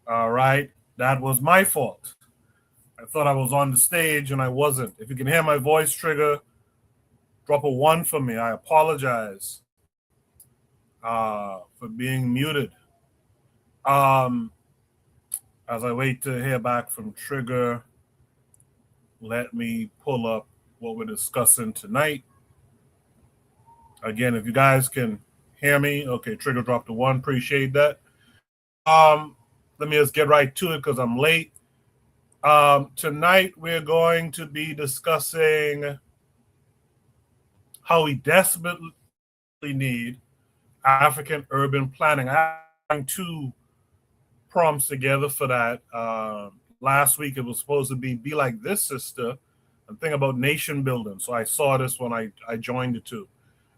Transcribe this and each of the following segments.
All right. That was my fault. I thought I was on the stage and I wasn't. If you can hear my voice trigger, drop a 1 for me. I apologize for being muted. Um, as I wait to hear back from Trigger, let me pull up what we're discussing tonight. Again, if you guys can hear me, okay, Trigger dropped a 1. Appreciate that. Let me just get right to it because I'm late. Tonight we're going to be discussing how we desperately need African urban planning. I have 2 prompts together for that. Last week it was supposed to be like this, sister, and think about nation building. So I saw this when I joined the 2.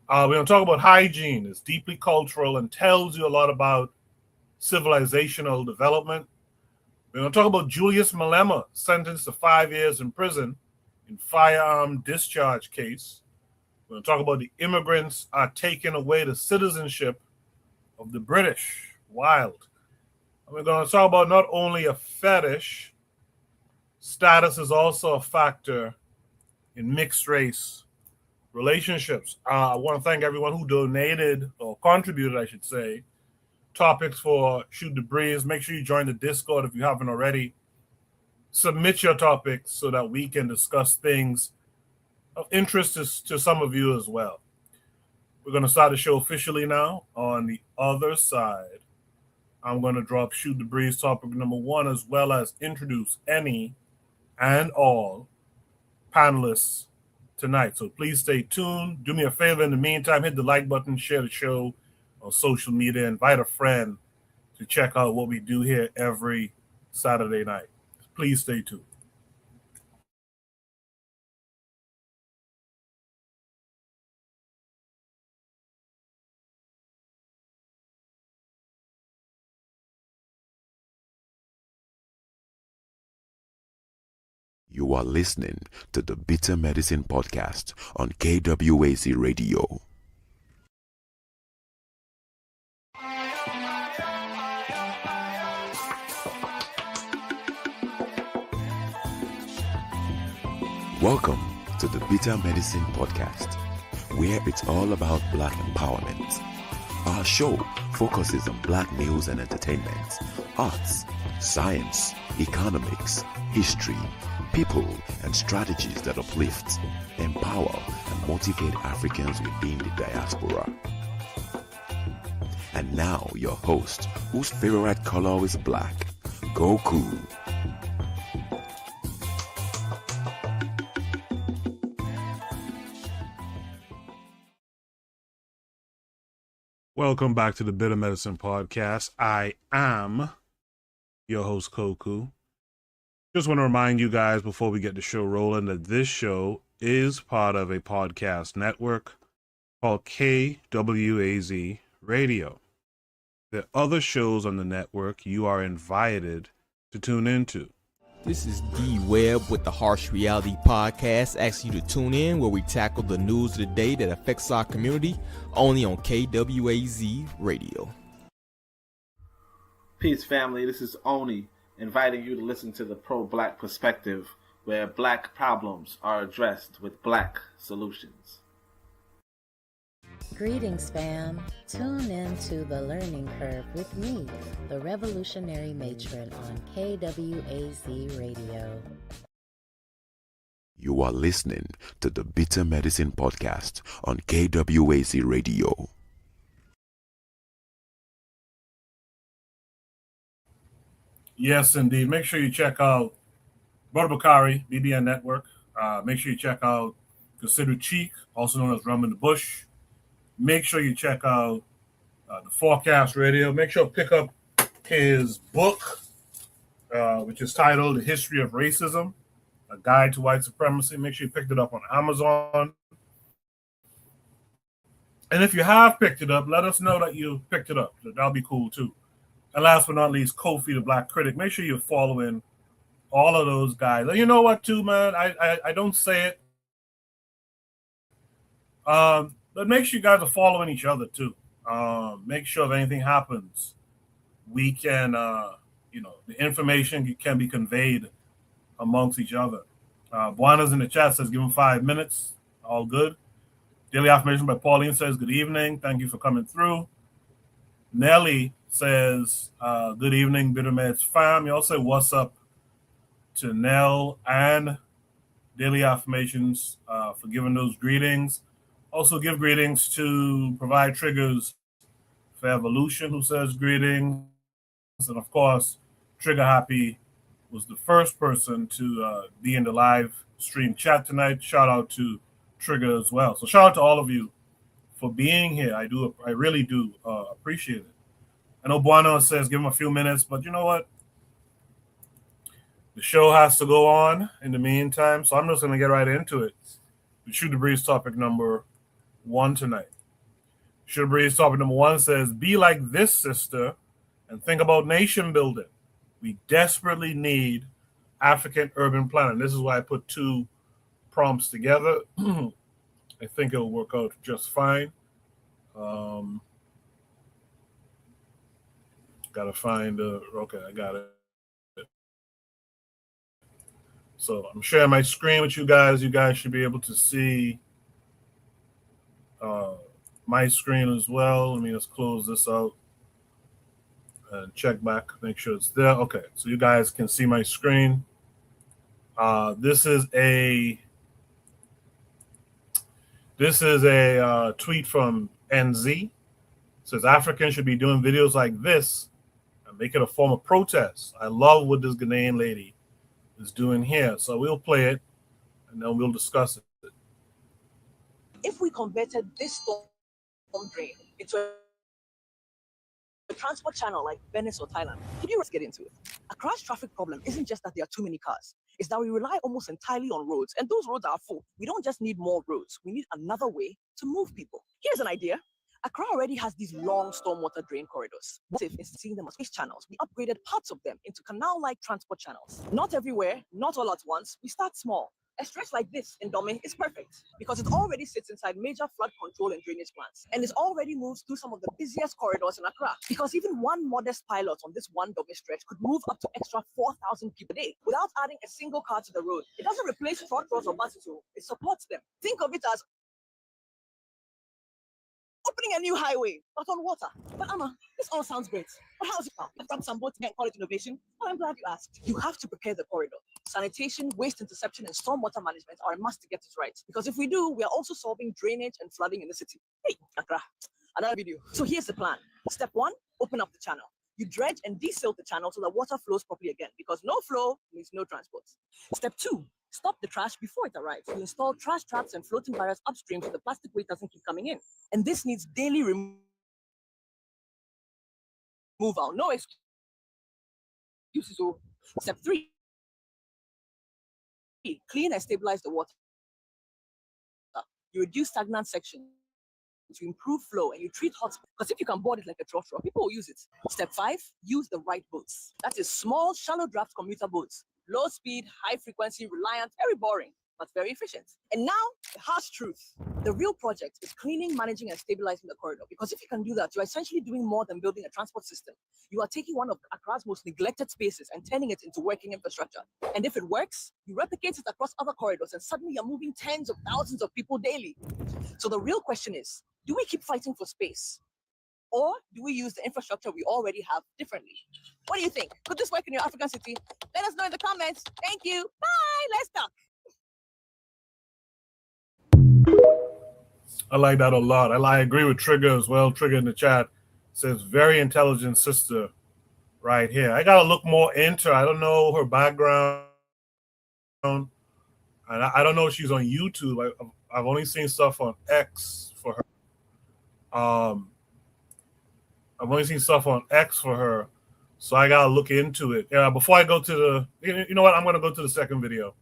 We're going to talk about hygiene. It's deeply cultural and tells you a lot about civilizational development. We're going to talk about Julius Malema, sentenced to 5 years in prison in firearm discharge case. We're going to talk about the immigrants are taking away the citizenship of the British. Wild. And we're going to talk about not only a fetish, status is also a factor in mixed race relationships. I want to thank everyone who donated or contributed, I should say, topics for Shoot the Breeze. Make sure you join the Discord if you haven't already. Submit your topics so that we can discuss things of interest to some of you as well. We're going to start the show officially now. On the other side, I'm going to drop Shoot the Breeze topic number 1, as well as introduce any and all panelists tonight. So please stay tuned. Do me a favor in the meantime, hit the like button, share the show on social media, invite a friend to check out what we do here every Saturday night. Please stay tuned. You are listening to the Bitter Medicine Podcast on KWAC Radio. Welcome to the Bitter Medicine Podcast, where it's all about Black empowerment. Our show focuses on Black news and entertainment, arts, science, economics, history, people, and strategies that uplift, empower, and motivate Africans within the diaspora. And now, your host, whose favorite color is black, Goku. Welcome back to the Bitter Medicine Podcast. I am your host, Koku. Just want to remind you guys before we get the show rolling that this show is part of a podcast network called KWAZ Radio. There are other shows on the network you are invited to tune into. This is D Webb with the Harsh Reality Podcast, asking you to tune in where we tackle the news of the day that affects our community, only on KWAZ Radio. Peace, family. This is Oni, inviting you to listen to the Pro-Black Perspective, where Black problems are addressed with Black solutions. Greetings, fam. Tune in to The Learning Curve with me, the Revolutionary Matron on KWAZ Radio. You are listening to the Bitter Medicine Podcast on KWAC Radio. Yes, indeed. Make sure you check out Brother Bakari, BBN Network. Make sure you check out Consider Cheek, also known as Rum in the Bush. Make sure you check out the Forecast Radio. Make sure to pick up his book, which is titled The History of Racism, A Guide to White Supremacy. Make sure you picked it up on Amazon. And if you have picked it up, let us know that you picked it up. That'll be cool, too. And last but not least, Kofi, the Black Critic. Make sure you're following all of those guys. And you know what, too, man? I don't say it. But make sure you guys are following each other, too. Make sure if anything happens, we can the information can be conveyed amongst each other. Buana's in the chat says, give him 5 minutes. All good. Daily affirmation by Pauline says, good evening. Thank you for coming through. Nelly says, good evening, Bitter Meds fam. You also say, what's up to Nell and Daily Affirmations for giving those greetings. Also give greetings to Provide Triggers for Evolution, who says greetings. And of course, Trigger Happy was the first person to be in the live stream chat tonight. Shout out to Trigger as well. So shout out to all of you for being here. I really do appreciate it. I know Buono says give him a few minutes, but you know what? The show has to go on in the meantime, so I'm just going to get right into it. The Shoot the Breeze topic number 1 tonight. Shoot the Breeze topic number 1 says, be like this, sister, and think about nation building. We desperately need African urban planning. This is why I put 2 prompts together. I think it'll work out just fine. Gotta find okay, I got it. So I'm sharing my screen with you guys. You guys should be able to see my screen as well. Let me just close this out and check back, make sure it's there. Okay, so you guys can see my screen. This is a tweet from NZ. It says Africans should be doing videos like this and make it a form of protest. I love what this Ghanaian lady is doing here. So we'll play it and then we'll discuss it. If we converted this storm drain into a transport channel like Venice or Thailand, could you get into it? Accra's traffic problem isn't just that there are too many cars. It's that we rely almost entirely on roads, and those roads are full. We don't just need more roads. We need another way to move people. Here's an idea. Accra already has these long stormwater drain corridors. What if, instead of seeing them as fish channels, we upgraded parts of them into canal-like transport channels? Not everywhere, not all at once. We start small. A stretch like this in Dome is perfect because it already sits inside major flood control and drainage plants, and it already moves through some of the busiest corridors in Accra. Because even one modest pilot on this one Dome stretch could move up to extra 4,000 people a day without adding a single car to the road. It doesn't replace trotros or buses, it supports them. Think of it as opening a new highway, but on water. But Amma, this all sounds great. But how's it found? From some boats and call it innovation? Well, I'm glad you asked. You have to prepare the corridor. Sanitation, waste interception, and stormwater management are a must to get it right. Because if we do, we are also solving drainage and flooding in the city. Hey, Accra, another video. So here's the plan. Step 1, open up the channel. You dredge and desilt the channel so the water flows properly again, because no flow means no transport. Step 2, stop the trash before it arrives. You install trash traps and floating barriers upstream so the plastic waste doesn't keep coming in. And this needs daily removal. No excuses. So step 3, clean and stabilize the water. You reduce stagnant sections to improve flow, and you treat hotspots. Because if you can board it like a trotro, people will use it. Step 5, use the right boats. That is small, shallow draft commuter boats. Low speed, high frequency, reliant, very boring, but very efficient. And now, the harsh truth. The real project is cleaning, managing, and stabilizing the corridor. Because if you can do that, you're essentially doing more than building a transport system. You are taking one of Accra's most neglected spaces and turning it into working infrastructure. And if it works, you replicate it across other corridors, and suddenly you're moving tens of thousands of people daily. So the real question is, do we keep fighting for space? Or do we use the infrastructure we already have differently? What do you think? Could this work in your African city? Let us know in the comments. Thank you. Bye. Let's talk. I like that a lot. I agree with Trigger as well. Trigger in the chat says very intelligent sister right here. I got to look more into her. I don't know her background. And I don't know if she's on YouTube. I've only seen stuff on X for her. I've only seen stuff on X for her, so I gotta look into it. Before I go to the, you know what? I'm gonna go to the second video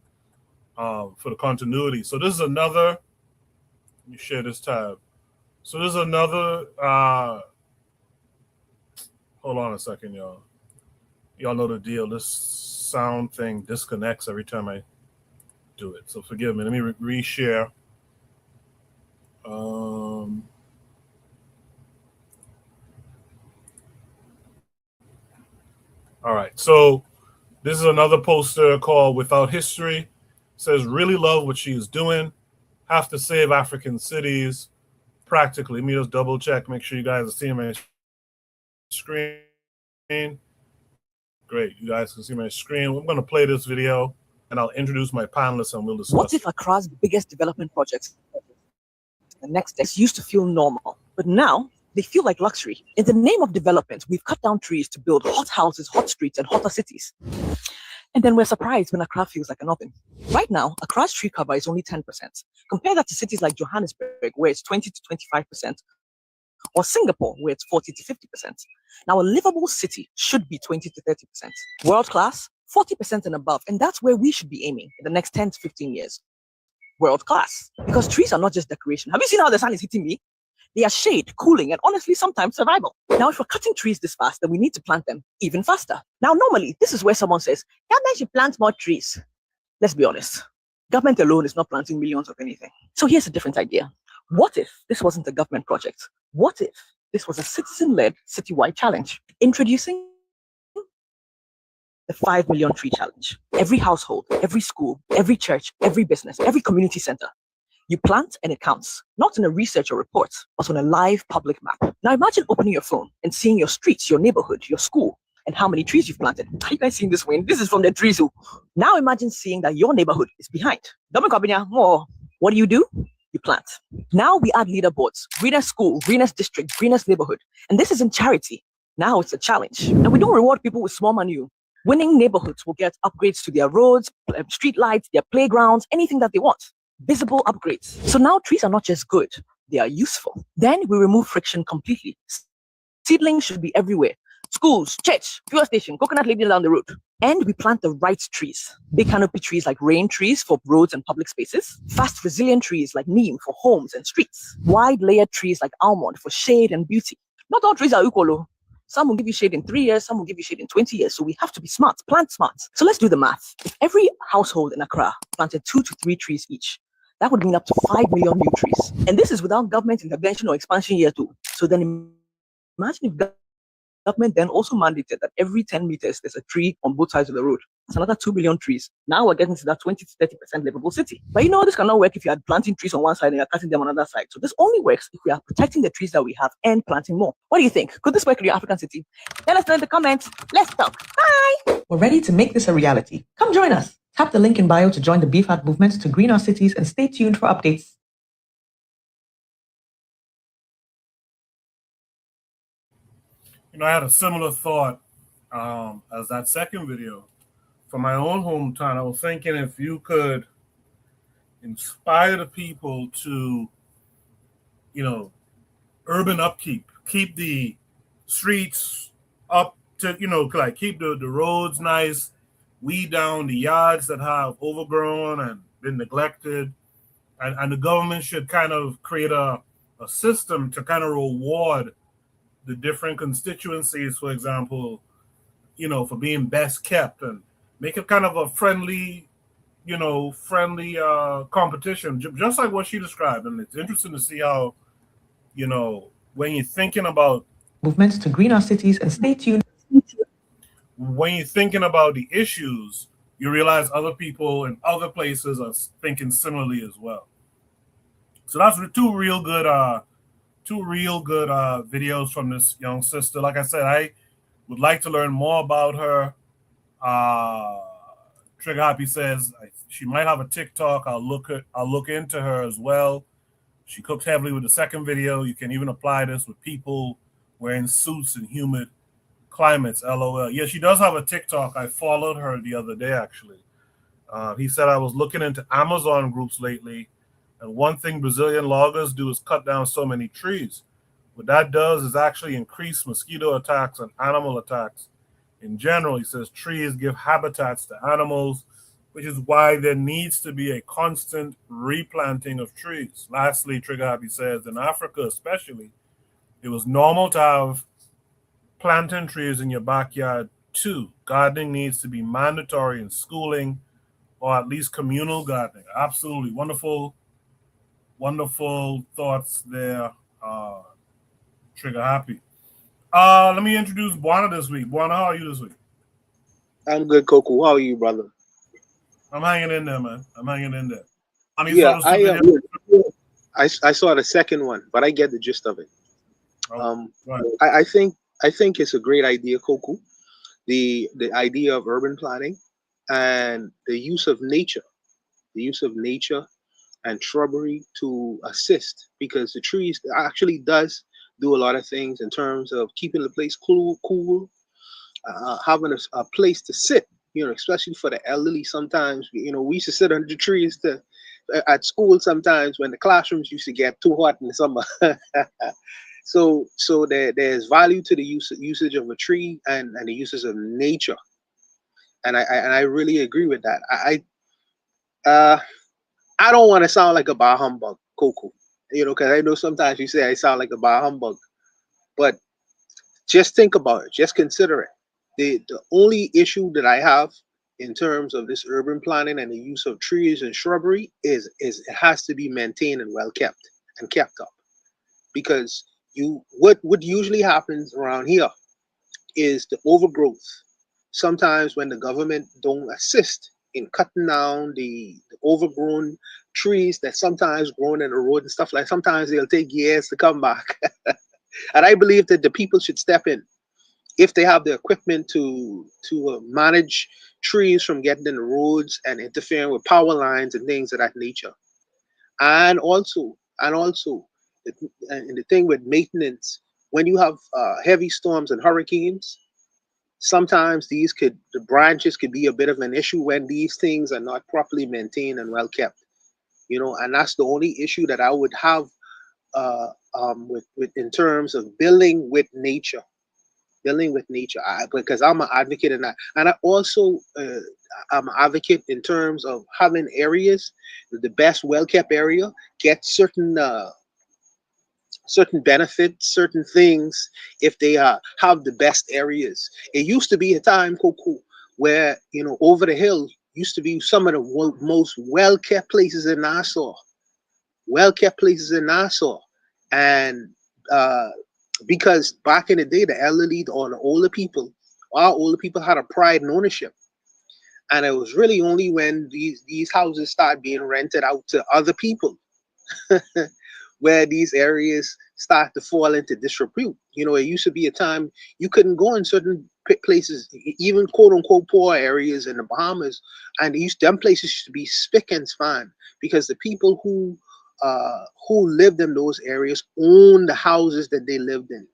for the continuity. So this is another. Let me share this tab. So this is another. Hold on a second, y'all. Y'all know the deal. This sound thing disconnects every time I do it, so forgive me. Let me reshare. All right. So this is another poster called Without History. It says, really love what she is doing. Have to save African cities practically. Let me just double check, make sure you guys are seeing my screen. Great. You guys can see my screen. I'm going to play this video and I'll introduce my panelists and we'll discuss. What if Accra's biggest development projects, the next steps, used to feel normal, but now they feel like luxury? In the name of development, we've cut down trees to build hot houses, hot streets, and hotter cities. And then we're surprised when Accra feels like an oven. Right now, Accra's tree cover is only 10%. Compare that to cities like Johannesburg, where it's 20 to 25%, or Singapore, where it's 40 to 50%. Now, a livable city should be 20 to 30%. World class, 40% and above. And that's where we should be aiming in the next 10 to 15 years. World class. Because trees are not just decoration. Have you seen how the sun is hitting me? They are shade, cooling, and honestly, sometimes survival. Now, if we're cutting trees this fast, then we need to plant them even faster. Now, normally, this is where someone says, government should plant more trees. Let's be honest. Government alone is not planting millions of anything. So here's a different idea. What if this wasn't a government project? What if this was a citizen-led citywide challenge? Introducing the 5 million tree challenge. Every household, every school, every church, every business, every community center. You plant and it counts, not in a research or report, but on a live public map. Now imagine opening your phone and seeing your streets, your neighborhood, your school, and how many trees you've planted. Are you guys seeing this wind? This is from the trees. Now imagine seeing that your neighborhood is behind. What do? You plant. Now we add leaderboards, greenest school, greenest district, greenest neighborhood. And this isn't charity. Now it's a challenge. And we don't reward people with small money. Winning neighborhoods will get upgrades to their roads, street lights, their playgrounds, anything that they want. Visible upgrades. So now trees are not just good, they are useful. Then we remove friction completely. Seedlings should be everywhere. Schools, church, fuel station, coconut lady down the road. And we plant the right trees. Big canopy trees like rain trees for roads and public spaces. Fast resilient trees like neem for homes and streets. Wide layered trees like almond for shade and beauty. Not all trees are equal. Some will give you shade in 3 years, some will give you shade in 20 years. So we have to be smart, plant smart. So let's do the math. If every household in Accra planted 2 to 3 trees each, that would mean up to 5 million new trees. And this is without government intervention or expansion year 2. So then imagine if government then also mandated that every 10 meters there's a tree on both sides of the road. That's another 2 million trees. Now we're getting to that 20 to 30% livable city. But this cannot work if you are planting trees on one side and you're cutting them on another side. So this only works if we are protecting the trees that we have and planting more. What do you think? Could this work in your African city? Let us know in the comments. Let's talk. Bye. We're ready to make this a reality. Come join us. Tap the link in bio to join the BFAT movement to green our cities and stay tuned for updates. I had a similar thought as that second video. For my own hometown, I was thinking if you could inspire the people to, urban upkeep, keep the streets up to, like keep the roads nice, weed down the yards that have overgrown and been neglected. And the government should kind of create a system to kind of reward the different constituencies, for example, for being best kept and make it kind of a friendly competition, just like what she described. And it's interesting to see how, when you're thinking about movements to green our cities and stay tuned. When you're thinking about the issues, you realize other people in other places are thinking similarly as well. So that's two real good videos from this young sister. Like I said, I would like to learn more about her. Trigger Happy says she might have a TikTok. I'll look into her as well. She cooks heavily with the second video. You can even apply this with people wearing suits in humid climates. LOL. Yeah, she does have a TikTok. I followed her the other day, actually. He said, I was looking into Amazon groups lately, and one thing Brazilian loggers do is cut down so many trees. What that does is actually increase mosquito attacks and animal attacks. In general, he says trees give habitats to animals, which is why there needs to be a constant replanting of trees. Lastly, Trigger Happy says, in Africa especially, it was normal to have planting trees in your backyard too. Gardening needs to be mandatory in schooling or at least communal gardening. Absolutely. Wonderful thoughts there, Trigger Happy. Let me introduce Buana this week. Buana, how are you this week? I'm good, Coco. How are you, brother? I'm hanging in there, man. I'm hanging in there. On these Yeah, other superhero. I saw the second one, but I get the gist of it. Oh, Um, right. I think it's a great idea, Coco. The idea of urban planning and the use of nature and shrubbery to assist, because the trees actually does do a lot of things in terms of keeping the place cool, having a place to sit, especially for the elderly. Sometimes, we used to sit under the trees at school sometimes when the classrooms used to get too hot in the summer. There's value to the usage of a tree and the uses of nature, and I really agree with that. I don't want to sound like a bar humbug, Coco, because I know sometimes you say I sound like a bar humbug, but just think about it. Just consider it. The only issue that I have in terms of this urban planning and the use of trees and shrubbery is it has to be maintained and well kept and kept up. Because what usually happens around here is the overgrowth. Sometimes when the government don't assist in cutting down the overgrown trees that sometimes grown in the road and stuff, like sometimes they'll take years to come back. And I believe that the people should step in if they have the equipment to manage trees from getting in the roads and interfering with power lines and things of that nature. And also and the thing with maintenance, when you have heavy storms and hurricanes, sometimes the branches could be a bit of an issue when these things are not properly maintained and well kept. And that's the only issue that I would have with in terms of dealing with nature. Because I'm an advocate in that, and I also I'm an advocate in terms of having areas, the best well kept area get certain benefits, certain things if they have the best areas. It used to be a time, Coco, where over the hill used to be some of the most well kept places in Nassau, and uh, because back in the day, the elderly or the our older people had a pride in ownership, and it was really only when these houses started being rented out to other people where these areas start to fall into disrepute. It used to be a time you couldn't go in certain places, even quote unquote poor areas in the Bahamas, and them places used to be spick and span because the people who lived in those areas owned the houses that they lived in.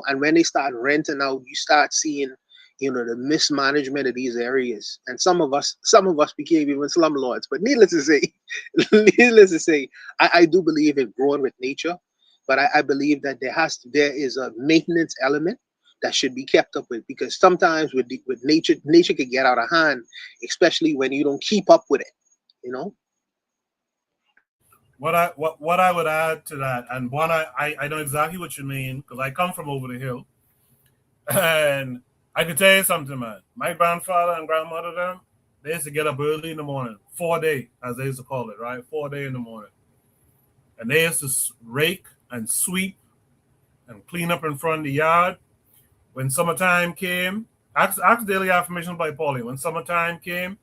And when they start renting out, you start seeing the mismanagement of these areas, and some of us became even slumlords. But needless to say, I do believe in growing with nature, but I believe that there is a maintenance element that should be kept up with, because sometimes with nature can get out of hand, especially when you don't keep up with it you know What I would add to that, and one I know exactly what you mean because I come from over the hill, and I can tell you something, man. My grandfather and grandmother them, they used to get up early in the morning, 4 day as they used to call it, right? 4 day in the morning, and they used to rake and sweep and clean up in front of the yard. When summertime came, ask daily affirmations by Paulie. When summertime came,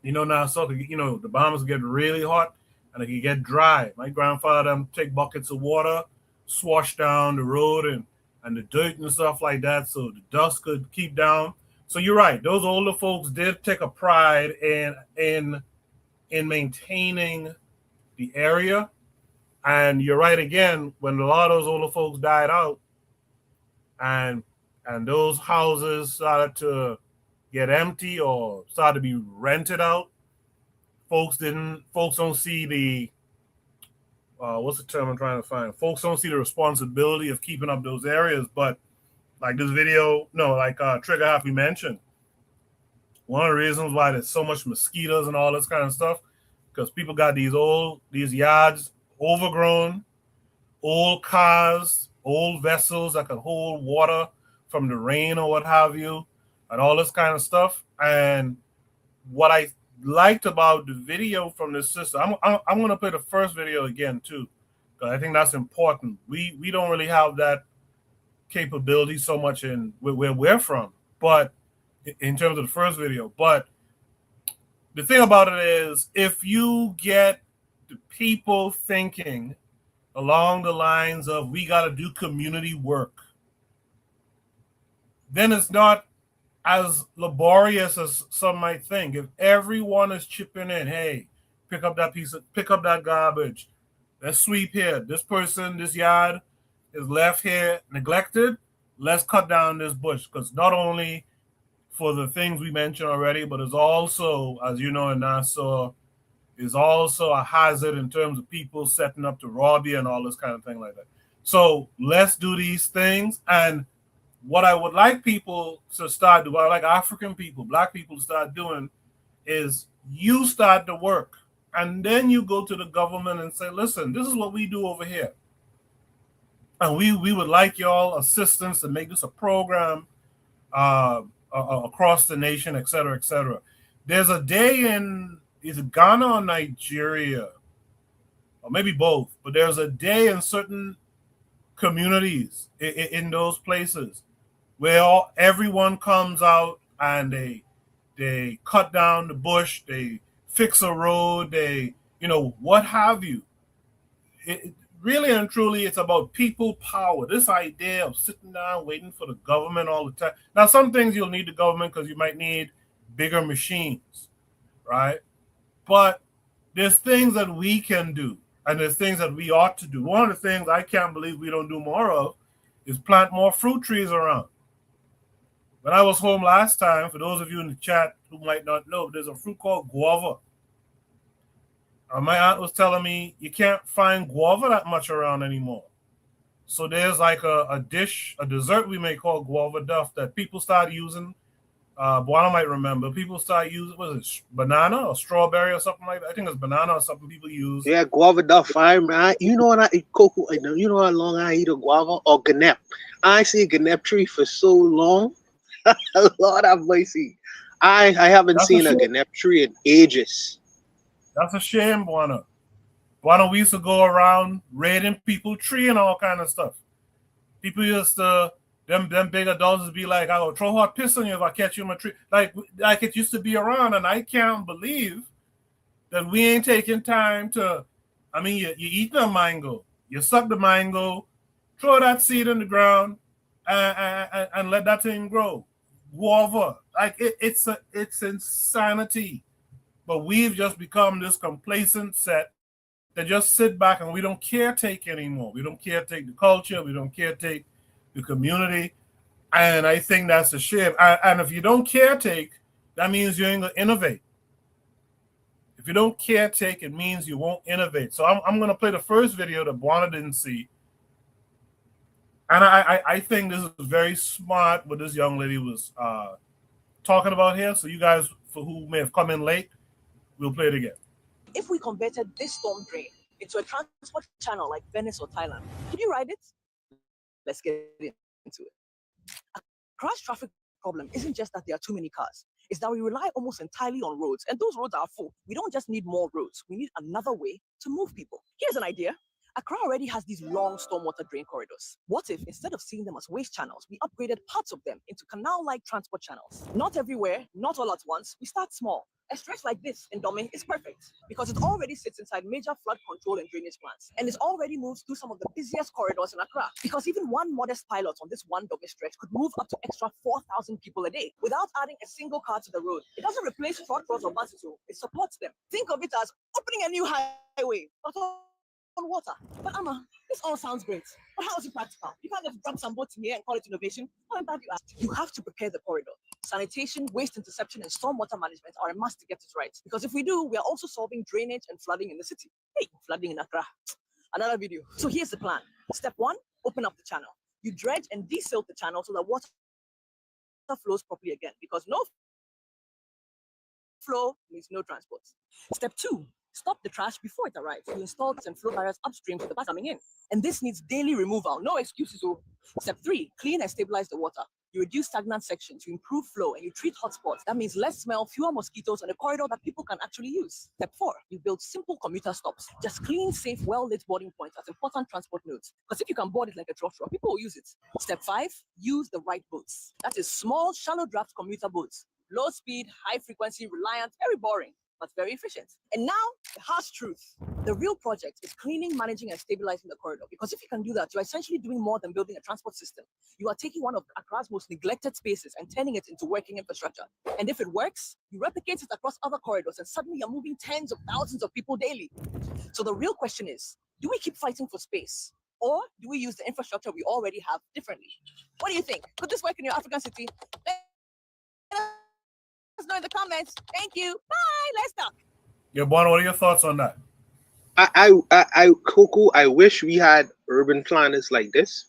now so the Bahamas get really hot and it can get dry. My grandfather take buckets of water, swash down the road and the dirt and stuff like that, so the dust could keep down. So you're right; those older folks did take a pride in maintaining the area. And you're right again. When a lot of those older folks died out, and those houses started to get empty or started to be rented out, folks don't see the what's the term I'm trying to find? Folks don't see the responsibility of keeping up those areas. But like this video, no, like Trigger Happy mentioned, one of the reasons why there's so much mosquitoes and all this kind of stuff, because people got these yards overgrown, old cars, old vessels that can hold water from the rain or what have you, and all this kind of stuff. And what I liked about the video from this sister, I'm going to play the first video again too, because I think that's important. We don't really have that capability so much in where we're from, but in terms of the first video. But the thing about it is, if you get the people thinking along the lines of we got to do community work, then it's not as laborious as some might think. If everyone is chipping in, hey, pick up that garbage, let's sweep here. This person, this yard is left here neglected. Let's cut down this bush, because not only for the things we mentioned already, but it's also, as you know, in Nassau, is also a hazard in terms of people setting up to rob you and all this kind of thing like that. So let's do these things. And what I would like people to start doing, what I like African people, Black people to start doing, is you start the work. And then you go to the government and say, listen, this is what we do over here. And we would like y'all assistance to make this a program across the nation, et cetera, et cetera. There's a day in, is it Ghana or Nigeria? Or maybe both. But there's a day in certain communities in those places where everyone comes out and they cut down the bush, they fix a road, they, what have you. Really and truly, it's about people power. This idea of sitting down waiting for the government all the time. Now, some things you'll need the government because you might need bigger machines, right? But there's things that we can do, and there's things that we ought to do. One of the things I can't believe we don't do more of is plant more fruit trees around. When I was home last time, for those of you in the chat who might not know, there's a fruit called guava. My aunt was telling me you can't find guava that much around anymore. So there's like a dessert we make called guava duff that people start using. Buana might remember. People start using, what is it, banana or strawberry or something like that? I think it's banana or something people use. Yeah, guava duff. You know what I eat cocoa? You know how long I eat a guava or ganep? I see a ganep tree for so long. Lord have mercy. I haven't seen a ganep tree in ages. That's a shame, Buana. Buana, we used to go around raiding people tree and all kind of stuff. People used to, them big adults would be like, I will throw hot piss on you if I catch you in my tree. Like it used to be around, and I can't believe that we ain't taking time to, you eat the mango, you suck the mango, throw that seed in the ground, and let that thing grow. Guava, it's insanity. But we've just become this complacent set that just sit back and we don't caretake anymore. We don't caretake the culture. We don't caretake the community. And I think that's a shame. And if you don't caretake, that means you ain't going to innovate. If you don't caretake, it means you won't innovate. So I'm going to play the first video that Buana didn't see. And I think this is very smart what this young lady was talking about here. So you guys, for who may have come in late, we'll play it again. If we converted this storm drain into a transport channel like Venice or Thailand, could you ride it? Let's get into it. A crash traffic problem isn't just that there are too many cars. It's that we rely almost entirely on roads, and those roads are full. We don't just need more roads. We need another way to move people. Here's an idea. Accra already has these long stormwater drain corridors. What if, instead of seeing them as waste channels, we upgraded parts of them into canal-like transport channels? Not everywhere, not all at once. We start small. A stretch like this in Dome is perfect because it already sits inside major flood control and drainage plants, and it already moves through some of the busiest corridors in Accra. Because even one modest pilot on this one Dome stretch could move up to extra 4,000 people a day without adding a single car to the road. It doesn't replace truck roads or buses, it supports them. Think of it as opening a new highway, but on water. But Amma, this all sounds great. But how is it practical? You can't just dump some boats in here and call it innovation. How about you ask? You have to prepare the corridor. Sanitation, waste interception, and stormwater management are a must to get it right. Because if we do, we are also solving drainage and flooding in the city. Hey, flooding in Accra. Another video. So here's the plan. Step 1, open up the channel. You dredge and desilt the channel so that water flows properly again. Because no flow means no transport. Step 2, stop the trash before it arrives. You install and flow barriers upstream so the bus coming in. And this needs daily removal. No excuses. Step 3, clean and stabilize the water. You reduce stagnant sections, you improve flow, and you treat hotspots. That means less smell, fewer mosquitoes, and a corridor that people can actually use. Step 4, you build simple commuter stops. Just clean, safe, well-lit boarding points at important transport nodes. Because if you can board it like a truck, people will use it. Step 5, use the right boats. That is small, shallow draft commuter boats. Low speed, high frequency, reliant, very boring, but very efficient. And now, the harsh truth. The real project is cleaning, managing, and stabilizing the corridor. Because if you can do that, you're essentially doing more than building a transport system. You are taking one of Accra's most neglected spaces and turning it into working infrastructure. And if it works, you replicate it across other corridors, and suddenly you're moving tens of thousands of people daily. So the real question is, do we keep fighting for space? Or do we use the infrastructure we already have differently? What do you think? Could this work in your African city? Let us know in the comments. Thank you. Bye. Let's talk. Yeah, Bono, what are your thoughts on that? Coco, I wish we had urban planners like this.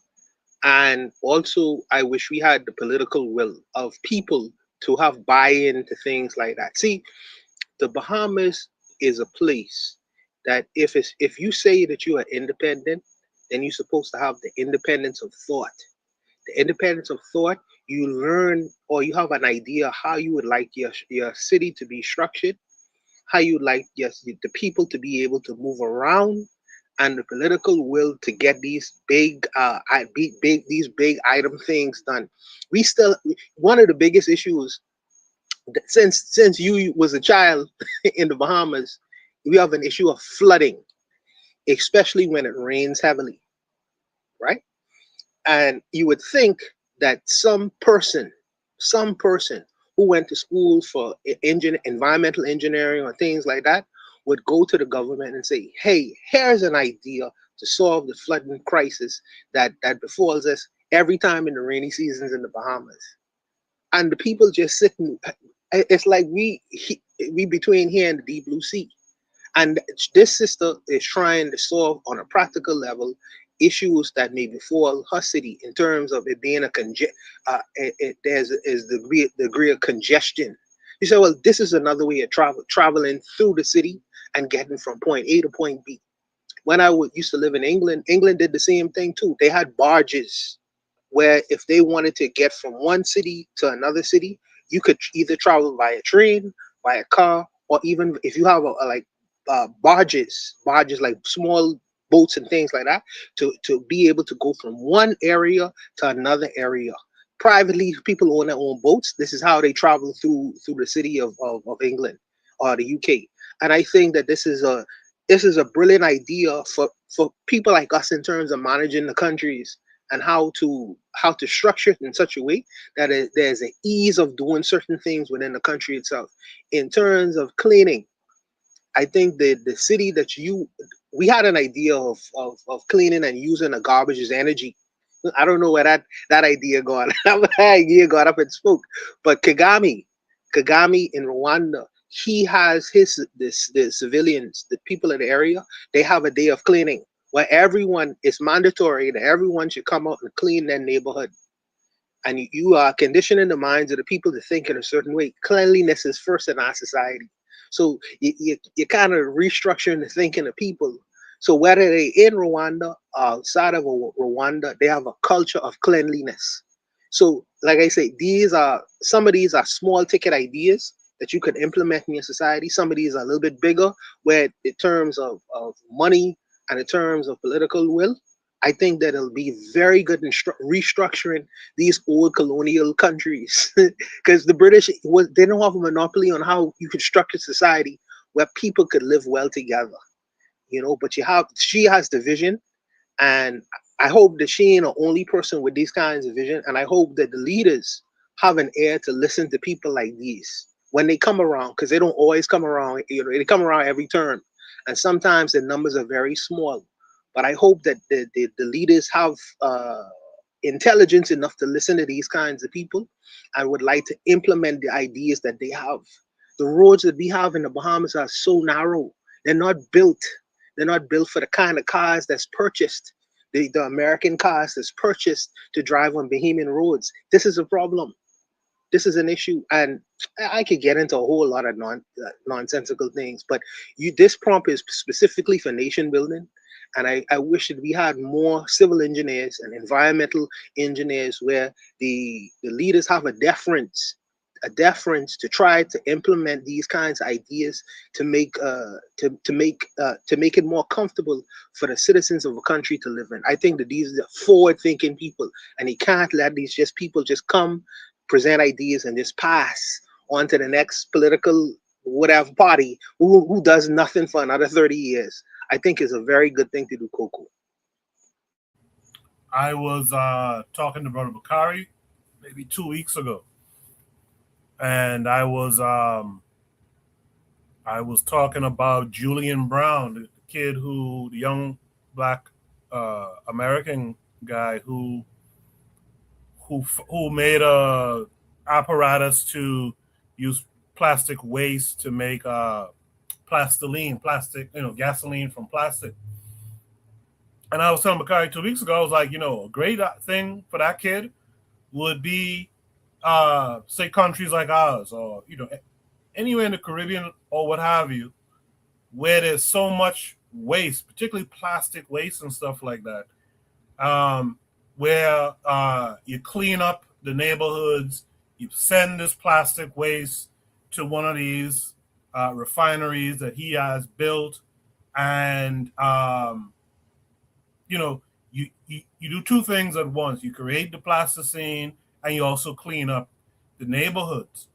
And also, I wish we had the political will of people to have buy-in to things like that. See, the Bahamas is a place that if you say that you are independent, then you're supposed to have the independence of thought. The independence of thought, you learn or you have an idea how you would like your city to be structured, how you like the people to be able to move around, and the political will to get these big item things done. We still, one of the biggest issues since you was a child in the Bahamas, we have an issue of flooding, especially when it rains heavily, right? And you would think that some person who went to school for environmental engineering or things like that would go to the government and say, hey, here's an idea to solve the flooding crisis that befalls us every time in the rainy seasons in the Bahamas. And the people just sitting, it's like we between here and the deep blue sea. And this sister is trying to solve on a practical level issues that may befall her city in terms of it being there's the degree of congestion. You say, well, this is another way of traveling through the city and getting from point A to point B. When I used to live in England, England did the same thing too. They had barges where if they wanted to get from one city to another city, you could either travel by a train, by a car, or even if you have barges like small boats and things like that, to be able to go from one area to another area. Privately, people own their own boats. This is how they travel through the city of England or the UK. And I think that this is a brilliant idea for people like us in terms of managing the countries and how to structure it in such a way that there's an ease of doing certain things within the country itself. In terms of cleaning, I think the city that we had an idea of cleaning and using the garbage as energy. I don't know where that idea got. That idea got up and spoke. But Kagame in Rwanda, he has the civilians, the people in the area, they have a day of cleaning where everyone, it's mandatory that everyone should come out and clean their neighborhood. And you are conditioning the minds of the people to think in a certain way. Cleanliness is first in our society. So you're kind of restructuring the thinking of people. So whether they in Rwanda or outside of Rwanda, they have a culture of cleanliness. So like I say, some of these are small ticket ideas that you could implement in your society. Some of these are a little bit bigger, where in terms of money and in terms of political will, I think that it'll be very good in restructuring these old colonial countries, because the British they don't have a monopoly on how you could structure society where people could live well together, But she has the vision, and I hope that she ain't the only person with these kinds of vision, and I hope that the leaders have an ear to listen to people like these when they come around, because they don't always come around. They come around every term, and sometimes the numbers are very small. But I hope that the leaders have intelligence enough to listen to these kinds of people and would like to implement the ideas that they have. The roads that we have in the Bahamas are so narrow. They're not built. They're not built for the kind of cars that's purchased, the American cars that's purchased to drive on Bahamian roads. This is a problem. this is an issue, and I could get into a whole lot of nonsensical things, but this prompt is specifically for nation building, and I wish that we had more civil engineers and environmental engineers where the leaders have a deference to try to implement these kinds of ideas to make it more comfortable for the citizens of a country to live in. I think that these are forward-thinking people, and you can't let these people just come, present ideas, and just pass on to the next political whatever party who does nothing for another 30 years. I think is a very good thing to do, Coco. I was talking to Brother Bakari maybe 2 weeks ago, and I was talking about Julian Brown, the kid the young black American guy who made a apparatus to use plastic waste to make gasoline from plastic. And I was telling Bakari 2 weeks ago, I was like, a great thing for that kid would be, say, countries like ours, or anywhere in the Caribbean or what have you, where there's so much waste, particularly plastic waste and stuff like that, where you clean up the neighborhoods, you send this plastic waste to one of these refineries that he has built, and you do two things at once. You create the plasticine, and you also clean up the neighborhoods.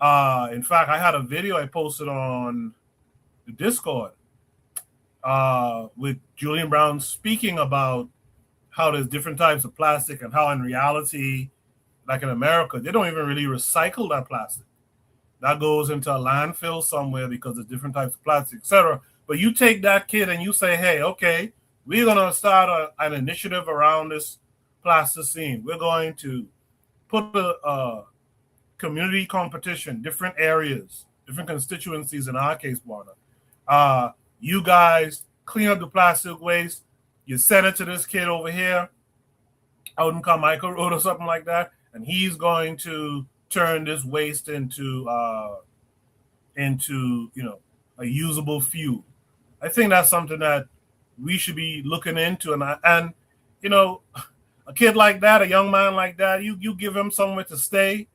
In fact, I had a video I posted on the Discord with Julian Brown speaking about how there's different types of plastic, and how in reality, like in America, they don't even really recycle that plastic. That goes into a landfill somewhere because there's different types of plastic, etc. But you take that kid and you say, hey, okay, we're going to start an initiative around this plasticine. We're going to put a community competition, different areas, different constituencies in our case, Warner. You guys clean up the plastic waste. You send it to this kid over here out in Carmichael Road or something like that, and he's going to turn this waste into a usable fuel. I think that's something that we should be looking into, and a kid like that, a young man like that, you give him somewhere to stay,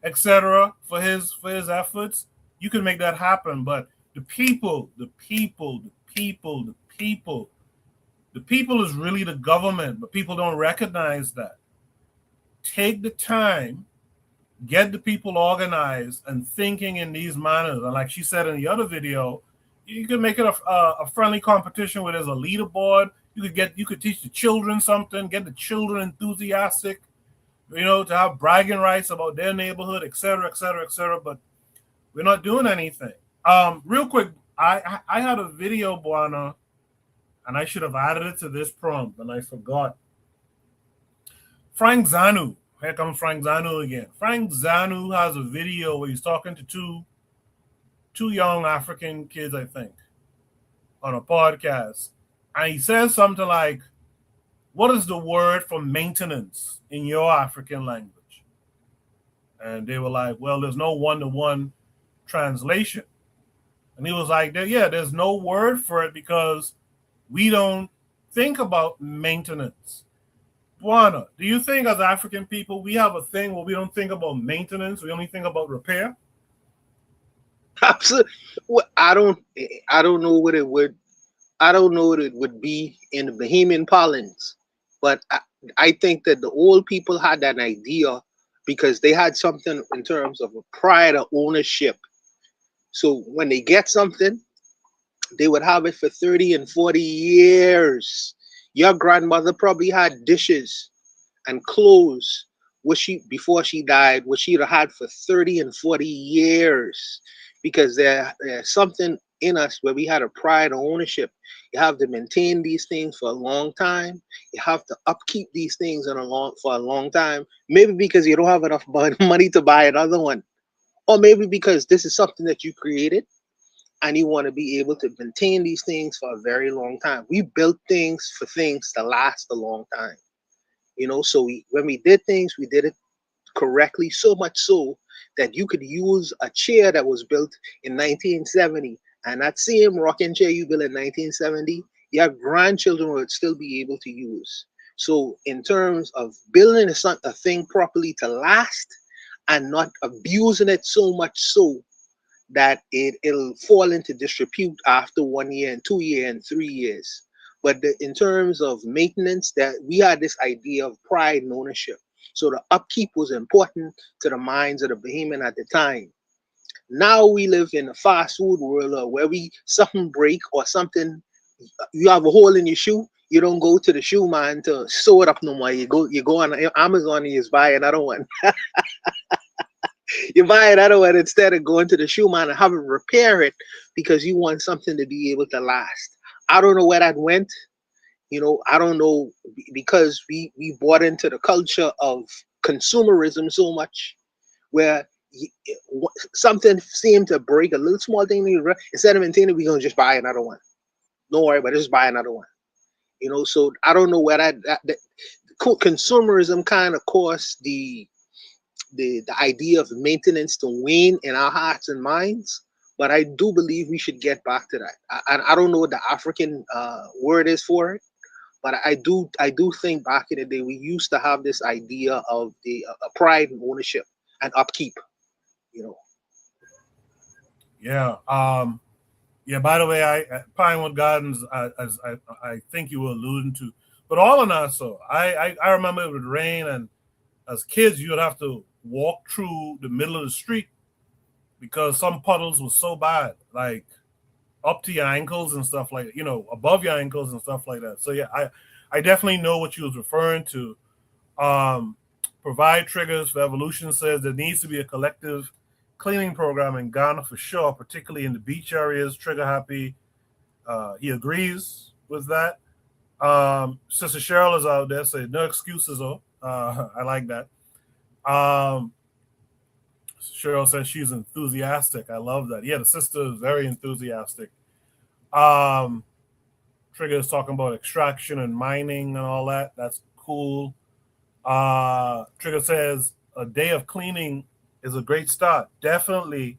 etc. for his efforts, you can make that happen. But the people is really the government, but people don't recognize that. Take the time, get the people organized and thinking in these manners. And like she said in the other video, you can make it a friendly competition where there's a leaderboard. You could teach the children something, get the children enthusiastic, to have bragging rights about their neighborhood, etc., etc., etc. But we're not doing anything. Real quick, I had a video, Buana, and I should have added it to this prompt, and I forgot. Frank Zanu. Here comes Frank Zanu again. Frank Zanu has a video where he's talking to two young African kids, I think, on a podcast. And he says something like, what is the word for maintenance in your African language? And they were like, well, there's no one-to-one translation. And he was like, there's no word for it because we don't think about maintenance. Buana, do you think as African people, we have a thing where we don't think about maintenance? We only think about repair? Absolutely. Well, I don't know what it would. I don't know what it would be in the Bahamian parlance, but I think that the old people had that idea because they had something in terms of a pride of ownership. So when they get something, they would have it for 30 and 40 years. Your grandmother probably had dishes and clothes before she died, what she'd have had for 30 and 40 years, because there's something in us where we had a pride of ownership. You have to maintain these things for a long time. You have to upkeep these things for a long time. Maybe because you don't have enough money to buy another one, or maybe because this is something that you created and you want to be able to maintain these things for a very long time. We built things for things to last a long time. So when we did things, we did it correctly, so much so that you could use a chair that was built in 1970, and that same rocking chair you built in 1970, your grandchildren would still be able to use. So, in terms of building a thing properly to last and not abusing it so much so that it'll fall into disrepute after 1 year and 2 year and 3 years. But in terms of maintenance, that we had this idea of pride and ownership. So the upkeep was important to the minds of the Bahamian at the time. Now we live in a fast food world where something break or something, you have a hole in your shoe, you don't go to the shoe man to sew it up no more. You go on Amazon and you just buy another one. You buy another one instead of going to the shoe man and having repair it because you want something to be able to last. I don't know where that went. I don't know, because we bought into the culture of consumerism so much, where something seemed to break, a little small thing, instead of maintaining, we're going to just buy another one. Don't worry about it, just buy another one. So I don't know where that consumerism kind of caused the idea of maintenance to wane in our hearts and minds. But I do believe we should get back to that. I don't know what the African word is for it, but I do think back in the day we used to have this idea of the pride and ownership and upkeep. Yeah. Yeah. By the way, Pinewood Gardens, as I think you were alluding to, but all in that. So I remember it would rain, and as kids, you would have to walk through the middle of the street because some puddles were so bad, like up to your ankles and stuff like, above your ankles and stuff like that. So yeah, I definitely know what you was referring to. Provide triggers for evolution says there needs to be a collective cleaning program in Ghana for sure, particularly in the beach areas. Trigger happy. He agrees with that. Sister Cheryl is out there saying no excuses though. I like that. Cheryl says she's enthusiastic. I love that. Yeah, the sister is very enthusiastic. Trigger is talking about extraction and mining and all that. That's cool. Trigger says a day of cleaning is a great start. Definitely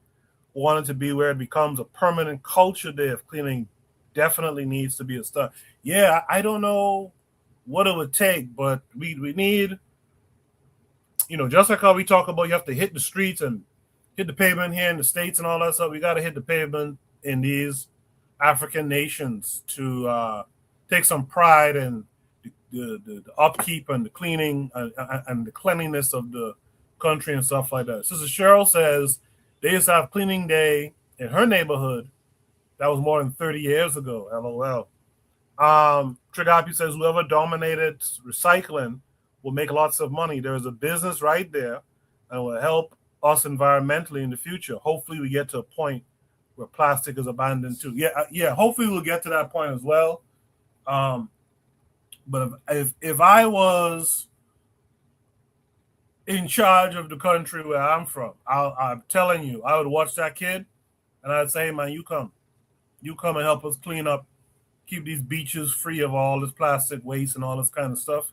wanted to be where it becomes a permanent culture. Day of cleaning definitely needs to be a start. Yeah, I don't know what it would take, but we need, just like how we talk about you have to hit the streets and hit the pavement here in the States and all that stuff, we got to hit the pavement in these African nations to take some pride in the upkeep and the cleaning and the cleanliness of the country and stuff like that. Sister Cheryl says they used to have cleaning day in her neighborhood. That was more than 30 years ago. LOL. Trigapi says whoever dominated recycling will make lots of money. There's a business right there and will help us environmentally in the future. Hopefully we get to a point where plastic is abandoned too. Yeah. Hopefully we'll get to that point as well. But if I was in charge of the country where I'm from, I'm telling you, I would watch that kid and I'd say, man, you come and help us clean up, keep these beaches free of all this plastic waste and all this kind of stuff.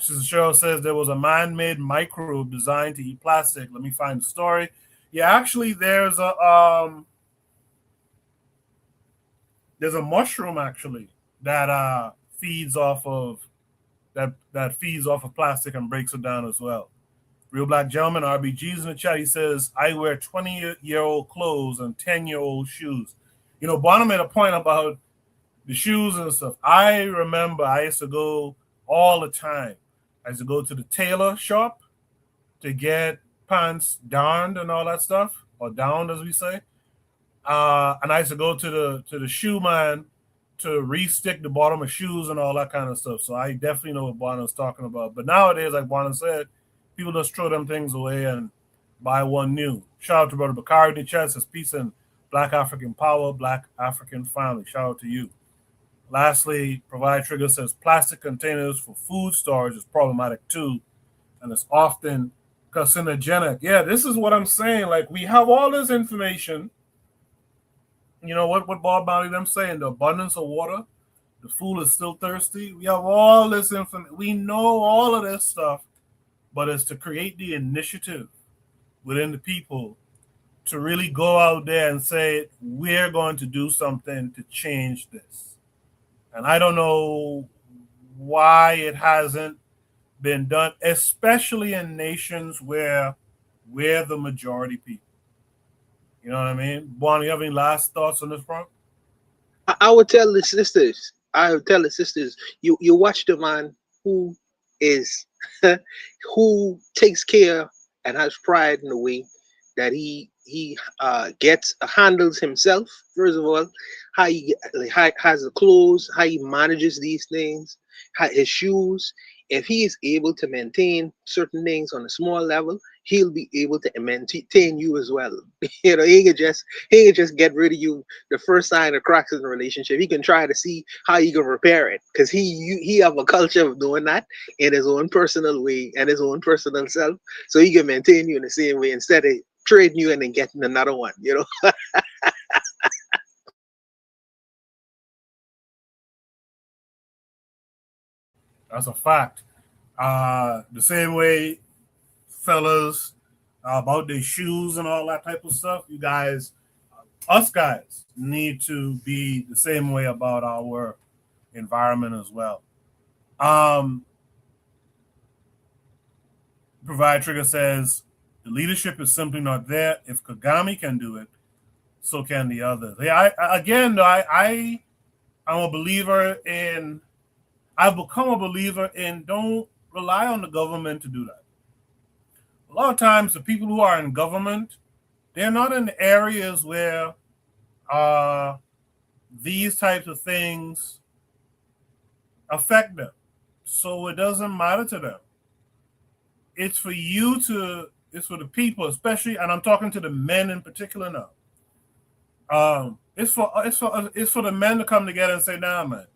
Sister Cheryl says there was a man-made microbe designed to eat plastic. Let me find the story. Yeah, actually, there's a mushroom actually that feeds off of plastic and breaks it down as well. Real Black Gentleman, RBG's in the chat. He says, I wear 20-year-old clothes and 10-year-old shoes. Bonham made a point about the shoes and stuff. I remember I used to go all the time. I used to go to the tailor shop to get pants darned and all that stuff, or downed as we say. And I used to go to the shoe man to re-stick the bottom of shoes and all that kind of stuff. So I definitely know what Bonner's talking about. But nowadays, like Bonner said, people just throw them things away and buy one new. Shout out to Brother Bakari in the chat. Says peace and Black African power, Black African family. Shout out to you. Lastly, Provide Trigger says plastic containers for food storage is problematic too, and it's often carcinogenic. Yeah, this is what I'm saying. Like, we have all this information. What Bob Marley them saying, the abundance of water, the fool is still thirsty. We have all this information. We know all of this stuff, but it's to create the initiative within the people to really go out there and say, we're going to do something to change this. And I don't know why it hasn't been done, especially in nations where we're the majority people. You know what I mean? Juan, you have any last thoughts on this front? I would tell the sisters. I would tell the sisters. You watch the man who is who takes care and has pride in the way that he gets handles himself. First of all, how he how, has the clothes, how he manages these things, how, his shoes. If he is able to maintain certain things on a small level, he'll be able to maintain you as well. You know, he can just get rid of you the first sign of cracks in the relationship. He can try to see how he can repair it because he have a culture of doing that in his own personal way and his own personal self, so he can maintain you in the same way instead of trading you and then getting another one. You know. That's a fact. The same way, fellas, about their shoes and all that type of stuff, you guys, us guys, need to be the same way about our environment as well. Um, Provide Trigger says the leadership is simply not there. If Kagame can do it, so can the others. Yeah, I'm a believer in. I've become a believer in don't rely on the government to do that. A lot of times, the people who are in government, they're not in areas where uh, these types of things affect them. So it doesn't matter to them. It's for you to, it's for the people, especially, and I'm talking to the men in particular now. It's for the men to come together and say, nah, man,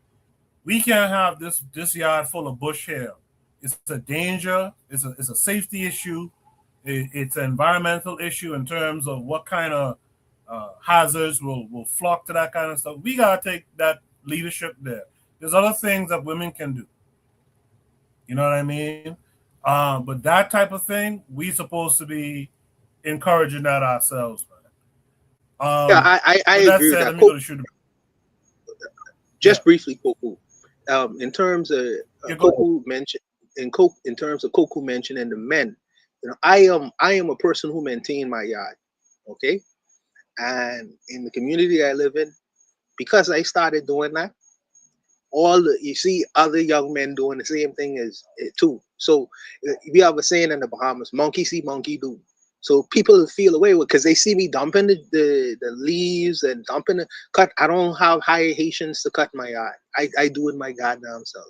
we can't have this yard full of bush here. It's a danger. It's a safety issue. It's an environmental issue in terms of what kind of hazards will flock to that kind of stuff. We gotta take that leadership there. There's other things that women can do. You know what I mean? But that type of thing, we supposed to be encouraging that ourselves. Yeah, Um, I with that agree with said, that. let me go to shoot. Yeah, Just briefly, Koku. In terms of yeah, go. Koku mentioned in terms of Koku mentioning the men, you know, I am a person who maintain my yard, okay, and in the community I live in, because I started doing that, all the you see other young men doing the same thing as too. So we have a saying in the Bahamas: "Monkey see, monkey do." So people feel away with because they see me dumping the leaves and dumping the cut. I don't have high Haitians to cut my yard. I do it my goddamn self.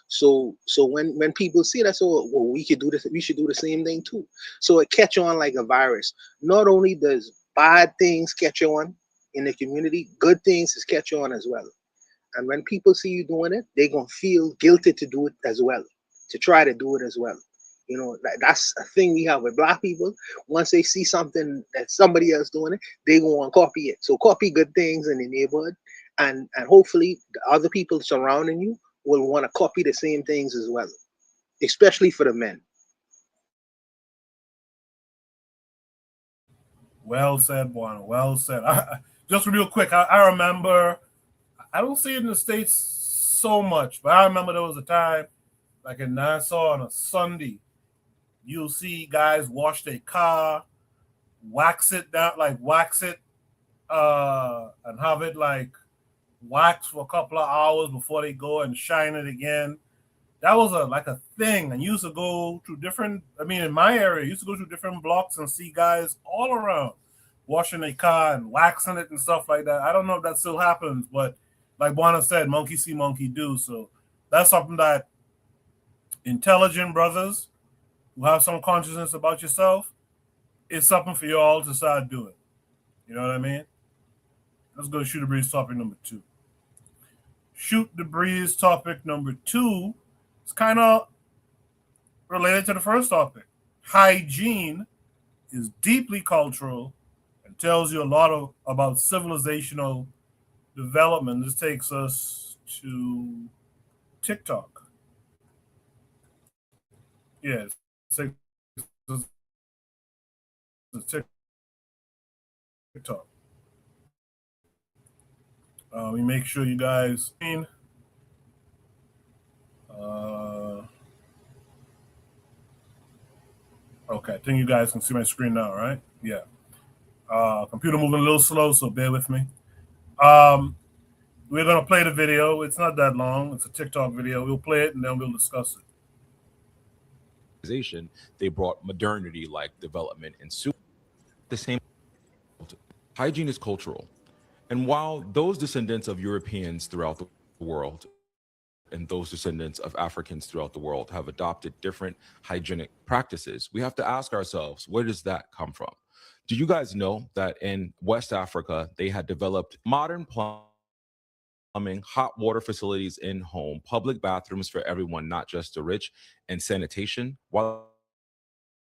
So when people see that, so well, we could do this, we should do the same thing too. So it catch on like a virus. Not only does bad things catch on in the community, good things is catch on as well. And when people see you doing it, they're gonna feel guilty to do it as well, to try to do it as well. You know, that's a thing we have with black people. Once they see something that somebody else doing it, they go and copy it. So copy good things in the neighborhood, and hopefully the other people surrounding you will want to copy the same things as well, especially for the men. Well said, Juan. Well said. Just real quick, I remember. I don't see it in the States so much, but I remember there was a time, like in Nassau on a Sunday, you'll see guys wash their car, wax it down, like wax it, and have it like wax for a couple of hours before they go and shine it again. That was a thing, and you used to go to different. I mean, in my area, you used to go to different blocks and see guys all around washing their car and waxing it and stuff like that. I don't know if that still happens, but like Buana said, monkey see, monkey do. So that's something that intelligent brothers who have some consciousness about yourself, it's something for you all to start doing. You know what I mean? Let's go to Shoot the Breeze topic number 2. Shoot the Breeze topic number 2 is kind of related to the first topic. Hygiene is deeply cultural and tells you a lot about civilizational development. This takes us to TikTok. Yes. 6 is TikTok. We make sure you guys. Okay, I think you guys can see my screen now, right? Yeah. Computer moving a little slow, so bear with me. We're gonna play the video. It's not that long. It's a TikTok video. We'll play it and then we'll discuss it. They brought modernity like development and the same. Hygiene is cultural. And while those descendants of Europeans throughout the world and those descendants of Africans throughout the world have adopted different hygienic practices, we have to ask ourselves, where does that come from? Do you guys know that in West Africa, they had developed modern plumbing, hot water facilities in home, public bathrooms for everyone, not just the rich, and sanitation, while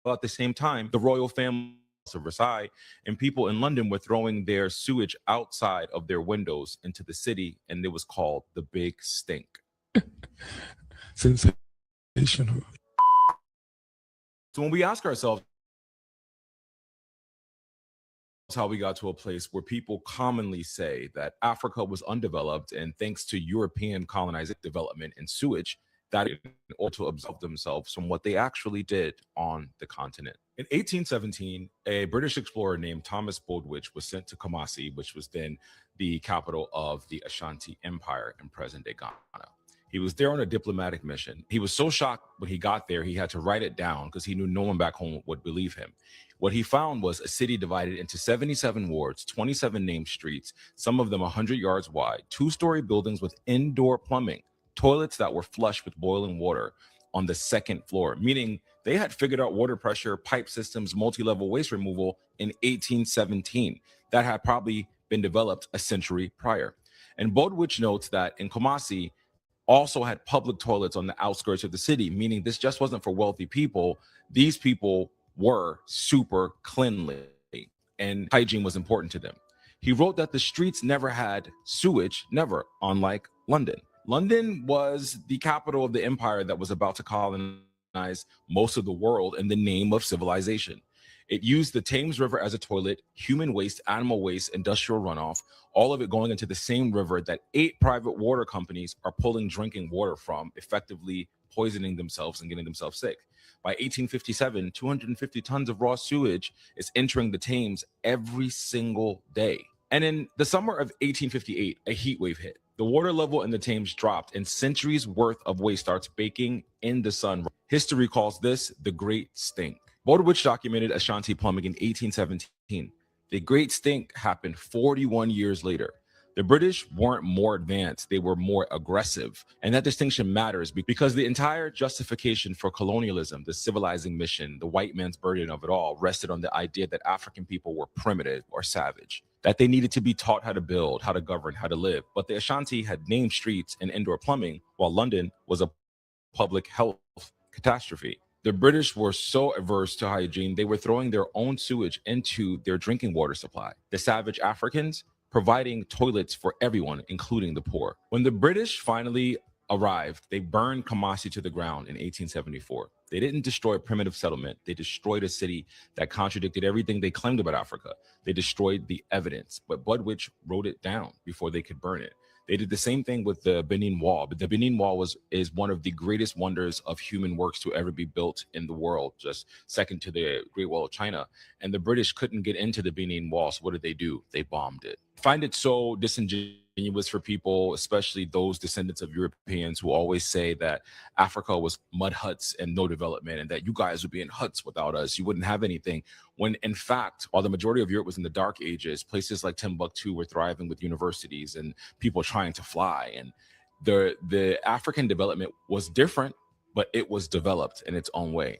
at the same time, the royal family of Versailles and people in London were throwing their sewage outside of their windows into the city, and it was called the Big Stink. Sensational. So when we ask ourselves how we got to a place where people commonly say that Africa was undeveloped and thanks to European colonizing, development, and sewage, that in order to absolve themselves from what they actually did on the continent. In 1817, a British explorer named Thomas Bowditch was sent to Kumasi, which was then the capital of the Ashanti Empire in present-day Ghana. He was there on a diplomatic mission. He was so shocked when he got there, he had to write it down because he knew no one back home would believe him. What he found was a city divided into 77 wards, 27 named streets, some of them 100 yards wide, two-story buildings with indoor plumbing, toilets that were flush with boiling water on the second floor, meaning they had figured out water pressure, pipe systems, multi-level waste removal in 1817. That had probably been developed a century prior. And Bowditch notes that in Kumasi, also had public toilets on the outskirts of the city, meaning this just wasn't for wealthy people. These people were super cleanly and hygiene was important to them. He wrote that the streets never had sewage, never, unlike London. London was the capital of the empire that was about to colonize most of the world in the name of civilization. It used the Thames River as a toilet, human waste, animal waste, industrial runoff, all of it going into the same river that 8 private water companies are pulling drinking water from, effectively poisoning themselves and getting themselves sick. By 1857, 250 tons of raw sewage is entering the Thames every single day. And in the summer of 1858, a heat wave hit. The water level in the Thames dropped and centuries worth of waste starts baking in the sun. History calls this the Great Stink. Bowditch documented Ashanti plumbing in 1817. The Great Stink happened 41 years later. The British weren't more advanced, they were more aggressive. And that distinction matters because the entire justification for colonialism, the civilizing mission, the white man's burden of it all, rested on the idea that African people were primitive or savage, that they needed to be taught how to build, how to govern, how to live. But the Ashanti had named streets and indoor plumbing, while London was a public health catastrophe. The British were so averse to hygiene, they were throwing their own sewage into their drinking water supply. The savage Africans providing toilets for everyone, including the poor. When the British finally arrived, they burned Kumasi to the ground in 1874. They didn't destroy a primitive settlement. They destroyed a city that contradicted everything they claimed about Africa. They destroyed the evidence, but Bowditch wrote it down before they could burn it. They did the same thing with the Benin Wall, but the Benin Wall is one of the greatest wonders of human works to ever be built in the world, just second to the Great Wall of China. And the British couldn't get into the Benin Wall, so what did they do? They bombed it. I find it so disingenuous for people, especially those descendants of Europeans who always say that Africa was mud huts and no development, and that you guys would be in huts without us. You wouldn't have anything. When in fact, while the majority of Europe was in the dark ages, places like Timbuktu were thriving with universities and people trying to fly. And the African development was different, but it was developed in its own way.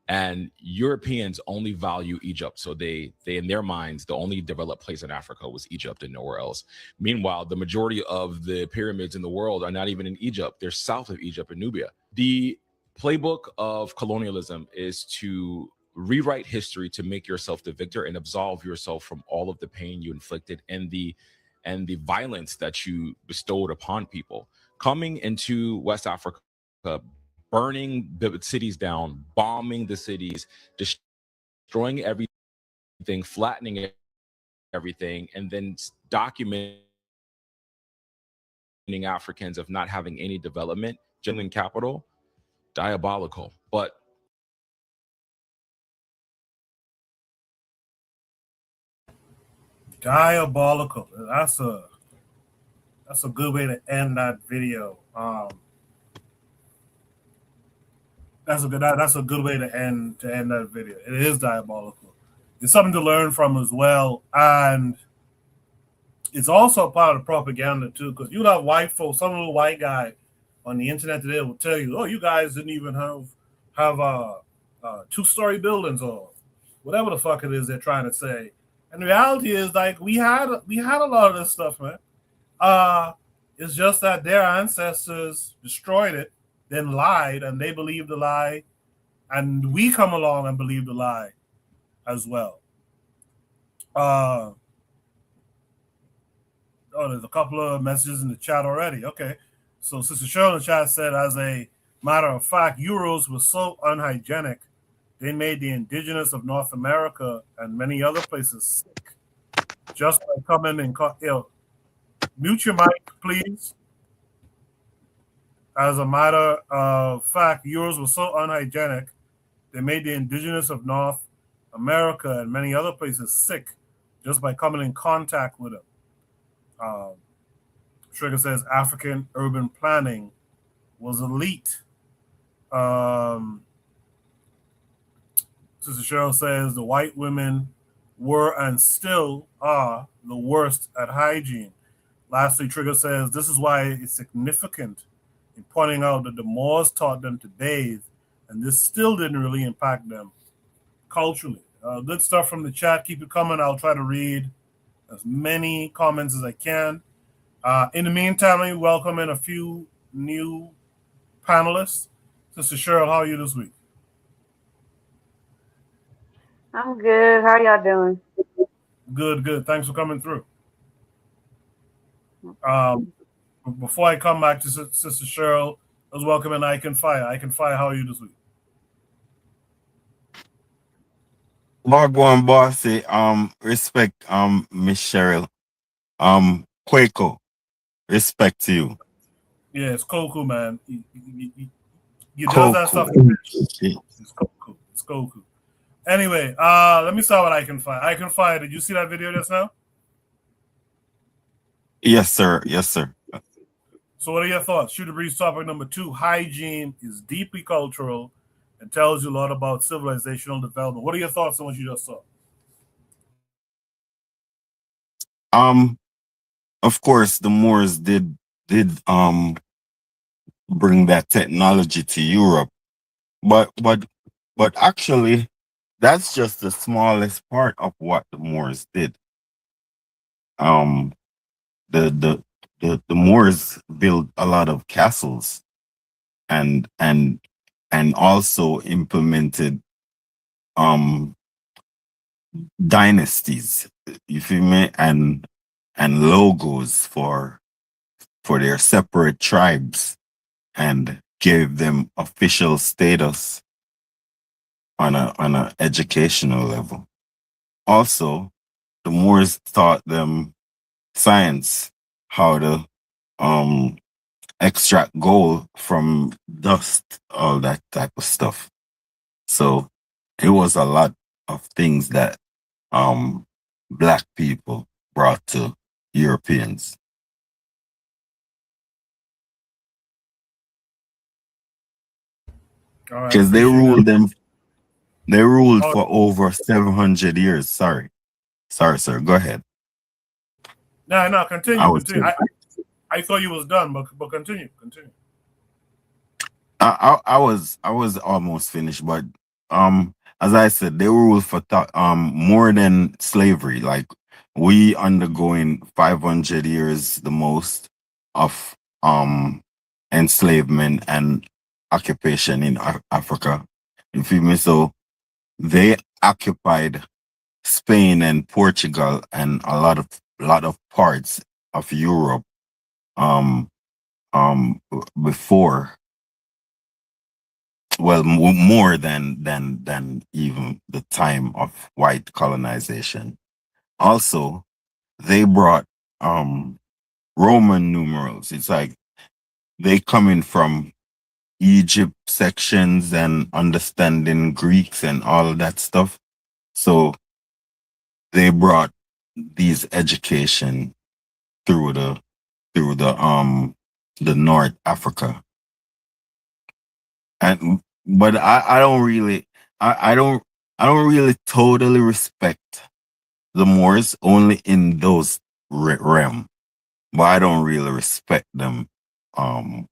And Europeans only value Egypt. So they in their minds, the only developed place in Africa was Egypt and nowhere else. Meanwhile, the majority of the pyramids in the world are not even in Egypt. They're south of Egypt in Nubia. The playbook of colonialism is to rewrite history to make yourself the victor and absolve yourself from all of the pain you inflicted and the violence that you bestowed upon people. Coming into West Africa, burning the cities down, bombing the cities, destroying everything, flattening everything, and then documenting Africans of not having any development, genuine capital, diabolical. But diabolical. That's a good way to end that video. That's a good way to end that video. It is diabolical. It's something to learn from as well, and it's also a part of propaganda too. Because you have white folks, some little white guy on the internet today will tell you, "Oh, you guys didn't even have 2-story buildings or whatever the fuck it is they're trying to say." And the reality is, like, we had a lot of this stuff, man. It's just that their ancestors destroyed it, then lied, and they believed the lie, and we come along and believe the lie as well. There's a couple of messages in the chat already. Okay. So Sister Cheryl in the chat said, as a matter of fact, Euros were so unhygienic, they made the indigenous of North America and many other places sick just by coming and mute your mic, please. As a matter of fact, Euros were so unhygienic, they made the indigenous of North America and many other places sick just by coming in contact with them. Trigger says African urban planning was elite. Sister Cheryl says the white women were and still are the worst at hygiene. Lastly, Trigger says this is why it's significant in pointing out that the Moors taught them to bathe, and this still didn't really impact them culturally. Good stuff from the chat. Keep it coming. I'll try to read as many comments as I can. In the meantime, let me welcome in a few new panelists. Sister Cheryl, how are you this week? I'm good. How y'all doing? Good. Thanks for coming through. Before I come back to Sister Cheryl, let's welcome in Ike and Fire. Ike and Fire, how are you this week? Wagwan bossy, respect, Miss Cheryl. Quaco, respect to you. Yeah, it's Koku, man. You does that stuff. It's Koku. Anyway, let me start with Ike and Fire. Ike and Fire, did you see that video just now? Yes, sir. So what are your thoughts? Shoot the Breeze topic number 2, hygiene is deeply cultural and tells you a lot about civilizational development. What are your thoughts on what you just saw? Of course, the Moors did bring that technology to Europe, but actually, that's just the smallest part of what the Moors did. The Moors built a lot of castles and also implemented dynasties, you feel me, and logos for their separate tribes, and gave them official status on a educational level. Also, the Moors taught them science, how to extract gold from dust, all that type of stuff. So it was a lot of things that Black people brought to Europeans. Because they ruled for over 700 years. Sorry, sir. Go ahead. No, continue. I thought you was done, but continue. I was almost finished, but as I said, they ruled for more than slavery. Like, we undergoing 500 years the most of enslavement and occupation in Africa. You feel me? So they occupied Spain and Portugal and a lot of parts of Europe before well, more than even the time of white colonization. Also, they brought Roman numerals. It's like they coming from Egypt sections and understanding Greeks and all of that stuff. So they brought these education through the North Africa. And but I don't really I, I don't I don't really totally respect the Moors only in those realm, but I don't really respect them. Um,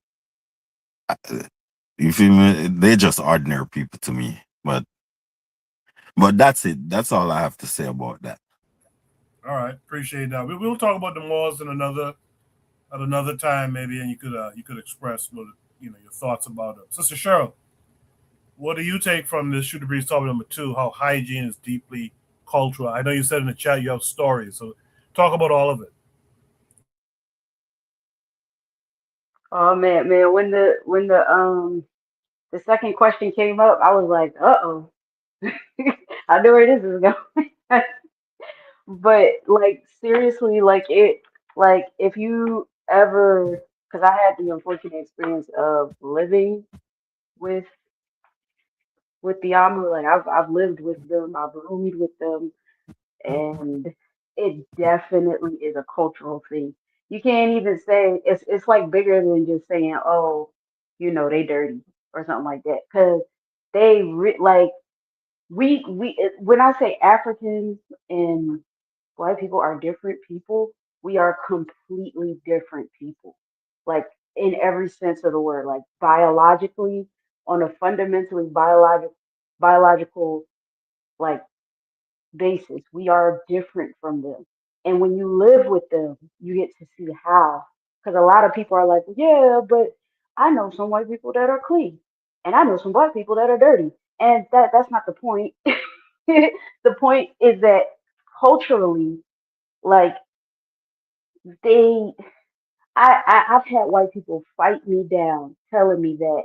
you feel me? They're just ordinary people to me. But that's it. That's all I have to say about that. All right, appreciate that. We'll talk about the malls in another time maybe, and you could express what your thoughts about it. Sister Cheryl, what do you take from this Shooter Breeze topic number 2? How hygiene is deeply cultural. I know you said in the chat you have stories, so talk about all of it. Oh man, when the second question came up, I was like, uh-oh. I know where this is going. But like seriously, like if you ever, because I had the unfortunate experience of living with the Amu, like I've lived with them, I've roomed with them, and it definitely is a cultural thing. You can't even say it's like bigger than just saying, oh, they dirty or something like that, because like when I say Africans and Black people are different people, we are completely different people. Like in every sense of the word, like biologically, on a fundamentally biological like basis, we are different from them. And when you live with them, you get to see how. Because a lot of people are like, yeah, but I know some white people that are clean, and I know some Black people that are dirty, and that's not the point. The point is that culturally, like they I've had white people fight me down telling me that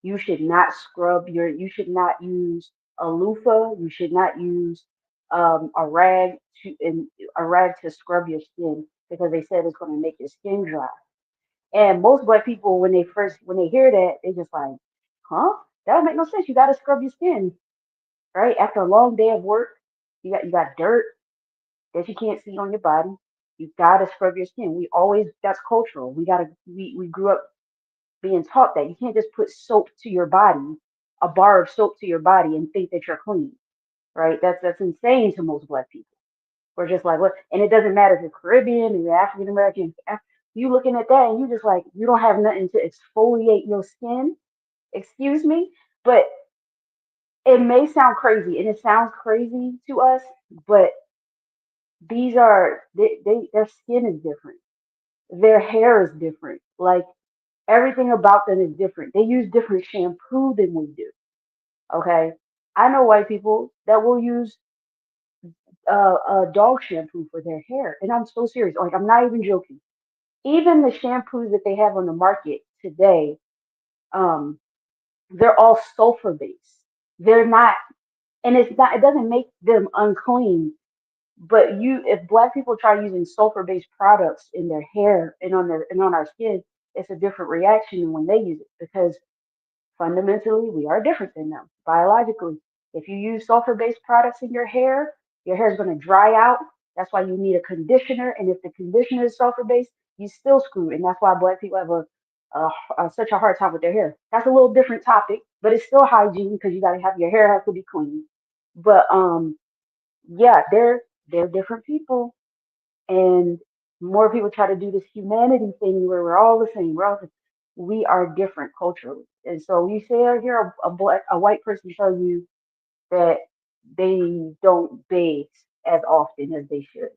you should not use a loofah, you should not use a rag to scrub your skin because they said it's going to make your skin dry. And most black people when they hear that, they just like, huh? That would make no sense. You got to scrub your skin, right? After a long day of work, you got dirt that you can't see on your body. You gotta scrub your skin. That's cultural. We grew up being taught that you can't just put soap to your body, a bar of soap to your body and think that you're clean, right? That's insane to most black people. We're just like, what? And it doesn't matter if you're Caribbean or you're African American. You looking at that and you just like, you don't have nothing to exfoliate your skin. Excuse me, but it may sound crazy, and it sounds crazy to us, but their skin is different, their hair is different, like everything about them is different. They use different shampoo than we do. Okay, I know white people that will use dog shampoo for their hair, and I'm so serious. Like I'm not even joking. Even the shampoos that they have on the market today, um, they're all sulfur based. They're not, and it's not. It doesn't make them unclean. But if black people try using sulfur-based products in their hair and on our skin, it's a different reaction than when they use it because fundamentally we are different than them biologically. If you use sulfur-based products in your hair is going to dry out. That's why you need a conditioner, and if the conditioner is sulfur-based, you still screwed, and that's why black people have such a hard time with their hair. That's a little different topic, but it's still hygiene because you got to have your hair has to be clean. But yeah, they're different people, and more people try to do this humanity thing where we're all the same. We are different culturally, and so you say or hear a white person tell you that they don't bathe as often as they should,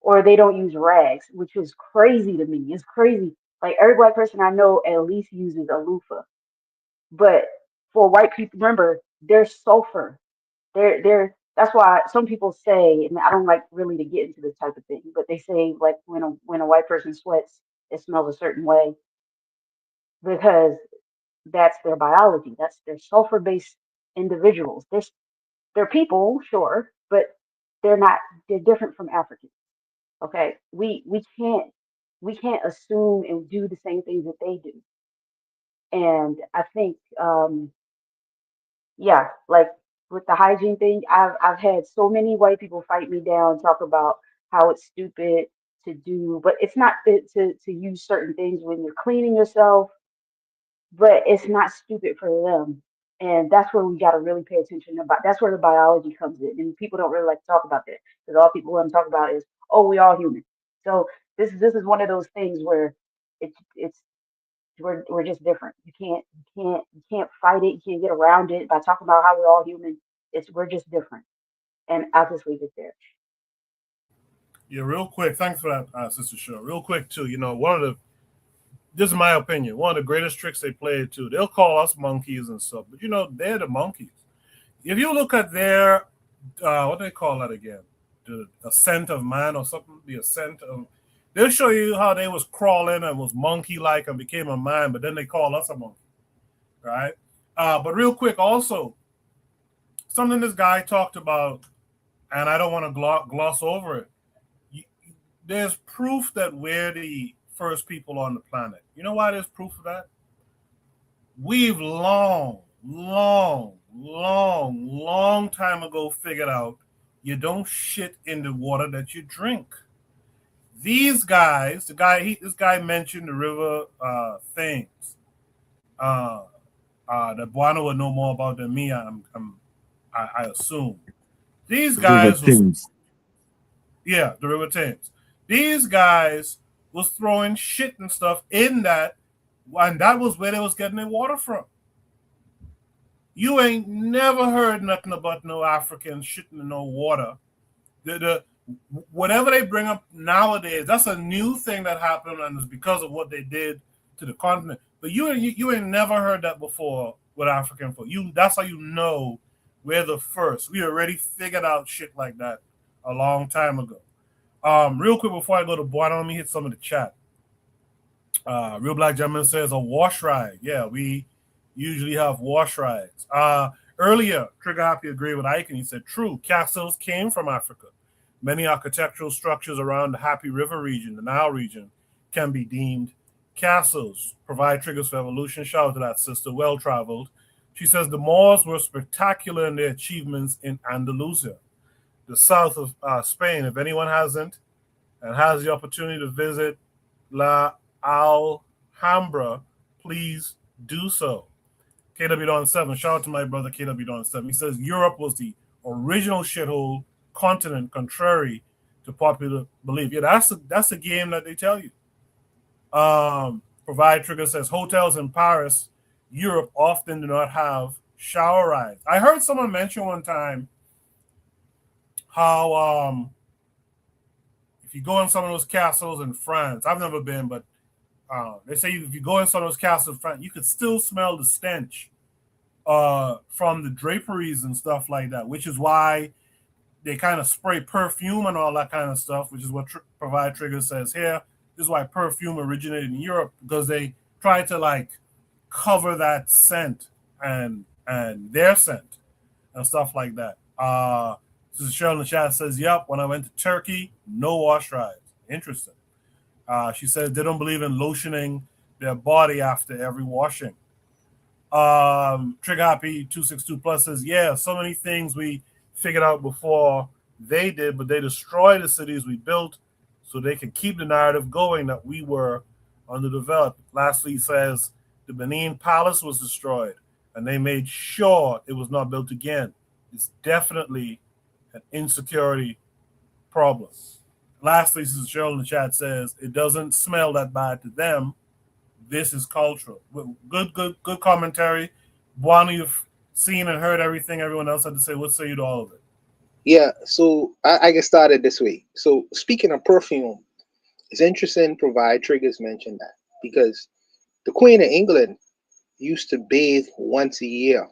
or they don't use rags, which is crazy to me. It's crazy. Like every black person I know at least uses a loofah, but for white people, remember, there's sulfur. That's why some people say, and I don't like really to get into this type of thing, but they say like when a white person sweats, it smells a certain way because That's their biology. They're sulfur-based individuals. They're people, sure, but they're different from Africans. Okay. We can't assume and do the same things that they do. And I think yeah, like with the hygiene thing, I've had so many white people fight me down, talk about how it's stupid to do, but it's not to use certain things when you're cleaning yourself, but it's not stupid for them. And that's where we got to really pay attention about. That's where the biology comes in, and people don't really like to talk about that because all people want to talk about is, oh, we all human. So this is one of those things where it's we're just different. You can't fight it. You can't get around it by talking about how we're all human. We're just different, and I'll just leave it there. Yeah, real quick. Thanks for that, Sister Show. Real quick too. One of the this is my opinion. One of the greatest tricks they play too. They'll call us monkeys and stuff, but they're the monkeys. If you look at their what do they call that again? The ascent of man or something. The ascent of they'll show you how they was crawling and was monkey like and became a man, but then they call us a monkey, right? But real quick, also something this guy talked about, and I don't want to gloss over it. There's proof that we're the first people on the planet. You know why there's proof of that? We've long time ago figured out you don't shit in the water that you drink. These guys, this guy mentioned the river things. The Buano would know more about than me. I assume these River guys was Thames. the River Thames. These guys was throwing shit and stuff in that, and that was where they was getting their water from. You ain't never heard nothing about no Africans shitting in no water. The whatever they bring up nowadays, that's a new thing that happened, and it's because of what they did to the continent. But you ain't never heard that before with African folk. That's how you know we're the first. We already figured out shit like that a long time ago. Real quick before I go to Boy, let me hit some of the chat. Real Black Gentleman says a wash ride. Yeah, we usually have wash rides. Earlier, Trigger Happy agreed with Ike, and he said, true, castles came from Africa. Many architectural structures around the Happy River region, the Nile region, can be deemed castles. Provide triggers for evolution. Shout out to that sister, well-traveled. She says the Moors were spectacular in their achievements in Andalusia, the south of Spain. If anyone hasn't and has the opportunity to visit La Alhambra, please do so. KW Don 7, shout out to my brother KW Don 7. He says Europe was the original shithole continent, contrary to popular belief. Yeah, that's a game that they tell you. Provide Trigger says hotels in Paris, Europe often do not have shower rides. I heard someone mention one time how if you go in some of those castles in France, I've never been, but they say if you go in some of those castles in France, you could still smell the stench from the draperies and stuff like that, which is why they kind of spray perfume and all that kind of stuff, which is what Provide Trigger says here. This is why perfume originated in Europe, because they tried to like cover that scent and their scent and stuff like that. This is Cheryl in the chat says, yep, when I went to Turkey, no wash rides. Interesting. She says they don't believe in lotioning their body after every washing. Trigger Happy 262 Plus says, yeah, so many things we figured out before they did, but they destroyed the cities we built so they could keep the narrative going that we were underdeveloped. Lastly, he says the Benin Palace was destroyed and they made sure it was not built again. It's definitely an insecurity problem. Lastly, this is Cheryl in the chat says it doesn't smell that bad to them. This is cultural. Good commentary. Buana, you've seen and heard everything everyone else had to say. What say you to all of it? Yeah, so I get started this way. So speaking of perfume, it's interesting Provide Triggers mentioned that because the Queen of England used to bathe once a year,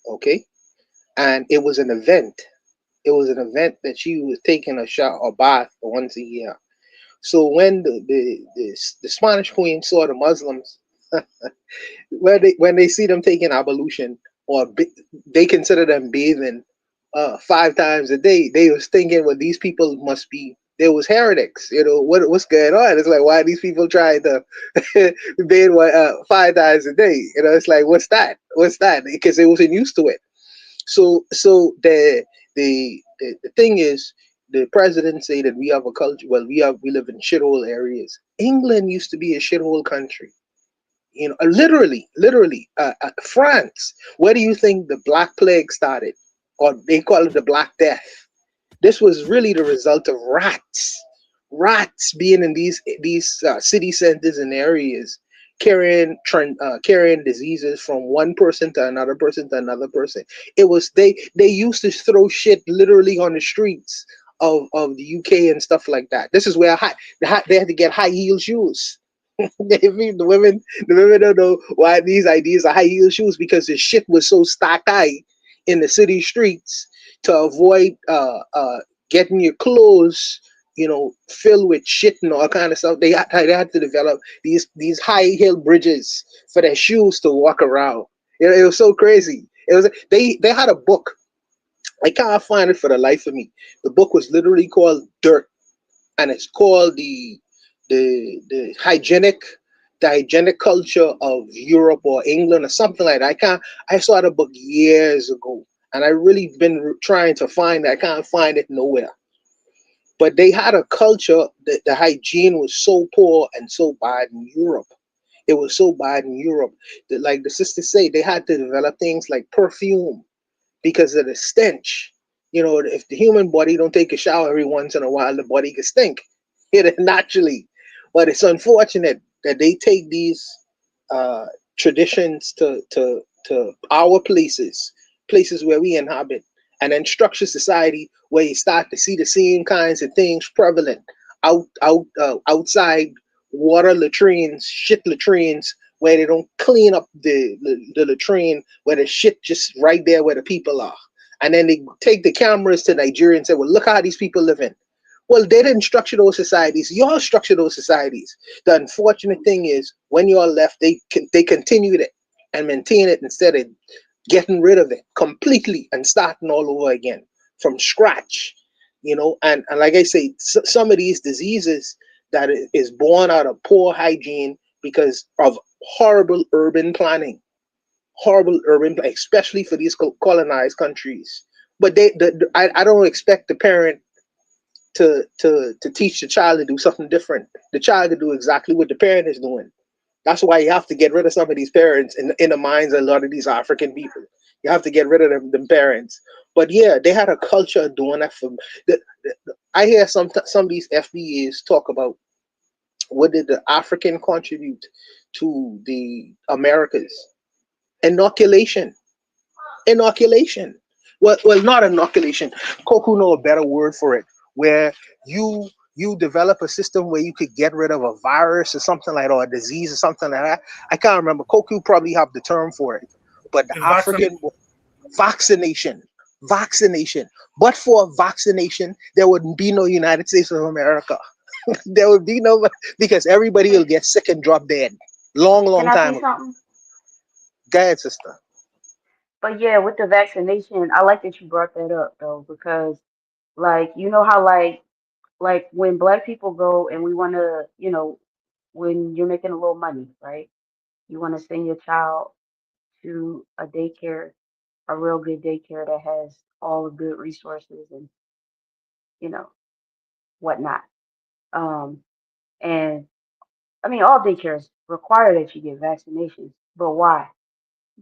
okay? And it was an event. It was an event that she was taking a shower or bath once a year. So when the Spanish Queen saw the Muslims When they see them taking ablution they consider them bathing 5 times a day, they was thinking, well, these people must be, there was heretics. What's going on? It's like, why are these people trying to bathe 5 times a day? It's like, what's that, because they wasn't used to it. So the thing is, the president say that we have a culture. Well, we live in shithole areas. England used to be a shithole country. Literally. France. Where do you think the Black Plague started, or they call it the Black Death? This was really the result of rats being in these city centers and areas, carrying diseases from one person to another person to another person. It was they used to throw shit literally on the streets of the UK and stuff like that. This is where they had to get high heel shoes. The women don't know why these ideas are high heel shoes, because the shit was so stock high in the city streets to avoid getting your clothes, filled with shit and all kind of stuff. They had to develop these high heel bridges for their shoes to walk around. It was so crazy. It was they had a book. I can't find it for the life of me. The book was literally called Dirt, and it's called the hygienic culture of Europe or England or something like that. I saw the book years ago, and I really been trying to find it. I can't find it nowhere. But they had a culture that the hygiene was so poor and so bad in Europe. It was so bad in Europe that, like the sisters say, they had to develop things like perfume because of the stench. If the human body don't take a shower every once in a while, the body can stink. Naturally. But it's unfortunate that they take these uh, traditions to our places where we inhabit, and then structure society where you start to see the same kinds of things prevalent outside water latrines, shit latrines, where they don't clean up the latrine, where the shit just right there where the people are. And then they take the cameras to Nigeria and say, well, look how these people living. Well, they didn't structure those societies. Y'all structure those societies. The unfortunate thing is, when y'all left, they continued it and maintain it instead of getting rid of it completely and starting all over again from scratch. And like I say, some of these diseases that is born out of poor hygiene because of horrible urban, especially for these colonized countries. But I don't expect the parent to teach the child to do something different. The child to do exactly what the parent is doing. That's why you have to get rid of some of these parents in the minds of a lot of these African people. You have to get rid of them parents. But yeah, they had a culture of doing that. I hear some of these FBAs talk about what did the African contribute to the Americas? Inoculation. Inoculation. Well, not inoculation. Koku know a better word for it, where you develop a system where you could get rid of a virus or something like that, or a disease or something like that. I can't remember. Koku probably have the term for it. But the It's African vaccination. Vaccination. But for vaccination, there would be no United States of America. There would be no, because everybody will get sick and drop dead. Can Long I time say ago. something? Go ahead, sister. But yeah, with the vaccination, I like that you brought that up though, because like you know how like when black people go and we want to, when you're making a little money, right? You want to send your child to a daycare, a real good daycare that has all the good resources and you know whatnot. Um, and I mean, all daycares require that you get vaccinations, but why?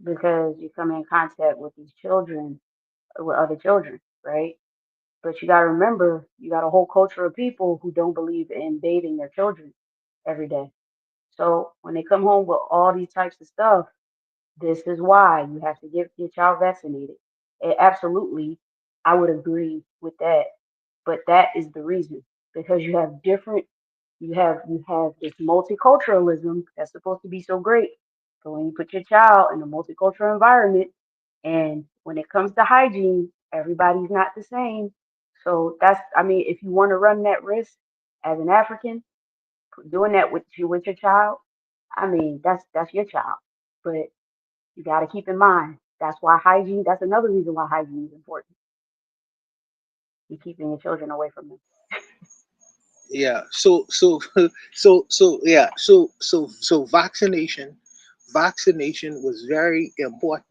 Because you come in contact with these children, with other children, right? But you got to remember, you got a whole culture of people who don't believe in bathing their children every day. So when they come home with all these types of stuff, this is why you have to get your child vaccinated. And absolutely, I would agree with that. But that is the reason, because you have this multiculturalism that's supposed to be so great. So when you put your child in a multicultural environment, and when it comes to hygiene, everybody's not the same. So I mean, if you want to run that risk as an African, doing that with your child, I mean, that's your child. But you got to keep in mind that's why hygiene. That's another reason why hygiene is important. You're keeping your children away from them. Yeah. So vaccination was very important,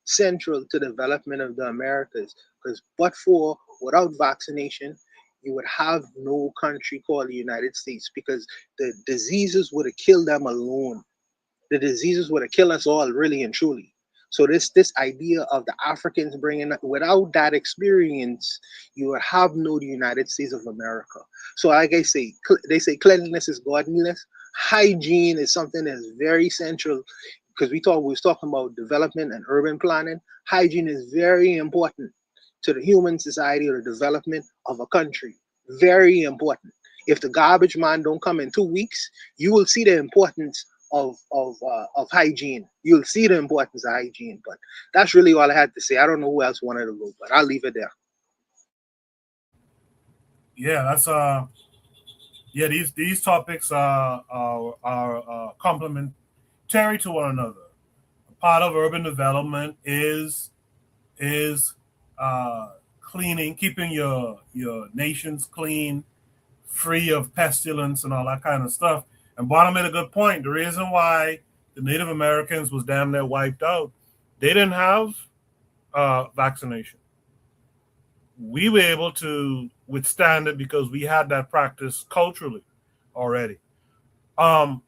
central to the development of the Americas. Because but for without vaccination, you would have no country called the United States, because the diseases would have killed them alone. The diseases would have killed us all, really and truly. So this idea of the Africans bringing, without that experience, you would have no the United States of America. So like I say, they say cleanliness is godliness. Hygiene is something that's very central, because we was talking about development and urban planning. Hygiene is very important to the human society or the development of a country. Very important. If the garbage man don't come in 2 weeks, you will see the importance of hygiene. You'll see the importance of hygiene. But that's really all I had to say. I don't know who else wanted to go, but I'll leave it there. Yeah, that's yeah. These topics are complementary to one another. Part of urban development is cleaning, keeping your nations clean, free of pestilence and all that kind of stuff. And Bonham made a good point. The reason why the Native Americans was damn near wiped out, they didn't have vaccination. We were able to withstand it because we had that practice culturally already. Um,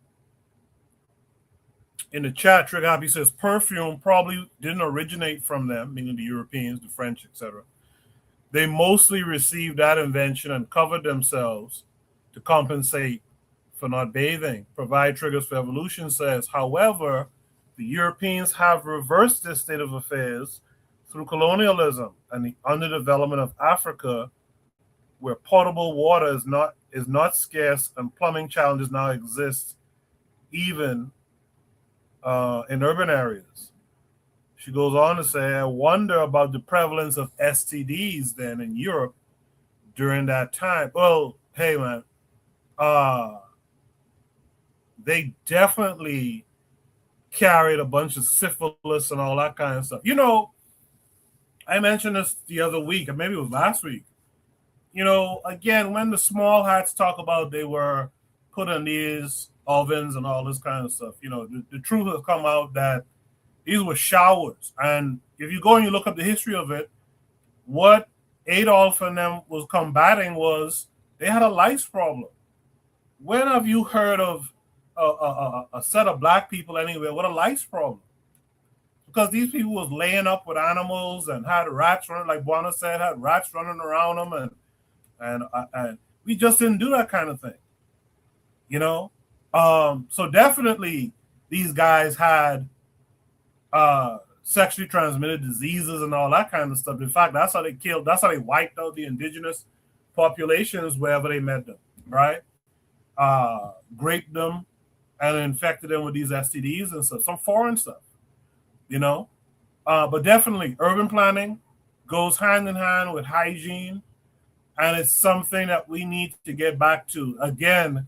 in the chat, Trick Happy says perfume probably didn't originate from them, meaning the Europeans, the French, etc. They mostly received that invention and covered themselves to compensate for not bathing. Provide triggers for evolution says, however, the Europeans have reversed this state of affairs through colonialism and the underdevelopment of Africa, where potable water is not scarce and plumbing challenges now exist even in urban areas. She goes on to say, I wonder about the prevalence of STDs then in Europe during that time. Well, hey man, uh, they definitely carried a bunch of syphilis and all that kind of stuff. I mentioned this the other week, or maybe it was last week. Again, when the small hats talk about they were put in these ovens and all this kind of stuff, the truth has come out that these were showers. And if you go and you look up the history of it, what Adolf and them was combating was they had a lice problem. When have you heard of a set of black people anywhere with a lice problem? Because these people was laying up with animals and had rats running, like Buana said, had rats running around them, and we just didn't do that kind of thing, So definitely these guys had sexually transmitted diseases and all that kind of stuff. In fact, that's how they wiped out the indigenous populations wherever they met them, right? Raped them and infected them with these STDs and stuff, some foreign stuff, But definitely urban planning goes hand in hand with hygiene, and it's something that we need to get back to. Again,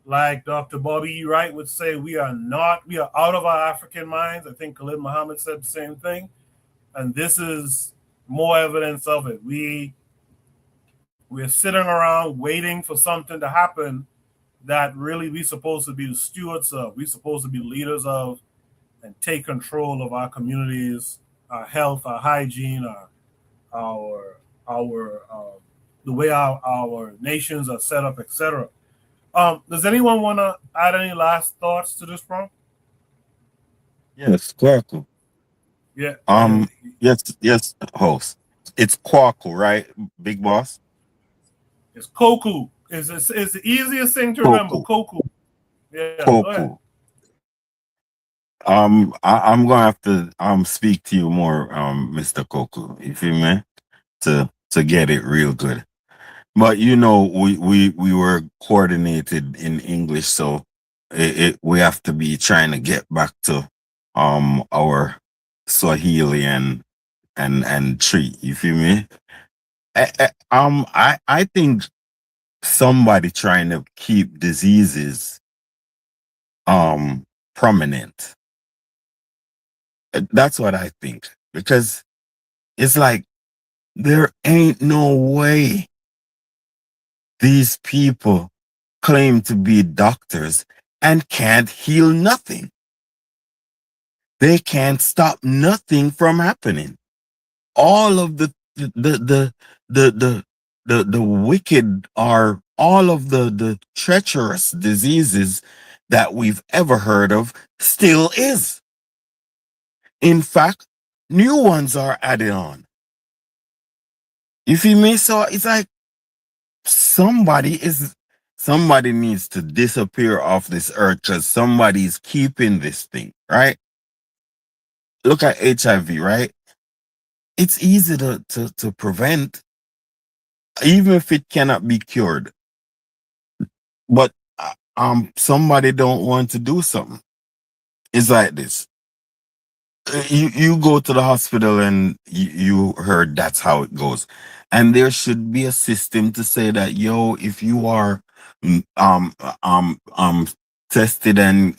like Dr. Bobby E. Wright would say, we are out of our African minds. I think Khalid Muhammad said the same thing. And this is more evidence of it. We're sitting around waiting for something to happen that really we're supposed to be the stewards of. We're supposed to be leaders of and take control of our communities, our health, our hygiene, our the way our nations are set up, etc. Does anyone want to add any last thoughts to this prompt? Yes, Quarkle. Yeah. Yes, host. It's Quarkle, right, Big Boss? It's Koku. It's the easiest thing to remember. Koku. Yeah. Go ahead. Koku. I'm gonna have to speak to you more, Mr. Koku, you feel me? To get it real good. But we were coordinated in English, so we have to be trying to get back to our Swahili and treat. You feel me? I think somebody trying to keep diseases prominent. That's what I think. Because it's like there ain't no way these people claim to be doctors and can't heal nothing. They can't stop nothing from happening. All of the wicked are all of the treacherous diseases that we've ever heard of still is. In fact, new ones are added on. You feel me? So it's like somebody needs to disappear off this earth because somebody's keeping this thing, right? Look at HIV, right? It's easy to prevent, even if it cannot be cured. But somebody don't want to do something. It's like this. You go to the hospital and you heard that's how it goes. And there should be a system to say that, yo, if you are mm, um um um tested and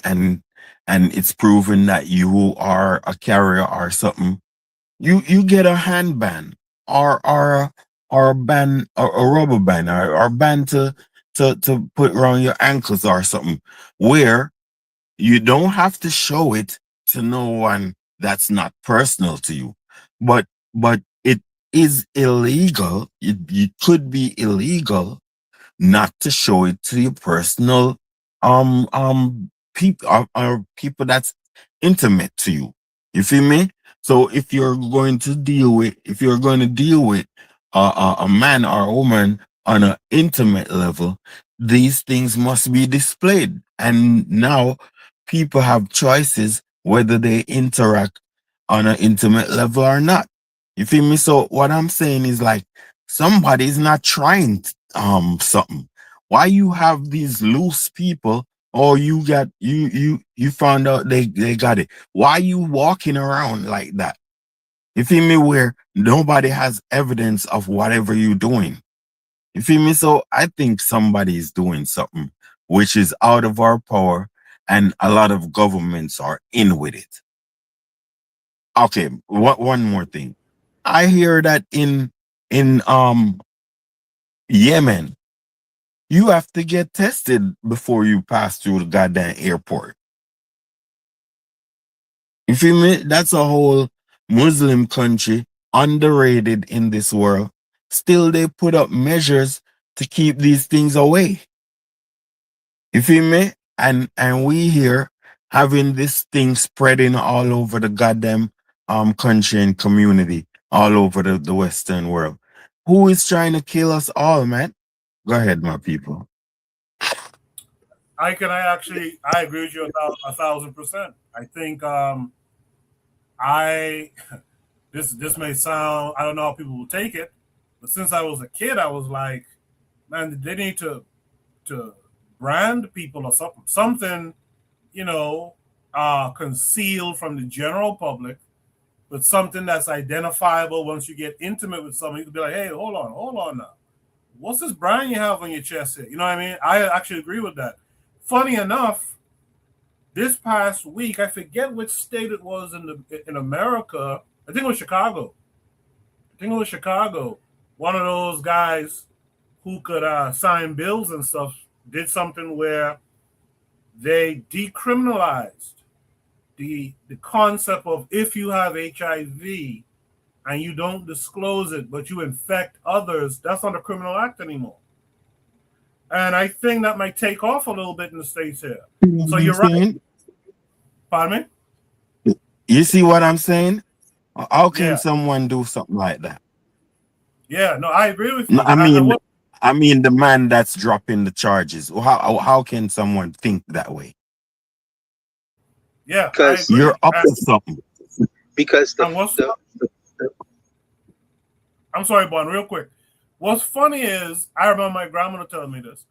it's proven that you are a carrier or something, you get a handband or a band or a rubber band or a band to put around your ankles or something, where you don't have to show it to no one that's not personal to you. But it is illegal. It could be illegal not to show it to your personal people or people that's intimate to you. You feel me? So if you're going to deal with a man or a woman on an intimate level, these things must be displayed. And now people have choices whether they interact on an intimate level or not. You feel me? So what I'm saying is, like, somebody's not trying something. Why you have these loose people, or you found out they got it? Why you walking around like that? You feel me? Where nobody has evidence of whatever you're doing. You feel me? So I think somebody is doing something which is out of our power, and a lot of governments are in with it. Okay, one more thing. I hear that in Yemen, you have to get tested before you pass through the goddamn airport. You feel me? That's a whole Muslim country, underrated in this world. Still, they put up measures to keep these things away. You feel me? And we here having this thing spreading all over the goddamn country and community, all over the Western world. Who is trying to kill us all, man? Go ahead, my people. I agree with you 1,000%. I think I this may sound, I don't know how people will take it, but since I was a kid, I was like, man, they need to brand people or something, concealed from the general public, but something that's identifiable. Once you get intimate with someone, you can be like, hey, hold on now. What's this brand you have on your chest here? You know what I mean? I actually agree with that. Funny enough, this past week, I forget which state it was in America. I think it was Chicago. One of those guys who could sign bills and stuff did something where they decriminalized the concept of, if you have HIV and you don't disclose it, but you infect others, that's not a criminal act anymore. And I think that might take off a little bit in the States here. So you're right. Pardon me? You see what I'm saying? How can Yeah. someone do something like that? Yeah, no, I agree with you. I mean, the man that's dropping the charges. How can someone think that way? Yeah, because you're up to something. Because I'm sorry, Bon, real quick. What's funny is, I remember my grandmother telling me this.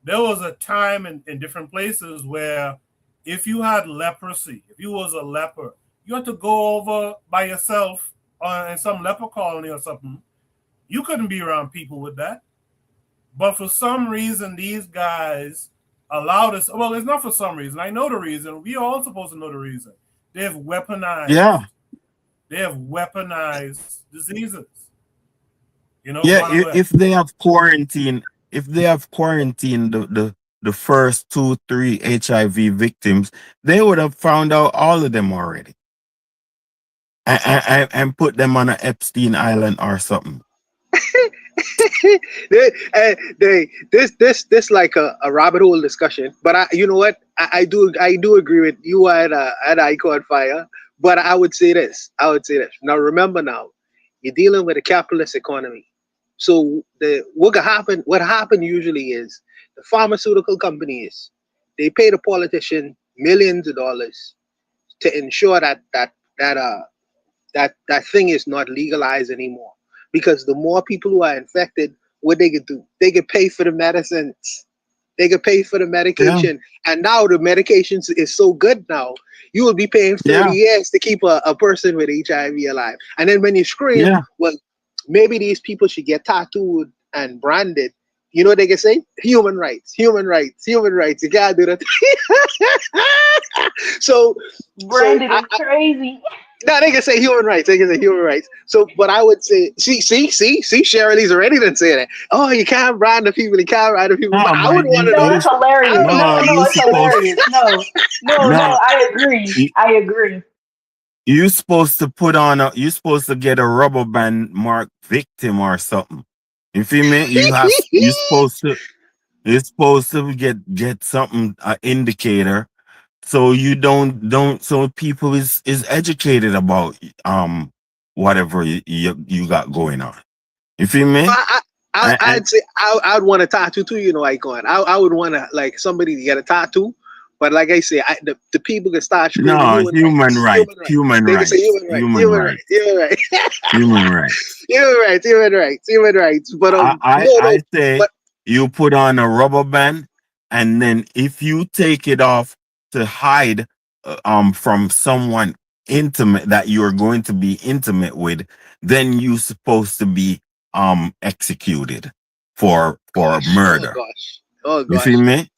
There was a time in different places where if you had leprosy, if you was a leper, you had to go over by yourself in some leper colony or something. You couldn't be around people with that. But for some reason, these guys allowed us. Well, it's not for some reason. I know the reason. We all supposed to know the reason. They have weaponized. Yeah, They have weaponized diseases. You know, go yeah. on and go ahead. If they have quarantine, if they have quarantined the first 2, 3 HIV victims, they would have found out all of them already, and put them on a Epstein Island or something. This like a rabbit hole discussion. But you know what? I do agree with you at Icon Fire. But I would say this. I would say this. Now remember, now you're dealing with a capitalist economy. So the what happen usually is the pharmaceutical companies, they pay the politician millions of dollars to ensure that that thing is not legalized anymore. Because the more people who are infected, what they could do, they could pay for the medicines, they could pay for the Yeah, medication, and now the medications is so good now. You will be paying 30 yeah, years to keep a person with HIV alive. And then when you scream, yeah, well, maybe these people should get tattooed and branded. You know what they can say? Human rights, human rights, human rights. You can't do that. so, so Brandon is crazy. no, they can say human rights. They can say human rights. So, but I would say, see, Shirley's already done say that. Oh, you can't brand the people. You can't brand the people. But no, I would man. want to No, know. it's hilarious. No, No, you it's supposed hilarious. No, no. I agree. You, I agree. you supposed to put on a. You supposed to get a rubber band marked victim or something. You feel me? You supposed to. You're supposed to get something indicator, so you don't so people is educated about whatever you got going on. You feel me? And I'd say I'd want a tattoo too. You know, Icon. I would want to like somebody to get a tattoo. But like I say, the people can start screaming no, human rights, human rights. human They can say rights, human rights, human human rights, rights, human rights, human rights. human rights, human rights, human rights. But no, I say but you put on a rubber band, and then if you take it off to hide from someone intimate that you're going to be intimate with, then you supposed to be executed for gosh, oh murder. gosh, oh You feel gosh. me?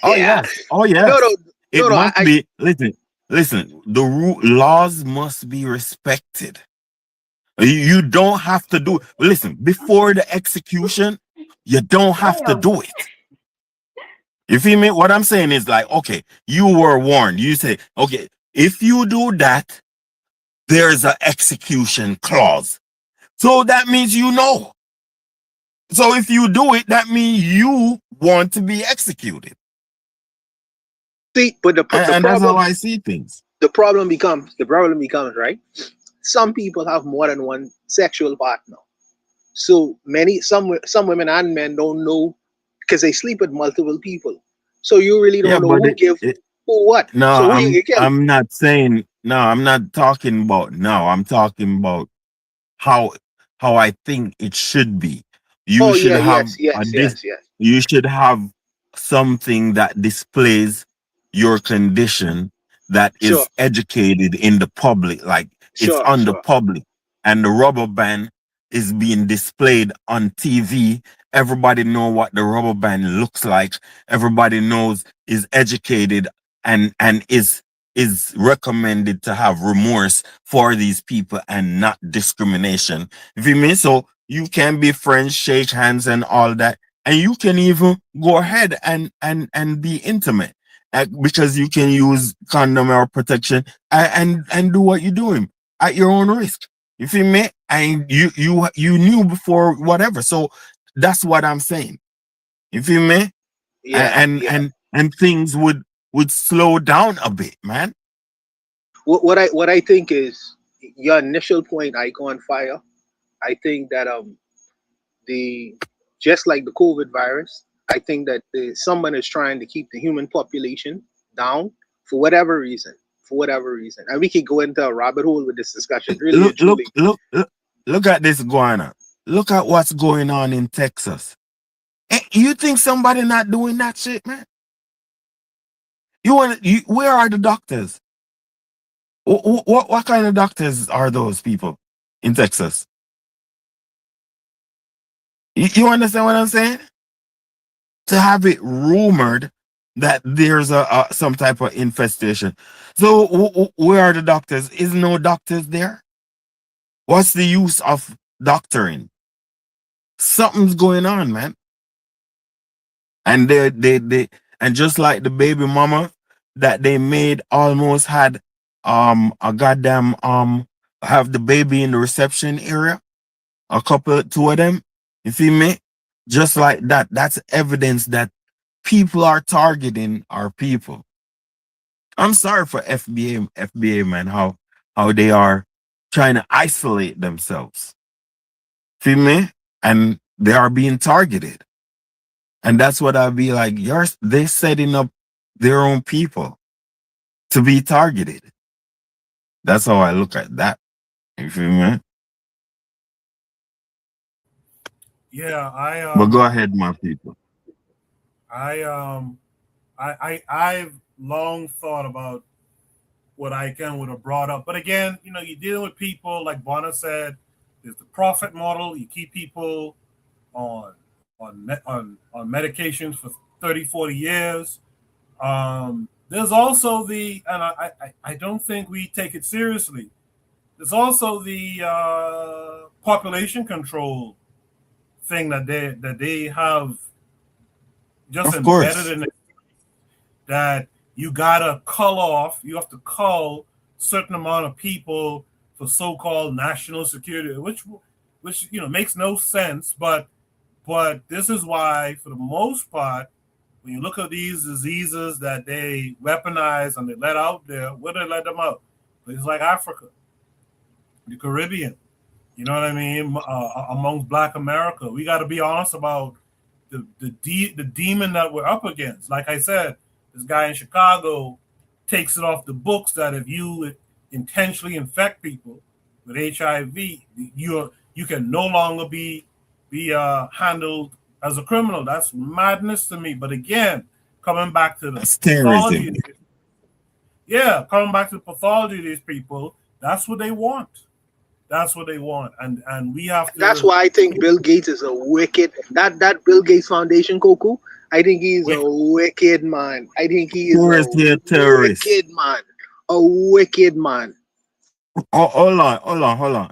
Oh Yeah. yes, oh No, yes. no, It no, no. must be. Listen. The laws must be respected. You don't have to do. Listen, before the execution, you don't have to Damn. do it. You feel me? What I'm saying is like, okay, you were warned. You say, okay, if you do that, there's an execution clause. So that means you know. So if you do it, that means you want to be executed. See, but And that's how I see things. the problem becomes right. Some people have more than one sexual partner. So some women and men don't know because they sleep with multiple people. So you really Yeah, don't know but who give it who what. no, So who you kill? I'm not saying no, I'm not talking about no, I'm talking about how I think it should be. You Oh should yeah, have yes, a yes, dis yes, yes. you should have something that displays your condition that Sure, is educated in the public, like it's sure, on the sure, public, and the rubber band is being displayed on TV. Everybody know what the rubber band looks like. Everybody knows is educated and is recommended to have remorse for these people and not discrimination. If you mean so, you can be friends, shake hands, and all that, and you can even go ahead and be intimate because you can use condom or protection and do what you're doing at your own risk. You feel me? And you knew before whatever. So that's what I'm saying. You feel me? yeah, yeah. And things would slow down a bit, man. What I think is your initial point, Icon Fire. I think that the just like the COVID virus, I think that someone is trying to keep the human population down for whatever reason. For whatever reason, and we could go into a rabbit hole with this discussion, really Look and look truly. look look, look at this going on. Look at what's going on in Texas. You think somebody not doing that shit, man? Where are the doctors? What kind of doctors are those people in Texas? You understand what I'm saying? To have it rumored that there's a some type of infestation. So where are the doctors? Is no doctors there? What's the use of doctoring? Something's going on, man. And they and just like the baby mama that they made almost had a goddamn have the baby in the reception area, a couple, two of them, you see me? Just like that, that's evidence that people are targeting our people. I'm sorry for FBA man, how they are trying to isolate themselves. See me? And they are being targeted. And that's what I'll be like, they're setting up their own people to be targeted. That's how I look at that. You feel me? Yeah, But go ahead, my people. I've long thought about what I can would have brought up. But again, you're dealing with people like Bonner said, there's the profit model. You keep people on on medications for 30, 40 years. There's also and I don't think we take it seriously. There's also the population control thing that they have just Of embedded course. in it, that you gotta you have to cull certain amount of people for so-called national security, which makes no sense. But this is why, for the most part, when you look at these diseases that they weaponize and they let out there, where do they let them out? Places like Africa, the Caribbean. You know what I mean? Amongst Black America, we got to be honest about the demon that we're up against. Like I said, this guy in Chicago takes it off the books that if you intentionally infect people with HIV, you can no longer be handled as a criminal. That's madness to me. But again, coming back to the That's pathology, terrorism. coming back to the pathology of these people, that's what they want. That's what they want, and we have to. That's why I think Bill Gates is a wicked. That Bill Gates Foundation, Coco. I think he's a wicked man. I think he is a Terrorist. wicked man. A wicked man. Oh, hold on.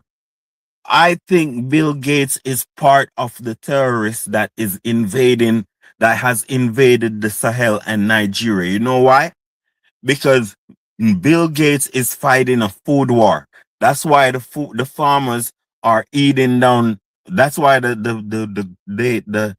I think Bill Gates is part of the terrorists that has invaded the Sahel and Nigeria. You know why? Because Bill Gates is fighting a food war. That's why the farmers are eating down. That's why the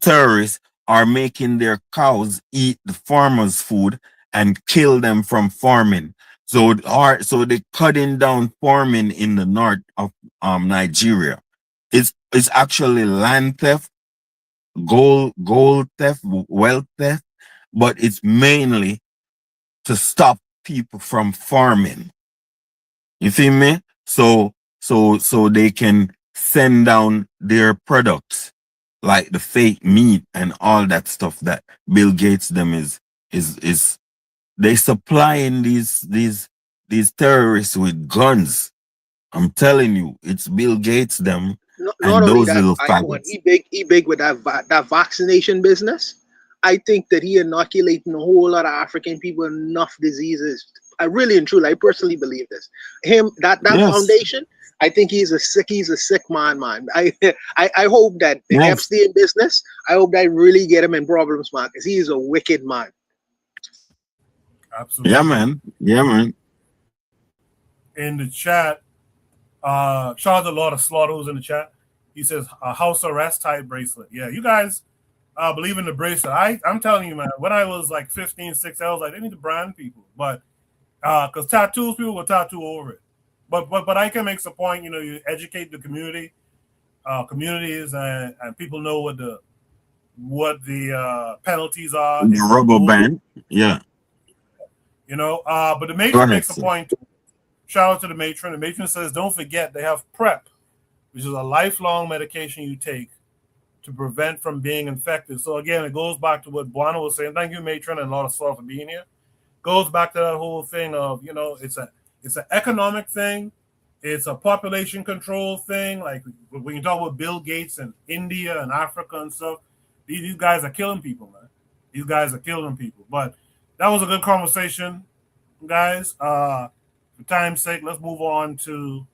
terrorists are making their cows eat the farmers' food and kill them from farming. So they're cutting down farming in the north of Nigeria. It's actually land theft, gold theft, wealth theft, but it's mainly to stop people from farming. You see me? So they can send down their products like the fake meat and all that stuff that Bill Gates them is they supplying these terrorists with guns. I'm telling you, it's Bill Gates them Not and only those that, little Icon, faggots. he big with that vaccination business. I think that he inoculating a whole lot of African people enough diseases. I really and truly, I personally believe this. That Yes. foundation, I think he's a sick man. I hope that the Yes. Epstein business, I hope that really get him in problems, man, because he is a wicked man. Absolutely. Yeah, man. In the chat, shout out to Lord of Slaughter who's in the chat. He says a house arrest type bracelet. Yeah, you guys believe in the bracelet. I'm telling you, man, when I was like 15, 16, I was like, they need to brand people. But because tattoos, people will tattoo over it. But I can make the point, you educate the communities, and people know what the penalties are. The rubber band. Yeah. But the matron makes a point. Shout out to the matron. The matron says, don't forget they have PrEP, which is a lifelong medication you take to prevent from being infected. So again, it goes back to what Buana was saying. Thank you, matron, and a lot of stuff for being here. Goes back to that whole thing of, it's an economic thing. It's a population control thing. Like when you talk about Bill Gates and India and Africa and stuff, These guys are killing people, man. These guys are killing people. But that was a good conversation, guys. For time's sake, let's move on to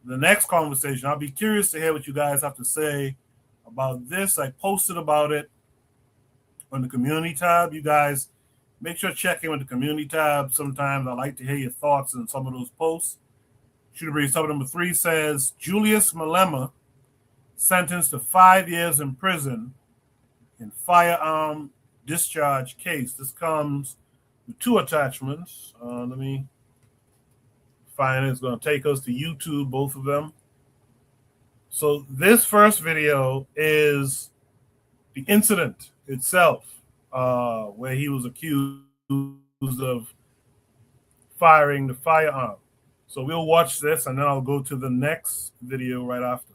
the next conversation. I'll be curious to hear what you guys have to say about this. I posted about it on the community tab. You guys make sure to check in with the community tab. Sometimes I like to hear your thoughts on some of those posts. Shooter Breeze sub number 3 says Julius Malema sentenced to 5 years in prison in firearm discharge case. This comes with 2 attachments. Let me find it. It's going to take us to YouTube, both of them. So this first video is the incident itself, where he was accused of firing the firearm. So we'll watch this, and then I'll go to the next video right after.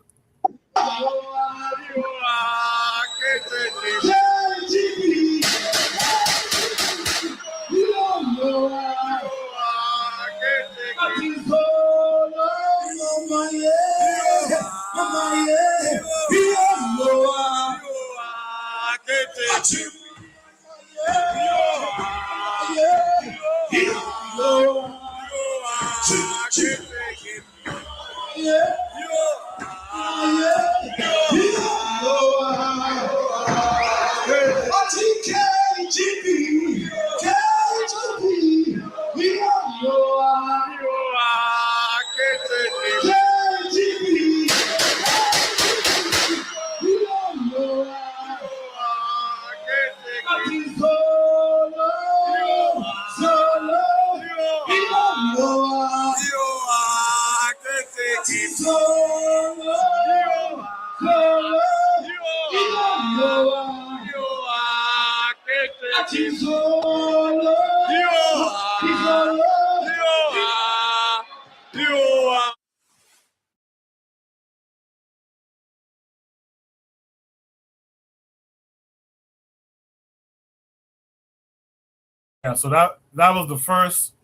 Yeah, so that was the first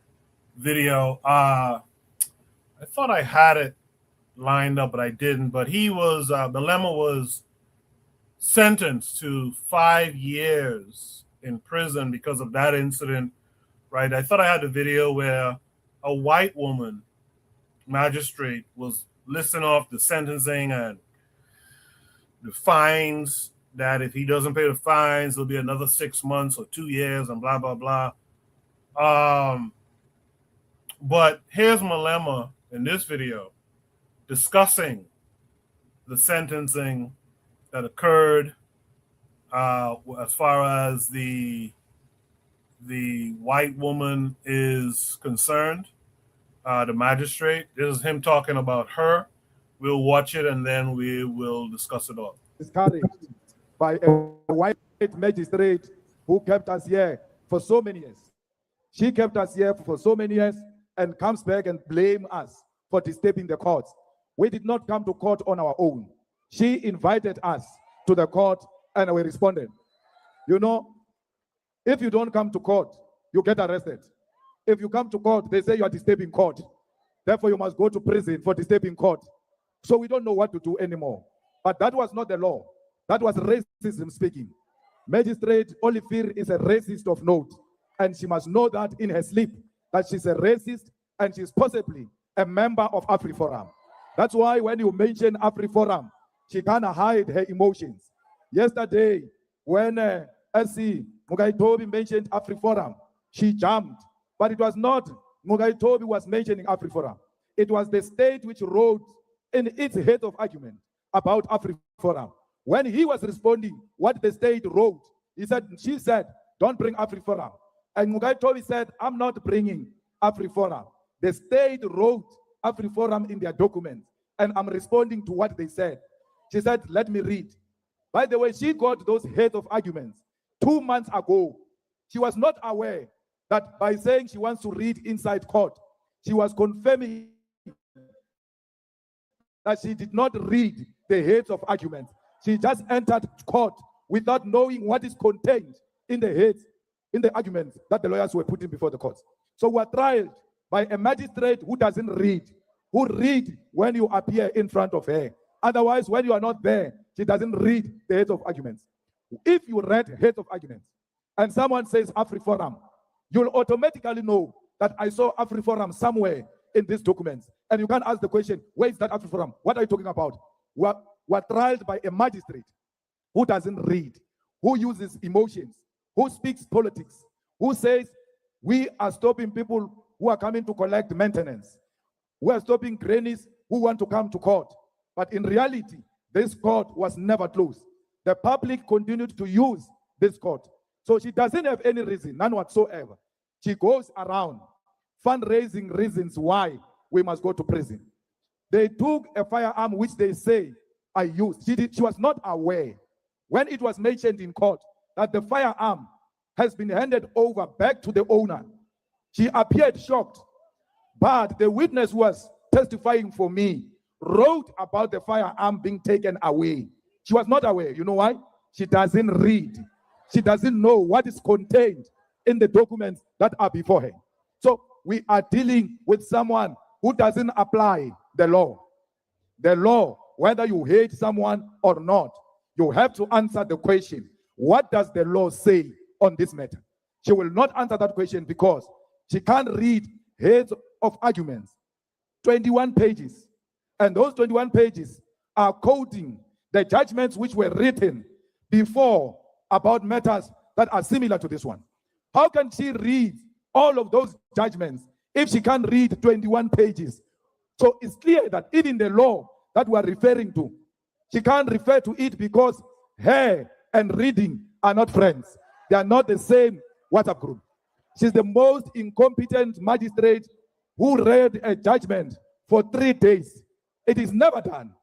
video. I thought I had it lined up, but I didn't. But he was Malema was sentenced to 5 years in prison because of that incident, right? I thought I had the video where a white woman magistrate was listing off the sentencing and the fines, that if he doesn't pay the fines, there'll be another 6 months or 2 years and blah, blah, blah. But here's Malema in this video discussing the sentencing that occurred as far as the white woman is concerned, the magistrate. This is him talking about her. We'll watch it and then we will discuss it all. Discouraged by a white magistrate who kept us here for so many years. She kept us here for so many years and comes back and blame us for disturbing the courts. We did not come to court on our own. She invited us to the court and we responded. You know, if you don't come to court, you get arrested. If you come to court, they say you are disturbing court. Therefore, you must go to prison for disturbing court. So we don't know what to do anymore. But that was not the law. That was racism speaking. Magistrate Olivier is a racist of note. And she must know that in her sleep, that she's a racist and she's possibly a member of AfriForum. That's why when you mention AfriForum, she can't hide her emotions. Yesterday, when SC Mugaitobi mentioned AfriForum, she jumped. But it was not Mugaitobi was mentioning AfriForum. It was the state which wrote in its head of argument about AfriForum. When he was responding what the state wrote, she said, don't bring AfriForum. And Mugaitobi said, I'm not bringing AfriForum. The state wrote AfriForum in their document, and I'm responding to what they said. She said, let me read. By the way, she got those head of arguments 2 months ago. She was not aware that by saying she wants to read inside court, she was confirming that she did not read the heads of arguments. She just entered court without knowing what is contained in the heads, in the arguments that the lawyers were putting before the courts. So we are tried by a magistrate who doesn't read, who read when you appear in front of her. Otherwise, when you are not there, she doesn't read the heads of arguments. If you read Heads of Arguments and someone says AfriForum, you'll automatically know that I saw AfriForum somewhere in these documents. And you can ask the question, where is that AfriForum? What are you talking about? We're tried by a magistrate who doesn't read, who uses emotions, who speaks politics, who says we are stopping people who are coming to collect maintenance. We are stopping grannies who want to come to court. But in reality, this court was never closed. The public continued to use this court. So she doesn't have any reason, none whatsoever. She goes around fundraising reasons why we must go to prison. They took a firearm which they say I used. She was not aware when it was mentioned in court that the firearm has been handed over back to the owner. She appeared shocked, but the witness was testifying for me, wrote about the firearm being taken away. She was not aware. You know why? She doesn't read. She doesn't know what is contained in the documents that are before her. So we are dealing with someone who doesn't apply the law. The law, whether you hate someone or not, you have to answer the question, what does the law say on this matter? She will not answer that question because she can't read Heads of Arguments, 21 pages. And those 21 pages are quoting the judgments which were written before about matters that are similar to this one. How can she read all of those judgments if she can't read 21 pages? So it's clear that even the law that we are referring to, she can't refer to it because her and reading are not friends. They are not the same WhatsApp group. She's the most incompetent magistrate who read a judgment for 3 days. It is never done.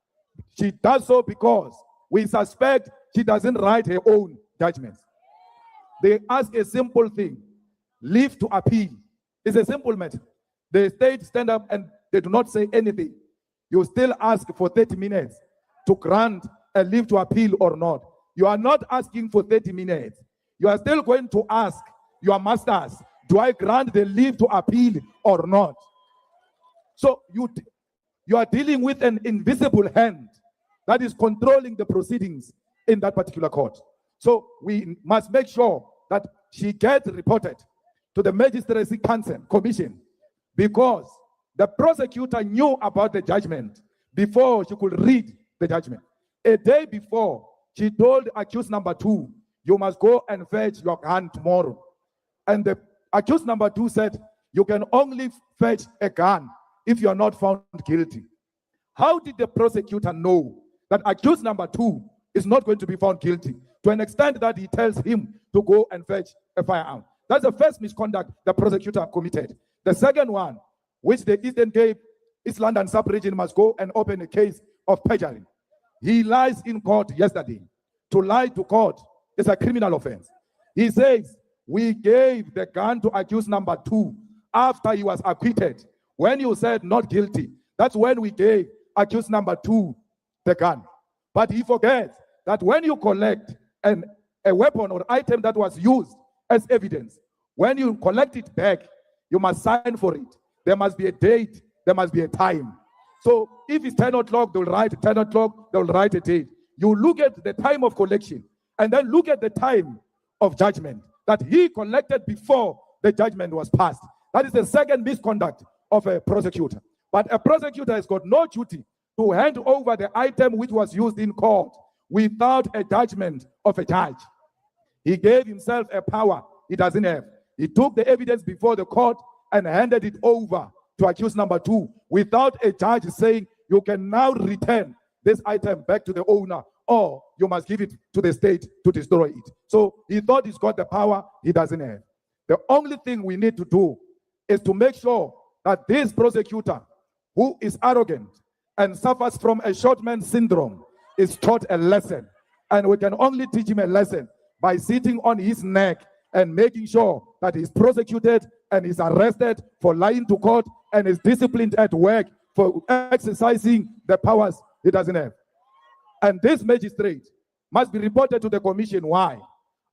She does so because we suspect she doesn't write her own judgments. They ask a simple thing, leave to appeal. It's a simple matter. The state stand up and they do not say anything. You still ask for 30 minutes to grant a leave to appeal or not. You are not asking for 30 minutes. You are still going to ask your masters, do I grant the leave to appeal or not? So you are dealing with an invisible hand that is controlling the proceedings in that particular court. So we must make sure that she gets reported to the Magistracy Commission because the prosecutor knew about the judgment before she could read the judgment. A day before, she told accused number 2, you must go and fetch your gun tomorrow. And the accused number 2 said, you can only fetch a gun if you are not found guilty. How did the prosecutor know that accused number 2 is not going to be found guilty to an extent that he tells him to go and fetch a firearm? That's the first misconduct the prosecutor committed. The second one, which the Eastern Cape, East London sub-region must go and open a case of perjury. He lies in court yesterday. To lie to court is a criminal offense. He says, we gave the gun to accused number 2 after he was acquitted. When you said not guilty, that's when we gave accused number 2 the gun. But he forgets that when you collect a weapon or item that was used as evidence, when you collect it back, you must sign for it. There must be a date, there must be a time. So if it's 10 o'clock, they'll write 10 o'clock, they'll write a date. You look at the time of collection and then look at the time of judgment that he collected before the judgment was passed. That is the second misconduct of a prosecutor. But a prosecutor has got no duty to hand over the item which was used in court without a judgment of a judge. He gave himself a power he doesn't have. He took the evidence before the court and handed it over to accused number 2 without a judge saying you can now return this item back to the owner or you must give it to the state to destroy it. So he thought he's got the power he doesn't have. The only thing we need to do is to make sure that this prosecutor, who is arrogant and suffers from a short man syndrome, is taught a lesson. And we can only teach him a lesson by sitting on his neck and making sure that he's prosecuted and is arrested for lying to court and is disciplined at work for exercising the powers he doesn't have. And this magistrate must be reported to the commission. Why?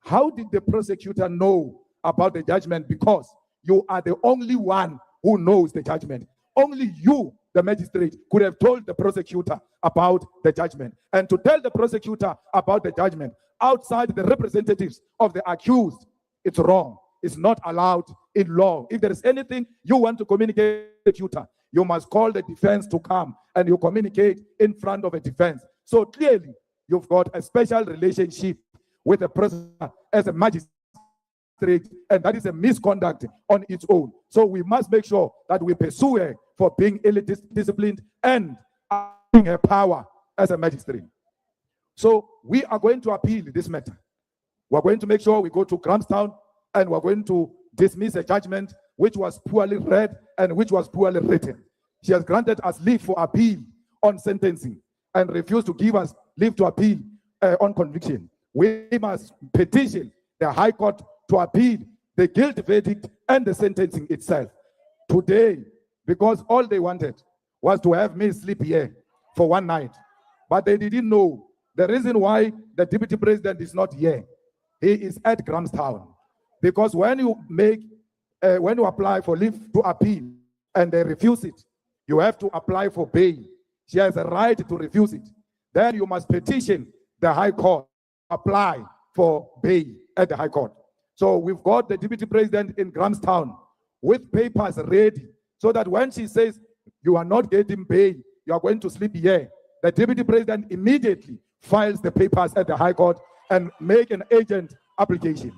How did the prosecutor know about the judgment? Because you are the only one who knows the judgment. Only you, the magistrate, could have told the prosecutor about the judgment. And to tell the prosecutor about the judgment, outside the representatives of the accused, it's wrong. It's not allowed in law. If there is anything you want to communicate with the prosecutor, you must call the defense to come and you communicate in front of a defense. So clearly, you've got a special relationship with the prosecutor as a magistrate, and that is a misconduct on its own. So we must make sure that we pursue her for being ill-disciplined and having her power as a magistrate. So we are going to appeal this matter. We're going to make sure we go to Grahamstown, and we're going to dismiss a judgment which was poorly read and which was poorly written. She has granted us leave for appeal on sentencing and refused to give us leave to appeal on conviction. We must petition the High Court to appeal the guilty verdict and the sentencing itself today, because all they wanted was to have me sleep here for one night. But they didn't know the reason why the deputy president is not here. He is at Grahamstown. Because when you apply for leave to appeal and they refuse it, you have to apply for bail. She has a right to refuse it. Then you must petition the High Court, apply for bail at the High Court. So we've got the deputy president in Grahamstown with papers ready, so that when she says you are not getting bail, you are going to sleep here, the deputy president immediately files the papers at the High Court and make an urgent application.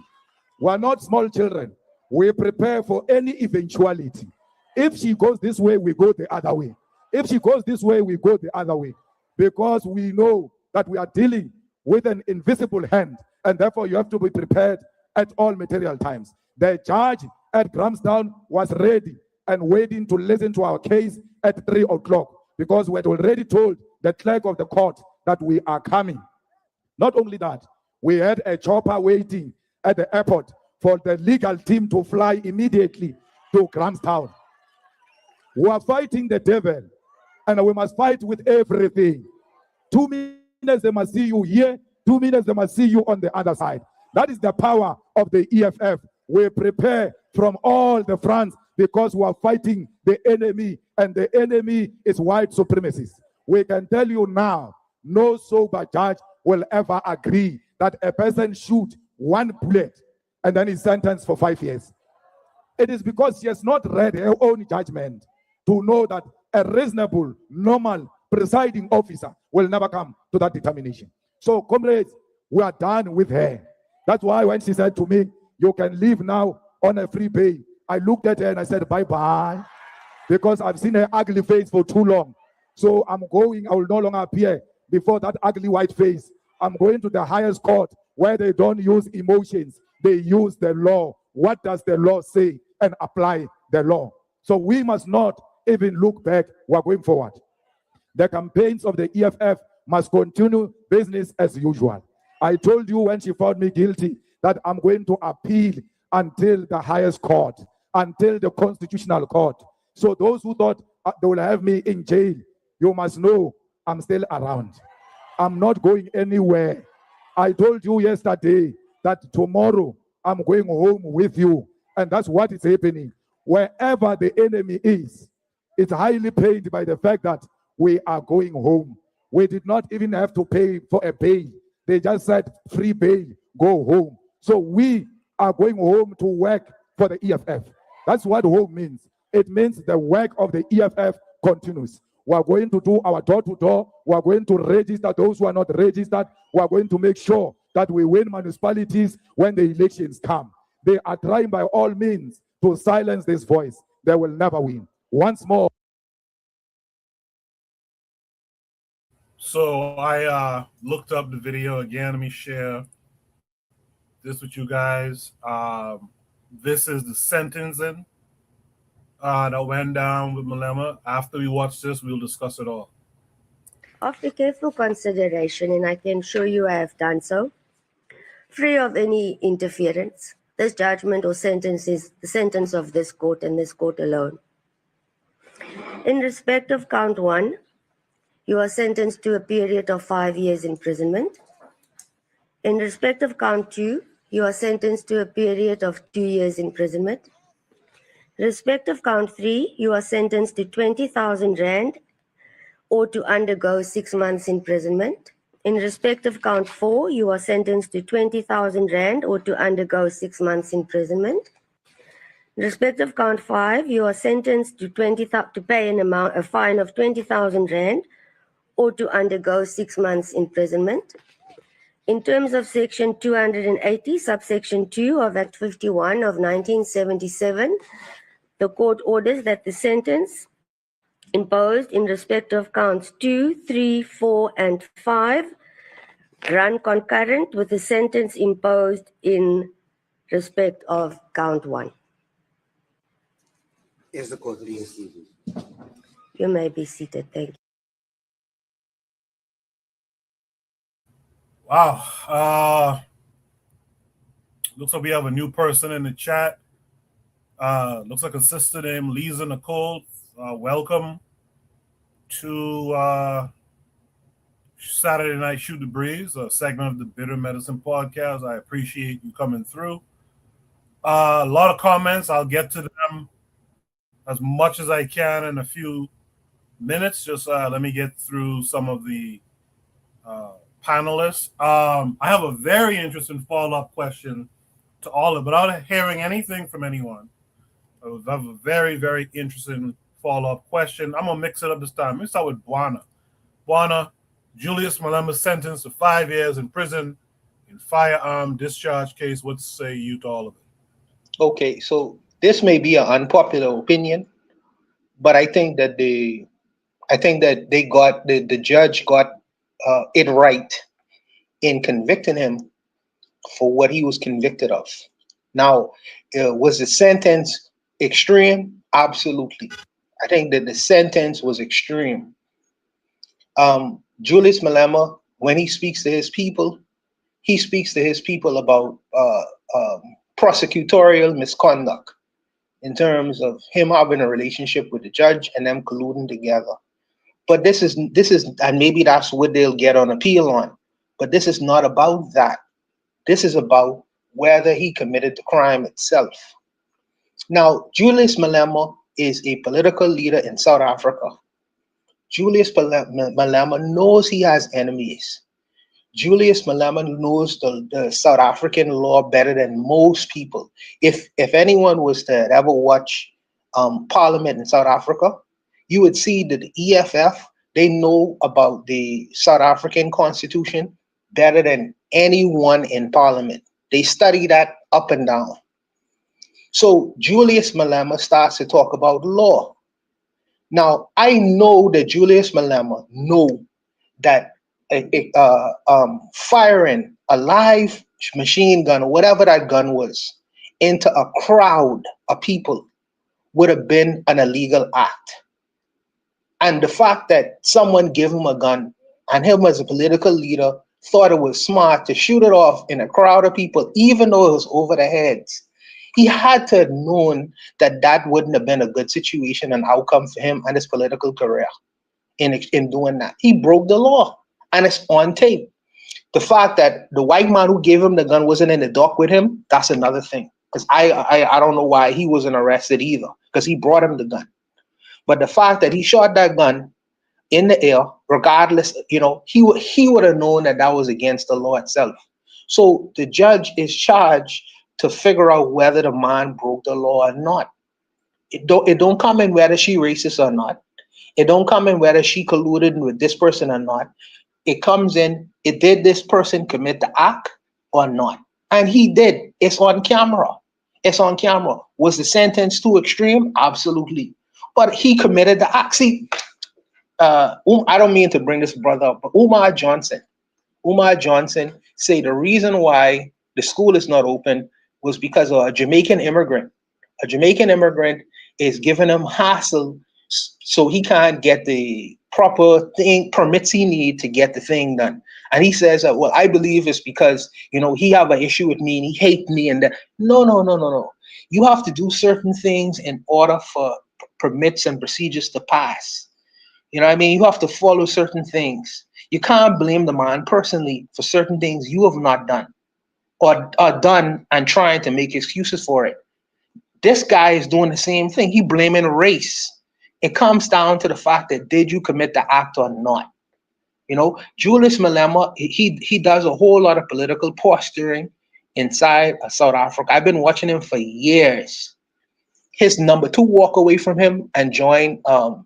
We are not small children. We prepare for any eventuality. If she goes this way, we go the other way. If she goes this way, we go the other way. Because we know that we are dealing with an invisible hand, and therefore you have to be prepared at all material times. The judge at Grahamstown was ready and waiting to listen to our case at 3 o'clock, because we had already told the clerk of the court that we are coming. Not only that, we had a chopper waiting at the airport for the legal team to fly immediately to Grahamstown. We are fighting the devil, and we must fight with everything. 2 minutes they must see you here, 2 minutes they must see you on the other side. That is the power of the EFF. We prepare from all the fronts because we are fighting the enemy, and the enemy is white supremacists. We can tell you now, no sober judge will ever agree that a person shoot one bullet and then is sentenced for 5 years. It is because she has not read her own judgment to know that a reasonable, normal presiding officer will never come to that determination. So, comrades, we are done with her. That's why when she said to me, you can leave now on a free bail, I looked at her and I said, bye-bye, because I've seen her ugly face for too long. So I'm going, I will no longer appear before that ugly white face. I'm going to the highest court where they don't use emotions, they use the law. What does the law say? And apply the law. So we must not even look back, we're going forward. The campaigns of the EFF must continue business as usual. I told you when she found me guilty that I'm going to appeal until the highest court, until the constitutional court. So those who thought they will have me in jail, you must know I'm still around. I'm not going anywhere. I told you yesterday that tomorrow I'm going home with you. And that's what is happening. Wherever the enemy is, it's highly paid by the fact that we are going home. We did not even have to pay for a bail. They just said free bail, go home. So we are going home to work for the EFF. That's what home means. It means the work of the EFF continues. We are going to do our door-to-door. We are going to register those who are not registered. We are going to make sure that we win municipalities when the elections come. They are trying by all means to silence this voice. They will never win. Once more. So I looked up the video again. Let me share this with you guys. This is the sentencing that went down with Malema. After we watch this, we'll discuss it all. After careful consideration, and I can show you I have done so, free of any interference, this judgment or sentence is the sentence of this court and this court alone. In respect of count 1, you are sentenced to a period of 5 years imprisonment. In respect of count 2, you are sentenced to a period of 2 years imprisonment. In respect of count 3, you are sentenced to 20,000 Rand or to undergo 6 months imprisonment. In respect of count 4, you are sentenced to 20,000 Rand or to undergo 6 months imprisonment. In respect of count 5, you are sentenced to pay a fine of 20,000 Rand or to undergo 6 months imprisonment. In terms of Section 280, subsection 2 of Act 51 of 1977, the court orders that the sentence imposed in respect of counts 2, 3, 4, and 5 run concurrent with the sentence imposed in respect of count 1. Is the court being seated? You may be seated. Thank you. Wow. Looks like we have a new person in the chat. Looks like a sister named Lisa Nicole. Welcome to Saturday Night Shoot the Breeze, a segment of the Bitter Medicine podcast. I appreciate you coming through. A lot of comments. I'll get to them as much as I can in a few minutes. Just let me get through some of the panelists. I have a very interesting follow-up question to all of it, without hearing anything from anyone. I have a very, very interesting follow-up question. I'm going to mix it up this time. Let's start with Bwana. Bwana, Julius Malema sentenced to 5 years in prison in firearm discharge case. What say you to all of it? Okay, so this may be an unpopular opinion, but I think that the judge got it right in convicting him for what he was convicted of. Now, was the sentence extreme? Absolutely. I think that the sentence was extreme. Julius Malema, when he speaks to his people, he speaks to his people about prosecutorial misconduct in terms of him having a relationship with the judge and them colluding together. But this is, and maybe that's what they'll get on appeal on. But this is not about that. This is about whether he committed the crime itself. Now, Julius Malema is a political leader in South Africa. Julius Malema knows he has enemies. Julius Malema knows the South African law better than most people. If anyone was to ever watch Parliament in South Africa, you would see that the EFF, they know about the South African Constitution better than anyone in Parliament. They study that up and down. So Julius Malema starts to talk about law. Now, I know that Julius Malema know that firing a live machine gun or whatever that gun was into a crowd of people would have been an illegal act. And the fact that someone gave him a gun and him as a political leader thought it was smart to shoot it off in a crowd of people, even though it was over their heads, he had to have known that that wouldn't have been a good situation and outcome for him and his political career in doing that. He broke the law, and it's on tape. The fact that the white man who gave him the gun wasn't in the dock with him, that's another thing. Because I don't know why he wasn't arrested either, because he brought him the gun. But the fact that he shot that gun in the air, regardless, he would have known that that was against the law itself. So the judge is charged to figure out whether the man broke the law or not. It don't come in whether she racist or not. It don't come in whether she colluded with this person or not. It comes in, did this person commit the act or not? And he did. It's on camera. It's on camera. Was the sentence too extreme? Absolutely. But he committed the act. See, I don't mean to bring this brother up, but Umar Johnson say the reason why the school is not open was because of a Jamaican immigrant. A Jamaican immigrant is giving him hassle, so he can't get the proper permits he need to get the thing done. And he says, well, I believe it's because, he have an issue with me and he hate me and that. No. You have to do certain things in order for permits and procedures to pass. You know what I mean? You have to follow certain things. You can't blame the man personally for certain things you have not done or done and trying to make excuses for it. This guy is doing the same thing. He blaming race. It comes down to the fact that did you commit the act or not? Julius Malema, he does a whole lot of political posturing inside of South Africa. I've been watching him for years. His number two walk away from him and join the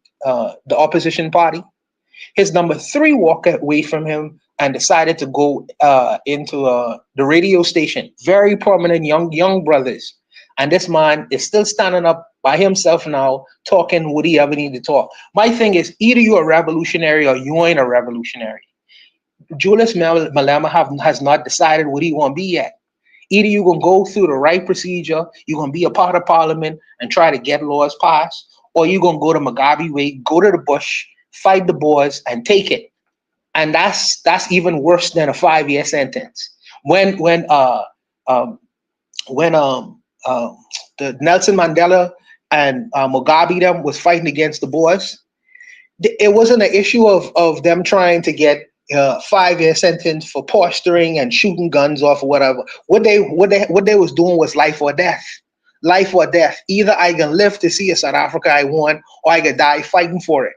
opposition party. His number three walked away from him and decided to go into the radio station. Very prominent young brothers. And this man is still standing up by himself now, talking what he ever need to talk. My thing is, either you're a revolutionary or you ain't a revolutionary. Julius Malema has not decided what he want to be yet. Either you're going to go through the right procedure, you're going to be a part of parliament and try to get laws passed, or you're going to go to Mugabe way, go to the bush, fight the Boers, and take it. And that's even worse than a 5-year sentence. When the Nelson Mandela and Mugabe them was fighting against the Boers, it wasn't an issue of them trying to get 5-year sentence for posturing and shooting guns off or whatever. What they was doing was life or death. Life or death. Either I can live to see a South Africa I want, or I can die fighting for it.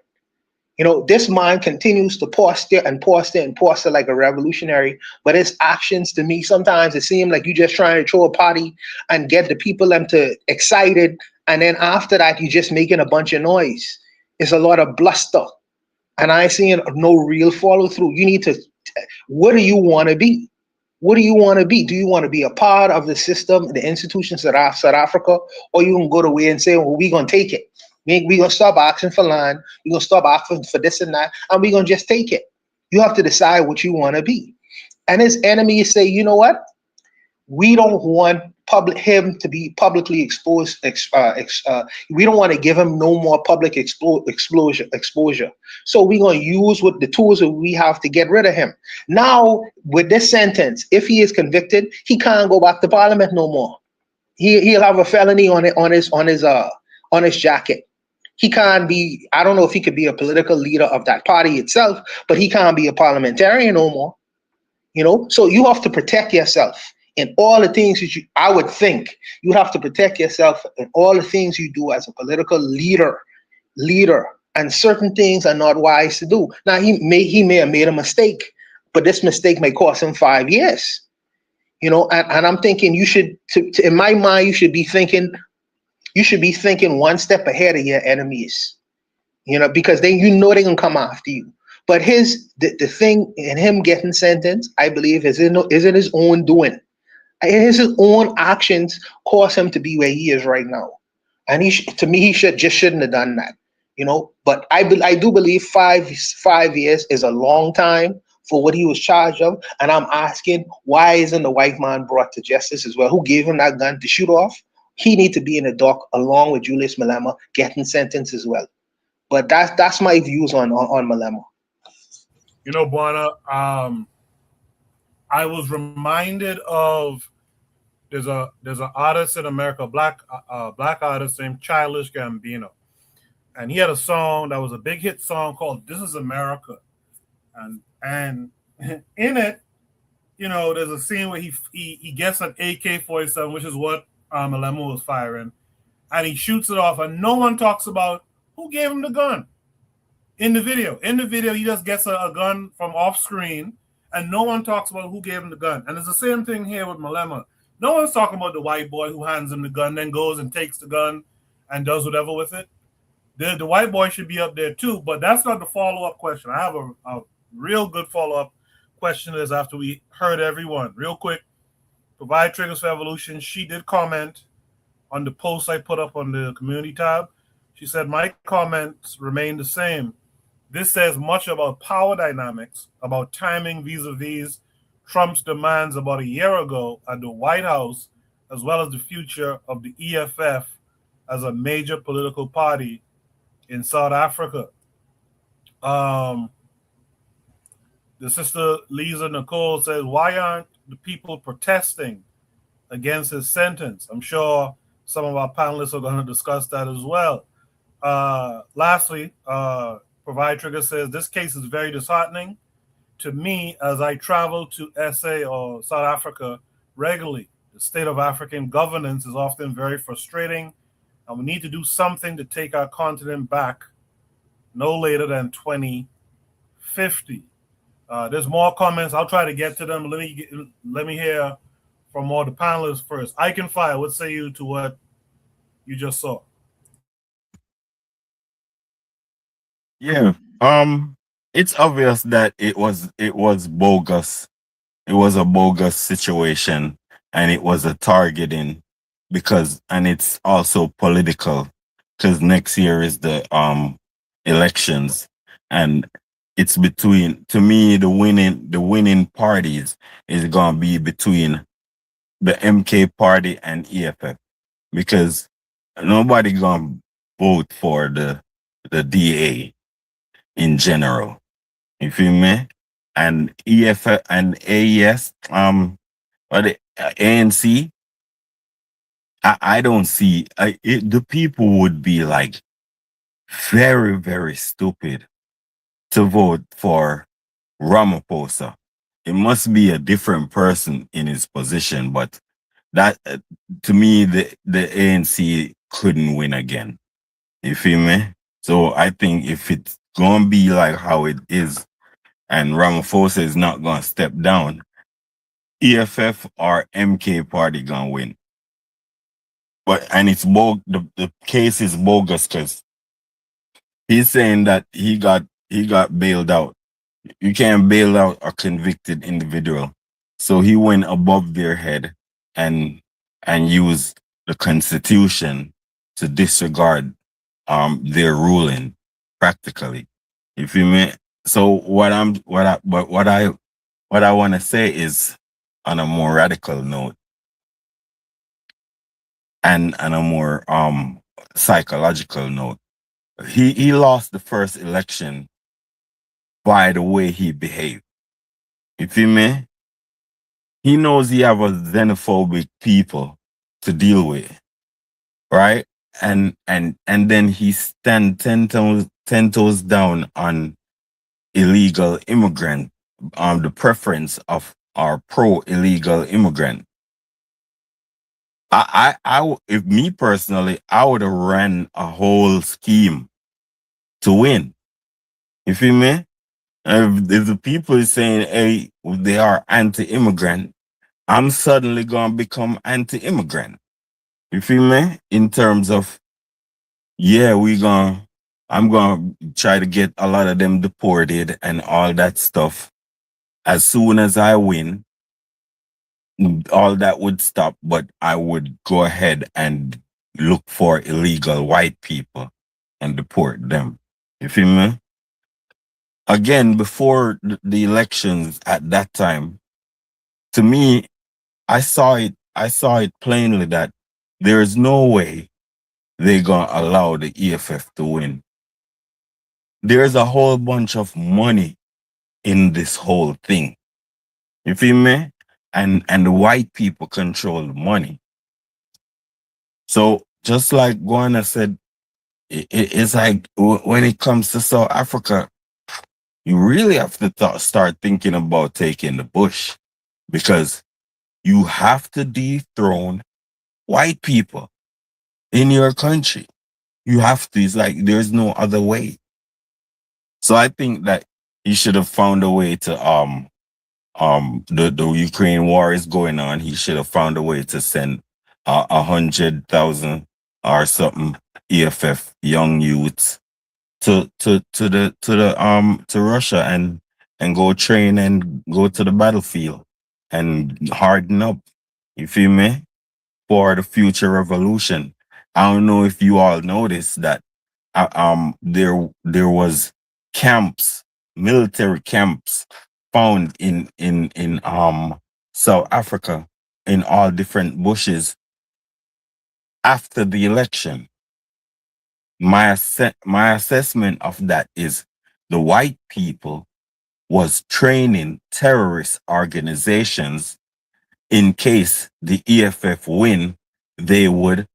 This man continues to posture like a revolutionary, but his actions to me, sometimes it seems like you just trying to throw a party and get the people them to excited, and then after that, you just making a bunch of noise. It's a lot of bluster, and I ain't seeing no real follow through. You need to, what do you want to be? What do you want to be? Do you want to be a part of the system, the institutions of South Africa, or you can go away and say, well, we're going to take it. We're going to stop asking for land. We're going to stop asking for this and that, and we're going to just take it. You have to decide what you want to be. And his enemies say, you know what? We don't want him to be publicly exposed. We don't want to give him no more public exposure. So we're going to use what the tools that we have to get rid of him. Now, with this sentence, if he is convicted, he can't go back to parliament no more. He'll have a felony on his jacket. He can't be, I don't know if he could be a political leader of that party itself, but he can't be a parliamentarian no more. So you have to protect yourself in all the things that I would think you have to protect yourself in all the things you do as a political leader, and certain things are not wise to do. Now he may have made a mistake, but this mistake may cost him 5 years. And I'm thinking you should, in my mind, you should be thinking one step ahead of your enemies, because then they're gonna come after you. But the thing in him getting sentenced, I believe, is in his own doing. His own actions cause him to be where he is right now, and he shouldn't have done that. But I do believe 5 years is a long time for what he was charged of, and I'm asking, why isn't the white man brought to justice as well? Who gave him that gun to shoot off? He needs to be in the dock along with Julius Malema getting sentenced as well. But that's my views on Malema. Buana, I was reminded of there's an artist in America, black artist named Childish Gambino, and he had a song that was a big hit song called "This Is America," and in it, there's a scene where he gets an AK-47, which is what Malema was firing, and he shoots it off, and no one talks about who gave him the gun. In the video, he just gets a gun from off screen, and no one talks about who gave him the gun. And it's the same thing here with Malema. No one's talking about the white boy who hands him the gun, then goes and takes the gun and does whatever with it. The white boy should be up there too, but that's not the follow-up question. I have a real good follow-up question is after we heard everyone. Real quick, Provide Triggers for Evolution. She did comment on the post I put up on the community tab. She said, my comments remain the same. This says much about power dynamics, about timing vis-a-vis Trump's demands about a year ago at the White House, as well as the future of the EFF as a major political party in South Africa. The sister Lisa Nicole says, why aren't the people protesting against his sentence? I'm sure some of our panelists are going to discuss that as well. Lastly, Provide Trigger says, this case is very disheartening to me as I travel to SA or South Africa regularly. The state of African governance is often very frustrating, and we need to do something to take our continent back no later than 2050. There's more comments. I'll try to get to them. Let me hear from all the panelists first. I can fire. What say you to what you just saw? Yeah. It's obvious that it was bogus. It was a bogus situation, and it was a targeting and it's also political because next year is the elections, and it's between, to me, the winning parties is gonna be between the MK party and EFF, because nobody gonna vote for the DA in general. You feel me? And EFF and AES, or the ANC, I don't see the people would be like very, very stupid to vote for Ramaphosa. It must be a different person in his position, but that to me, the ANC couldn't win again. You feel me? So I think if it's gonna be like how it is, and Ramaphosa is not gonna step down, EFF or MK party gonna win. And it's the case is bogus because he's saying that he got bailed out. You can't bail out a convicted individual. So he went above their head and used the Constitution to disregard their ruling practically. You feel me? So what I want to say is, on a more radical note and on a more psychological note, he lost the first election by the way he behaved. You feel me? He knows he have a xenophobic people to deal with, right? And then he stand 10 toes down on illegal immigrant, the preference of our pro illegal immigrant. If me personally, I would have ran a whole scheme to win. You feel me? If the people is saying, hey, they are anti-immigrant, I'm suddenly gonna become anti-immigrant. You feel me? In terms of, yeah, I'm gonna try to get a lot of them deported and all that stuff. As soon as I win, all that would stop, but I would go ahead and look for illegal white people and deport them. You feel me? Again, before the elections at that time, to me, I saw it plainly that there is no way they're gonna allow the EFF to win. There's a whole bunch of money in this whole thing. You feel me? And the white people control the money. So just like Guana said, it's like when it comes to South Africa, you really have to start thinking about taking the bush, because you have to dethrone white people in your country. You have to. It's like there's no other way. So I think that he should have found a way to the Ukraine war is going on. He should have found a way to send 100,000 or something EFF young youths to Russia and go train and go to the battlefield and harden up. You feel me? For the future revolution. I don't know if you all noticed that there was camps, military camps found in South Africa in all different bushes after the election. My assessment of that is the white people was training terrorist organizations in case the EFF win, they would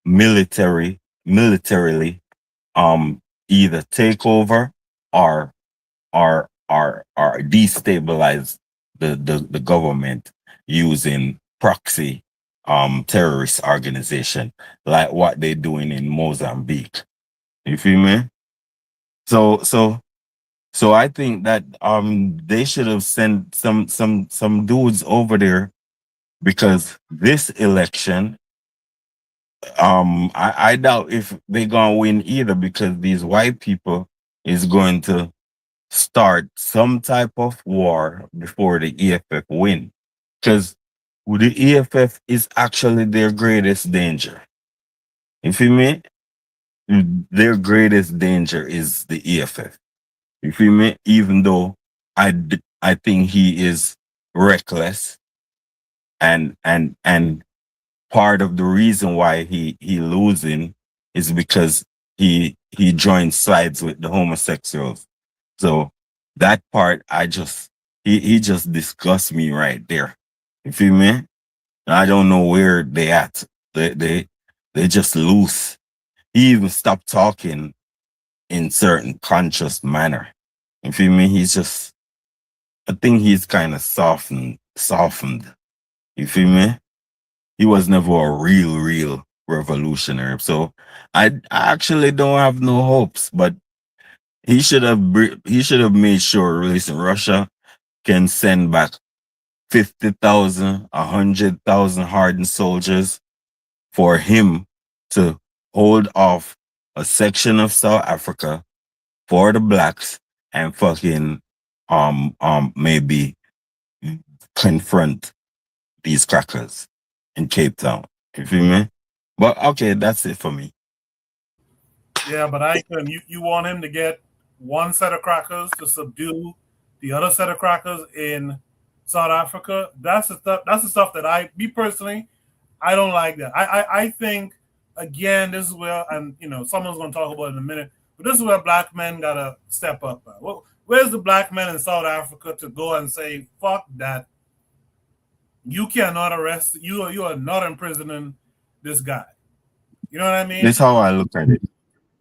militarily either take over or destabilize the government using proxy terrorist organization, like what they're doing in Mozambique. You feel me? So So I think that they should have sent some dudes over there, because this election, I doubt if they gonna win either, because these white people is going to start some type of war before the EFF win, because the EFF is actually their greatest danger. You feel me? Their greatest danger is the EFF. You feel me? Even though I think he is reckless, and part of the reason why he losing is because he joined sides with the homosexuals. So that part, he just disgusts me right there. You feel me? I don't know where they at. They just loose. He even stopped talking in certain conscious manner. You feel me? I think he's kind of softened. You feel me? He was never a real revolutionary. So I actually don't have no hopes, but he should have made sure, listen, Russia can send back 50,000, 100,000 hardened soldiers for him to hold off a section of South Africa for the blacks, and fucking maybe confront these crackers in Cape Town. You feel me? But okay, that's it for me. Yeah, but I can. You want him to get one set of crackers to subdue the other set of crackers in South Africa. That's the stuff. That's the stuff that me personally, I don't like that. I think again, this is where, and someone's going to talk about it in a minute. But this is where black men gotta step up. Well, where's the black men in South Africa to go and say, "Fuck that"? You cannot arrest. You are not imprisoning this guy. You know what I mean? This how I look at it.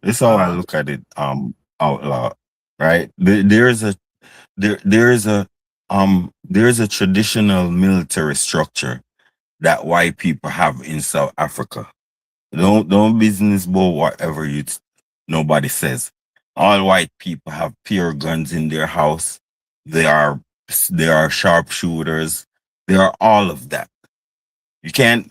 This how I Uh, look at it. Outlaw, right? There is a traditional military structure that white people have in South Africa. Don't business about whatever nobody says. All white people have pure guns in their house. They are they are sharpshooters. They are all of that. You can't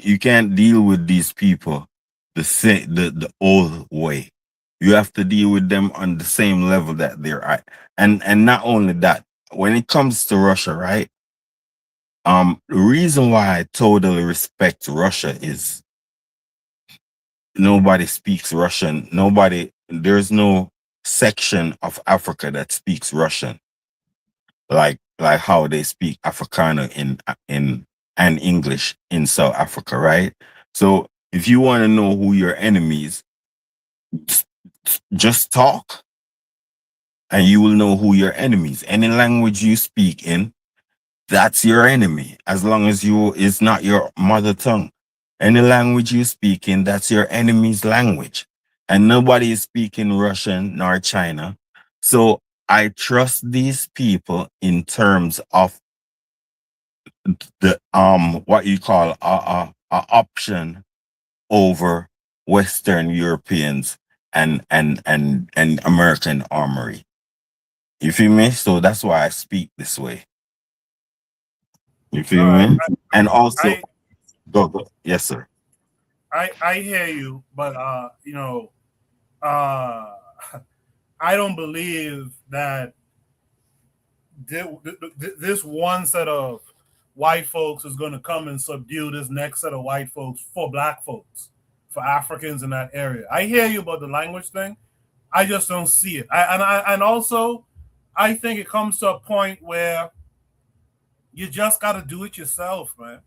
deal with these people the old way. You have to deal with them on the same level that they're at. And not only that, when it comes to Russia, right? The reason why I totally respect Russia is nobody speaks Russian. There's no section of Africa that speaks Russian like how they speak Afrikaner in and English in South Africa, right? So if you want to know who your enemies, just talk and you will know who your enemies. Any language you speak in, that's your enemy, as long as it's not your mother tongue. Any language you speak in, that's your enemy's language. And nobody is speaking Russian nor China. So I trust these people in terms of the what you call a option over Western Europeans and American armory. You feel me? So that's why I speak this way. You feel no, me? And also, I go. Yes, sir. I hear you, but uh, I don't believe that this one set of white folks is going to come and subdue this next set of white folks for black folks, for Africans in that area. I hear you about the language thing. I just don't see it. And also, I think it comes to a point where you just got to do it yourself, man.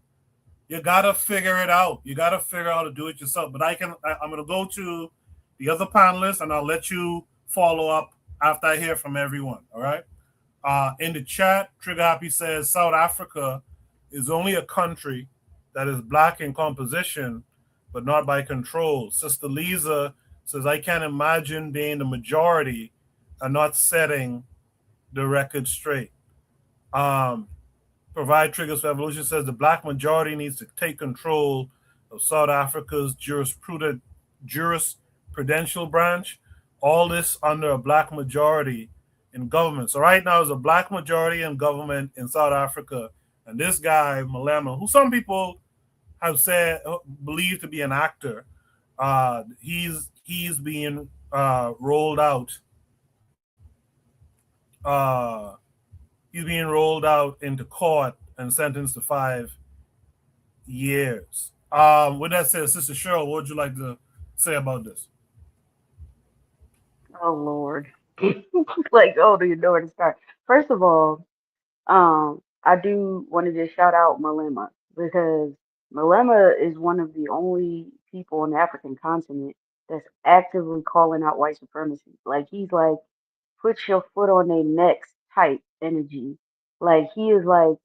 You got to figure it out. You got to figure out how to do it yourself. But I'm going to go to the other panelists and I'll let you follow up after I hear from everyone. All right. In the chat, Trigger Happy says South Africa is only a country that is black in composition, but not by control. Sister Lisa says, I can't imagine being the majority and not setting the record straight. Provide Triggers for Evolution says the black majority needs to take control of South Africa's jurisprudential branch. All this under a black majority in government. So right now, there's a black majority in government in South Africa, and this guy Malema, who some people have said believed to be an actor, he's being rolled out. Uh, he's being rolled out into court and sentenced to 5 years. With that said, Sister Cheryl, what would you like to say about this? Oh Lord. Like, oh, do you know where to start? First of all, I do want to just shout out Malema because Malema is one of the only people on the African continent that's actively calling out white supremacy. Like he's like, put your foot on their necks type energy. Like he is that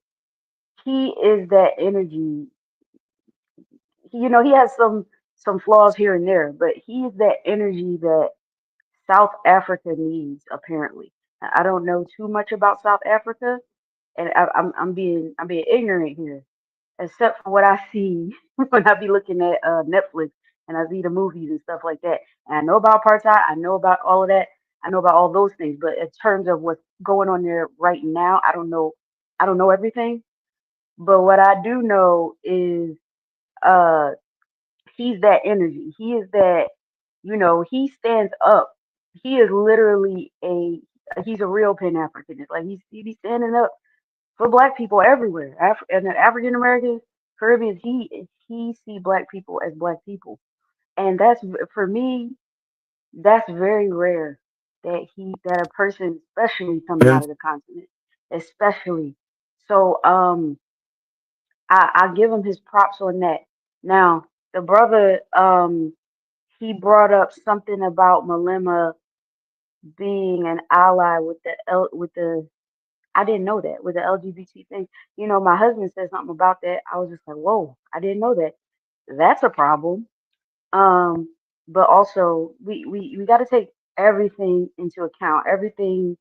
energy. He has some flaws here and there, but he is that energy that South Africa needs, apparently. I don't know too much about South Africa, and I'm being ignorant here, except for what I see when I be looking at Netflix and I see the movies and stuff like that. And I know about apartheid, I know about all of that, I know about all those things. But in terms of what's going on there right now, I don't know. I don't know everything. But what I do know is uh he's that energy. He is that, he stands up. He is literally he's a real Pan Africanist. Like he's standing up for black people everywhere. And the African Americans, Caribbeans, he see black people as black people. And that's, for me, that's very rare that a person, especially coming out Yes. of the continent, especially. So I give him his props on that. Now, the brother, he brought up something about Malema being an ally with the I didn't know that with the LGBT thing. My husband said something about that. I was just like, whoa, I didn't know that. That's a problem. Um, but also we got to take everything into account, everything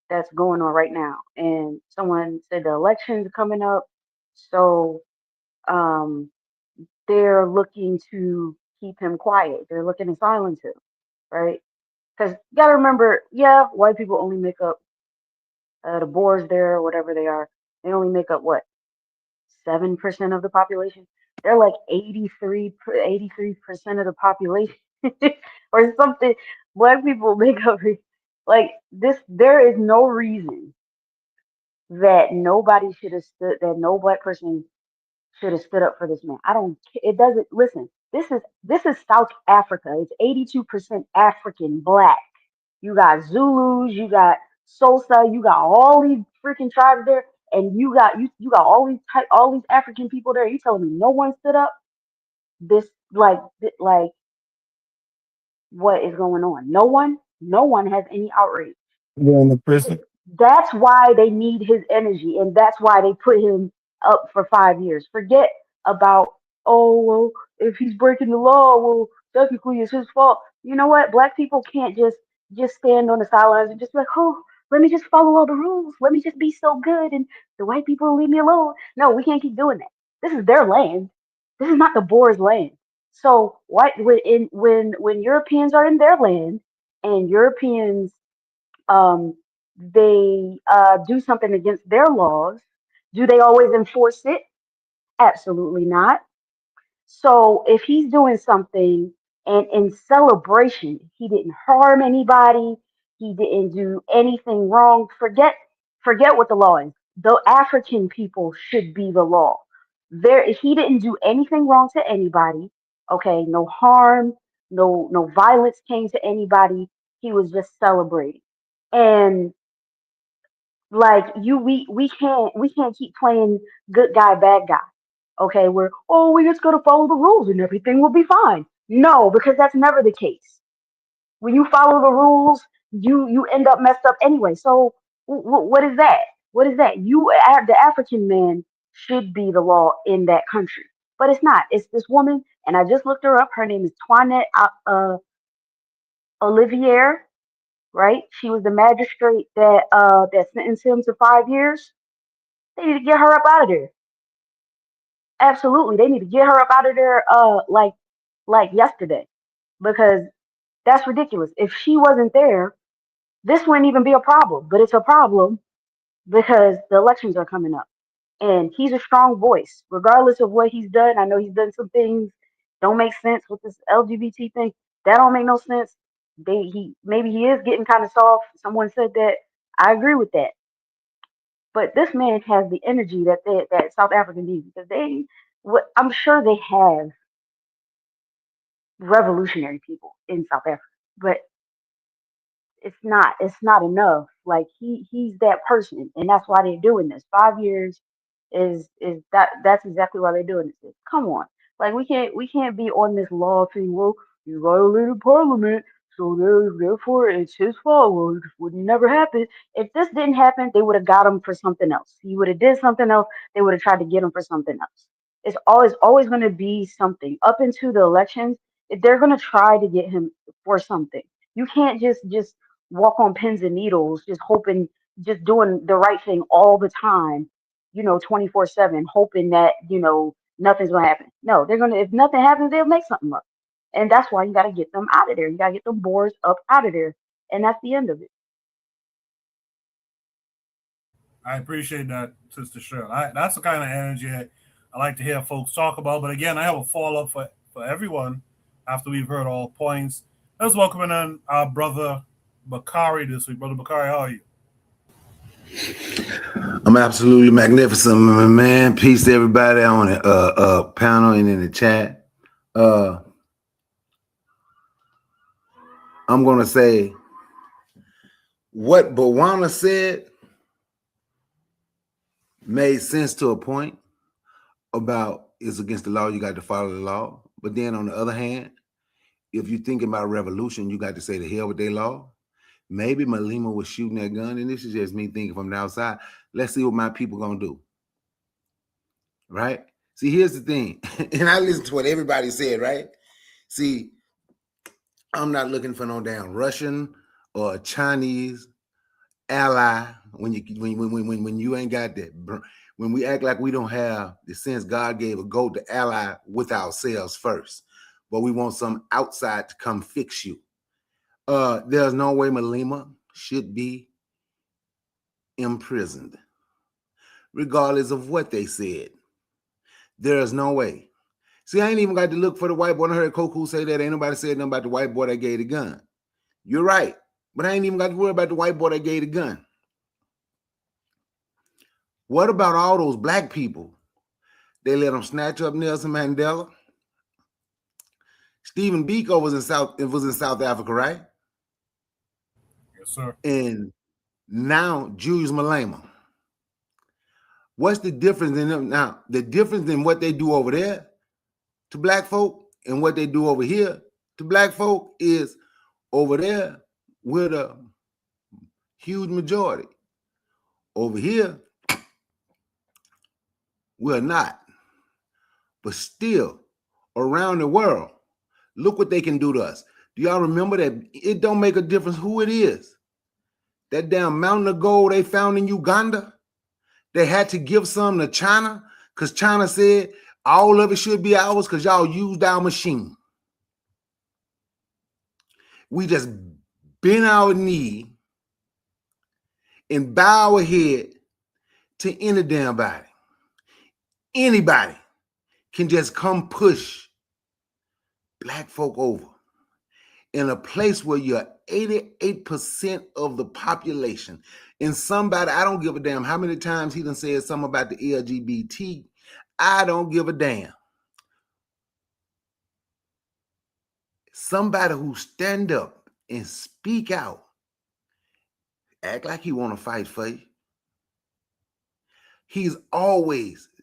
that's going on right now. And someone said the elections are coming up, so um, they're looking to keep him quiet. They're looking to silence him, right? Because you got to remember, yeah, white people only make up the Boers there or whatever they are. They only make up what 7% of the population. They're like 83% of the population or something. Black people make up like this. There is no reason that nobody should have stood, that no black person should have stood up for this man. I don't. It doesn't. Listen. This is South Africa. It's 82% African black. You got Zulus, you got Sosa, you got all these freaking tribes there, and you got all these African people there. You telling me no one stood up? This like what is going on? No one has any outrage. Go in the prison. That's why they need his energy, and that's why they put him up for 5 years. Forget about, oh well, if he's breaking the law, well, technically it's his fault. You know what? Black people can't just stand on the sidelines and just be like, oh, let me just follow all the rules. Let me just be so good, and the white people will leave me alone. No, we can't keep doing that. This is their land. This is not the Boers' land. So when Europeans are in their land and Europeans they do something against their laws, do they always enforce it? Absolutely not. So if he's doing something and in celebration, he didn't harm anybody, he didn't do anything wrong, forget what the law is. The African people should be the law. He didn't do anything wrong to anybody. Okay, no harm, no violence came to anybody. He was just celebrating. And like we can't keep playing good guy, bad guy. Okay, we just gotta follow the rules and everything will be fine. No, because that's never the case. When you follow the rules, you end up messed up anyway. So what is that? What is that? The African man should be the law in that country, but it's not. It's this woman, and I just looked her up. Her name is Toinette Olivier, right? She was the magistrate that sentenced him to 5 years. They need to get her up out of there. Absolutely, they need to get her up out of there. Like yesterday, because that's ridiculous. If she wasn't there, this wouldn't even be a problem, but it's a problem because the elections are coming up. And he's a strong voice, regardless of what he's done. I know he's done some things don't make sense with this LGBT thing. That don't make no sense. Maybe he is getting kind of soft. Someone said that. I agree with that. But this man has the energy that South Africa needs because I'm sure they have revolutionary people in South Africa, but it's not enough. Like he's that person, and that's why they're doing this. 5 years that's exactly why they're doing this. Come on, like we can't be on this law thing. Well, you violated Parliament, so therefore it's his fault. Well, it would never happen. If this didn't happen, they would have got him for something else. He would have did something else. They would have tried to get him for something else. It's always going to be something up into the elections. They're going to try to get him for something. You can't just walk on pins and needles, just hoping, just doing the right thing all the time, 24/7, hoping that, nothing's gonna happen. No, if nothing happens, they'll make something up. And that's why you gotta get them out of there. You gotta get them boards up out of there. And that's the end of it. I appreciate that, Sister Cheryl. That's the kind of energy I like to hear folks talk about. But again, I have a follow up for everyone after we've heard all points. Let's welcome in our brother Bakari this week. Brother Bakari, how are you? I'm absolutely magnificent, man. Peace to everybody on the panel and in the chat. I'm gonna say what Bawana said made sense to a point about it's against the law, you got to follow the law. But then on the other hand, if you're thinking about revolution, you got to say the hell with their law. Maybe Malema was shooting that gun, and this is just me thinking from the outside. Let's see what my people gonna do. Right? See, here's the thing, and I listened to what everybody said, right? See, I'm not looking for no damn Russian or Chinese ally when you ain't got that. When we act like we don't have the sense God gave a goat to ally with ourselves first, but we want some outside to come fix you. There's no way Malema should be imprisoned, regardless of what they said. There's no way. See, I ain't even got to look for the white boy. I heard Koku say that. Ain't nobody said nothing about the white boy that gave the gun. You're right. But I ain't even got to worry about the white boy that gave the gun. What about all those black people? They let them snatch up Nelson Mandela. Stephen Biko was in South Africa, right? Yes, sir. And now Julius Malema. What's the difference in them now? The difference in what they do over there to black folk and what they do over here to black folk is over there we're the huge majority. Over here, we're not. But still, around the world, look what they can do to us. Do y'all remember that it don't make a difference who it is? That damn mountain of gold they found in Uganda, they had to give some to China because China said all of it should be ours because y'all used our machine. We just bend our knee and bow our head to any damn body. Anybody can just come push black folk over in a place where you're 88% of the population. And somebody, I don't give a damn how many times he done said something about the LGBT. I don't give a damn. Somebody who stand up and speak out, act like he want to fight for you.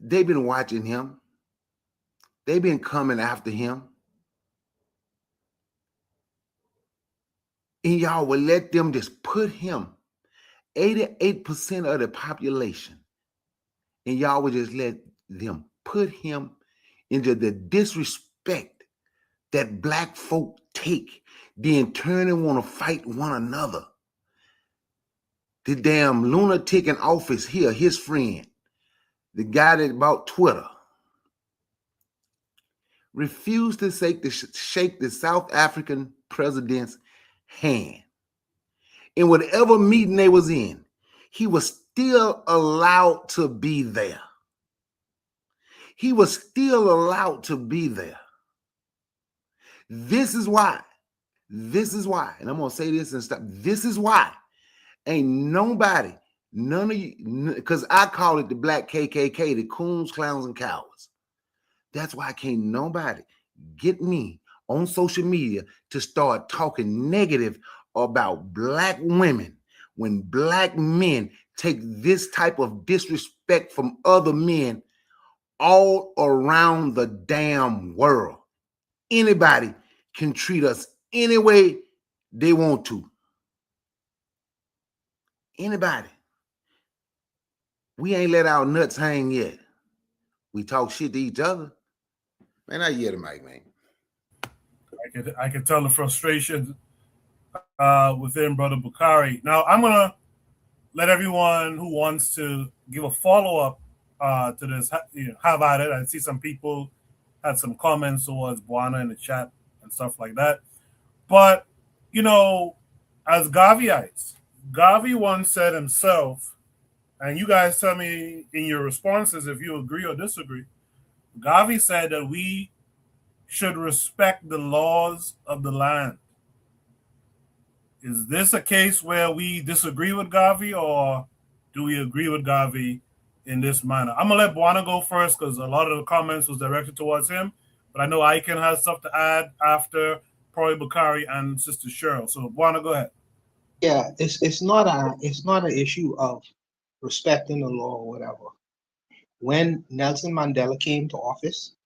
They've been watching him. They've been coming after him. And y'all will let them just put him, 88% of the population, and y'all would just let them put him into the disrespect that black folk take, then turn and want to fight one another. The damn lunatic in office here, his friend, the guy that bought Twitter, refused to shake the South African president's hand. in whatever meeting they was in, he was still allowed to be there. He was still allowed to be there. This is why, and I'm going to say this and stop. This is why ain't nobody, none of you, because I call it the black KKK, the coons, clowns, and cowards. That's why can't nobody get me on social media to start talking negative about black women when black men take this type of disrespect from other men all around the damn world. Anybody can treat us any way they want to. Anybody. We ain't let our nuts hang yet. We talk shit to each other. Man, I hear the mic, man. I can tell the frustration within Brother Bukhari. Now, I'm going to let everyone who wants to give a follow-up to this have at it. I see some people had some comments towards Buana in the chat and stuff like that. But, as Gaviites, Gavi once said himself, and you guys tell me in your responses if you agree or disagree, Gavi said that we should respect the laws of the land. Is this a case where we disagree with Gavi, or do we agree with Gavi in this manner? I'm going to let Buana go first because a lot of the comments was directed towards him, but I know Aiken has stuff to add after probably Bukhari and Sister Cheryl. So Buana, go ahead. Yeah, it's not an issue of respecting the law or whatever. When Nelson Mandela came to office,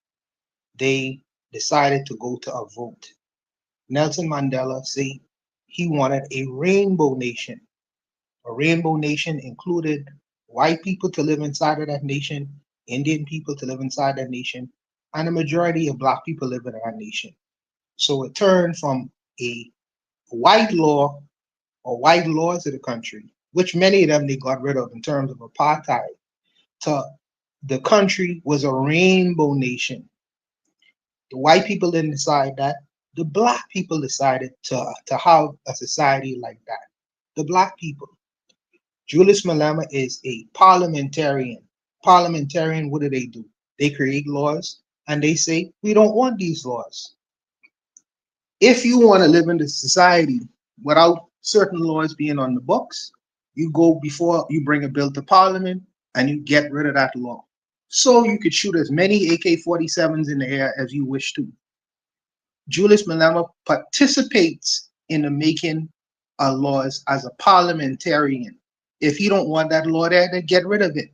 they decided to go to a vote. Nelson Mandela said he wanted a rainbow nation. A rainbow nation included white people to live inside of that nation, Indian people to live inside that nation, and a majority of black people live in that nation. So it turned from a white law or white laws of the country, which many of them they got rid of in terms of apartheid, to the country was a rainbow nation. The white people didn't decide that. The black people decided to have a society like that. The black people. Julius Malema is a parliamentarian. Parliamentarian, what do? They create laws and they say, we don't want these laws. If you want to live in this society without certain laws being on the books, you go before you bring a bill to parliament and you get rid of that law. So you could shoot as many AK-47s in the air as you wish to. Julius Malema participates in the making of laws as a parliamentarian. If you don't want that law there, then get rid of it.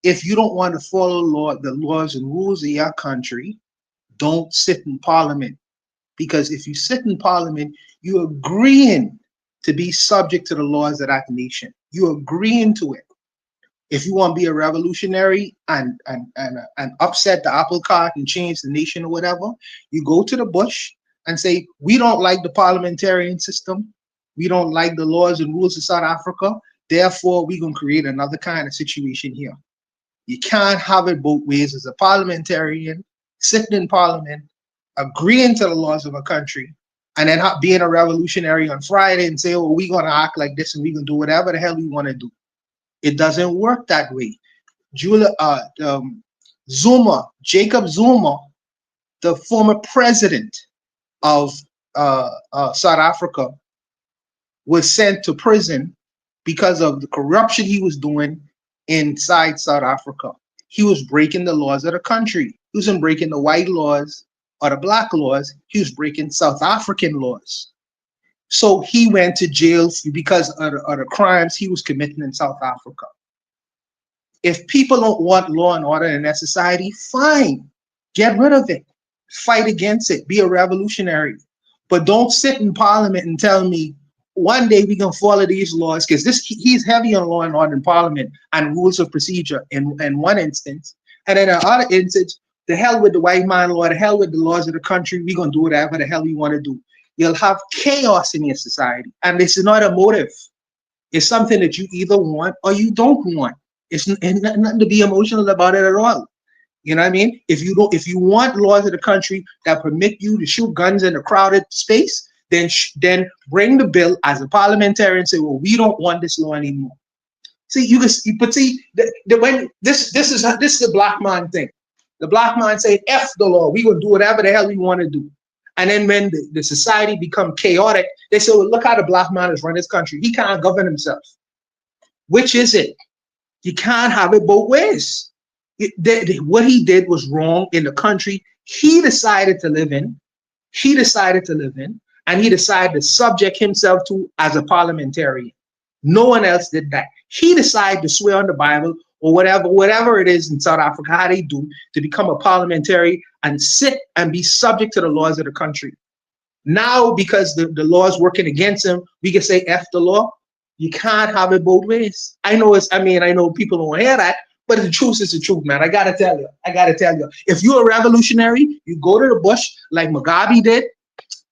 If you don't want to follow the laws and rules of your country, don't sit in parliament. Because if you sit in parliament, you're agreeing to be subject to the laws of that nation. You're agreeing to it. If you want to be a revolutionary and upset the apple cart and change the nation or whatever, you go to the bush and say, we don't like the parliamentarian system. We don't like the laws and rules of South Africa. Therefore, we're going to create another kind of situation here. You can't have it both ways as a parliamentarian, sitting in parliament, agreeing to the laws of a country, and then being a revolutionary on Friday and say, oh, we're going to act like this and we're going to do whatever the hell we want to do. It doesn't work that way. Jacob Zuma, the former president of South Africa, was sent to prison because of the corruption he was doing inside South Africa. He was breaking the laws of the country. He wasn't breaking the white laws or the black laws. He was breaking South African laws. So he went to jail because of the crimes he was committing in South Africa. If people don't want law and order in their society, fine. Get rid of it. Fight against it. Be a revolutionary. But don't sit in parliament and tell me one day we're going to follow these laws, because he's heavy on law and order in parliament and rules of procedure in one instance. And in another instance, the hell with the white man law, the hell with the laws of the country, we're going to do whatever the hell we want to do. You'll have chaos in your society. And this is not a motive. It's something that you either want or you don't want. It's nothing to be emotional about it at all. You know what I mean? If you want laws of the country that permit you to shoot guns in a crowded space, then bring the bill as a parliamentarian and say, well, we don't want this law anymore. See, but see, when this is the black man thing. The black man say, F the law, we gonna do whatever the hell we want to do. And then when the society become chaotic, they say, well, look how the black man has run this country. He can't govern himself. Which is it? You can't have it both ways. What he did was wrong in the country he decided to live in. And he decided to subject himself to as a parliamentarian. No one else did that. He decided to swear on the Bible or whatever it is in South Africa, how they do, to become a parliamentarian and sit and be subject to the laws of the country. Now, because the law is working against him, we can say F the law. You can't have it both ways. I know people don't hear that, but the truth is the truth, man. I gotta tell you. If you're a revolutionary, you go to the bush like Mugabe did,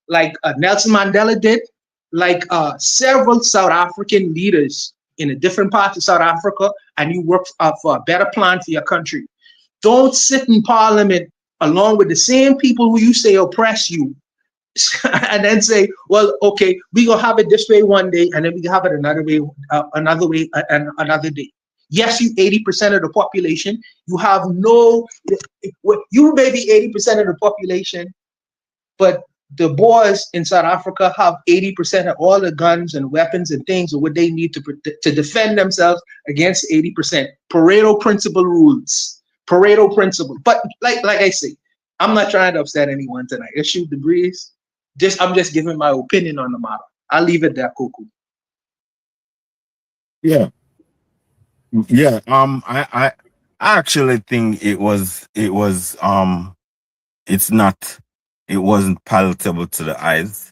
like Nelson Mandela did, like several South African leaders in a different parts of South Africa, and you work for a better plan for your country. Don't sit in parliament along with the same people who you say oppress you and then say, well, okay, we gonna have it this way one day, and then we can have it another way, and another day. Yes, you 80% of the population. You have you may be 80% of the population, but the boys in South Africa have 80% of all the guns and weapons and things, or what they need to defend themselves against 80%. Pareto principle rules. Pareto principle. But like I say, I'm not trying to upset anyone tonight. Let's shoot the breeze. I'm just giving my opinion on the matter. I'll leave it there, Kuku. Yeah. I actually think it wasn't palatable to the eyes.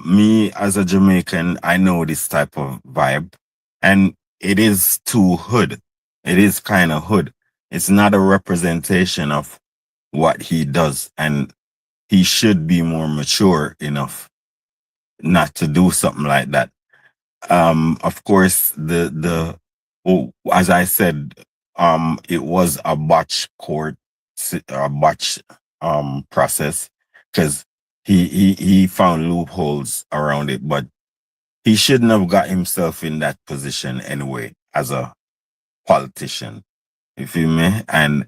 Me as a Jamaican, I know this type of vibe, and it is too hood. It is kind of hood. It's not a representation of what he does, and he should be more mature enough not to do something like that. Of course, as I said, it was a botch process, because he found loopholes around it, but he shouldn't have got himself in that position anyway as a politician. You feel me? And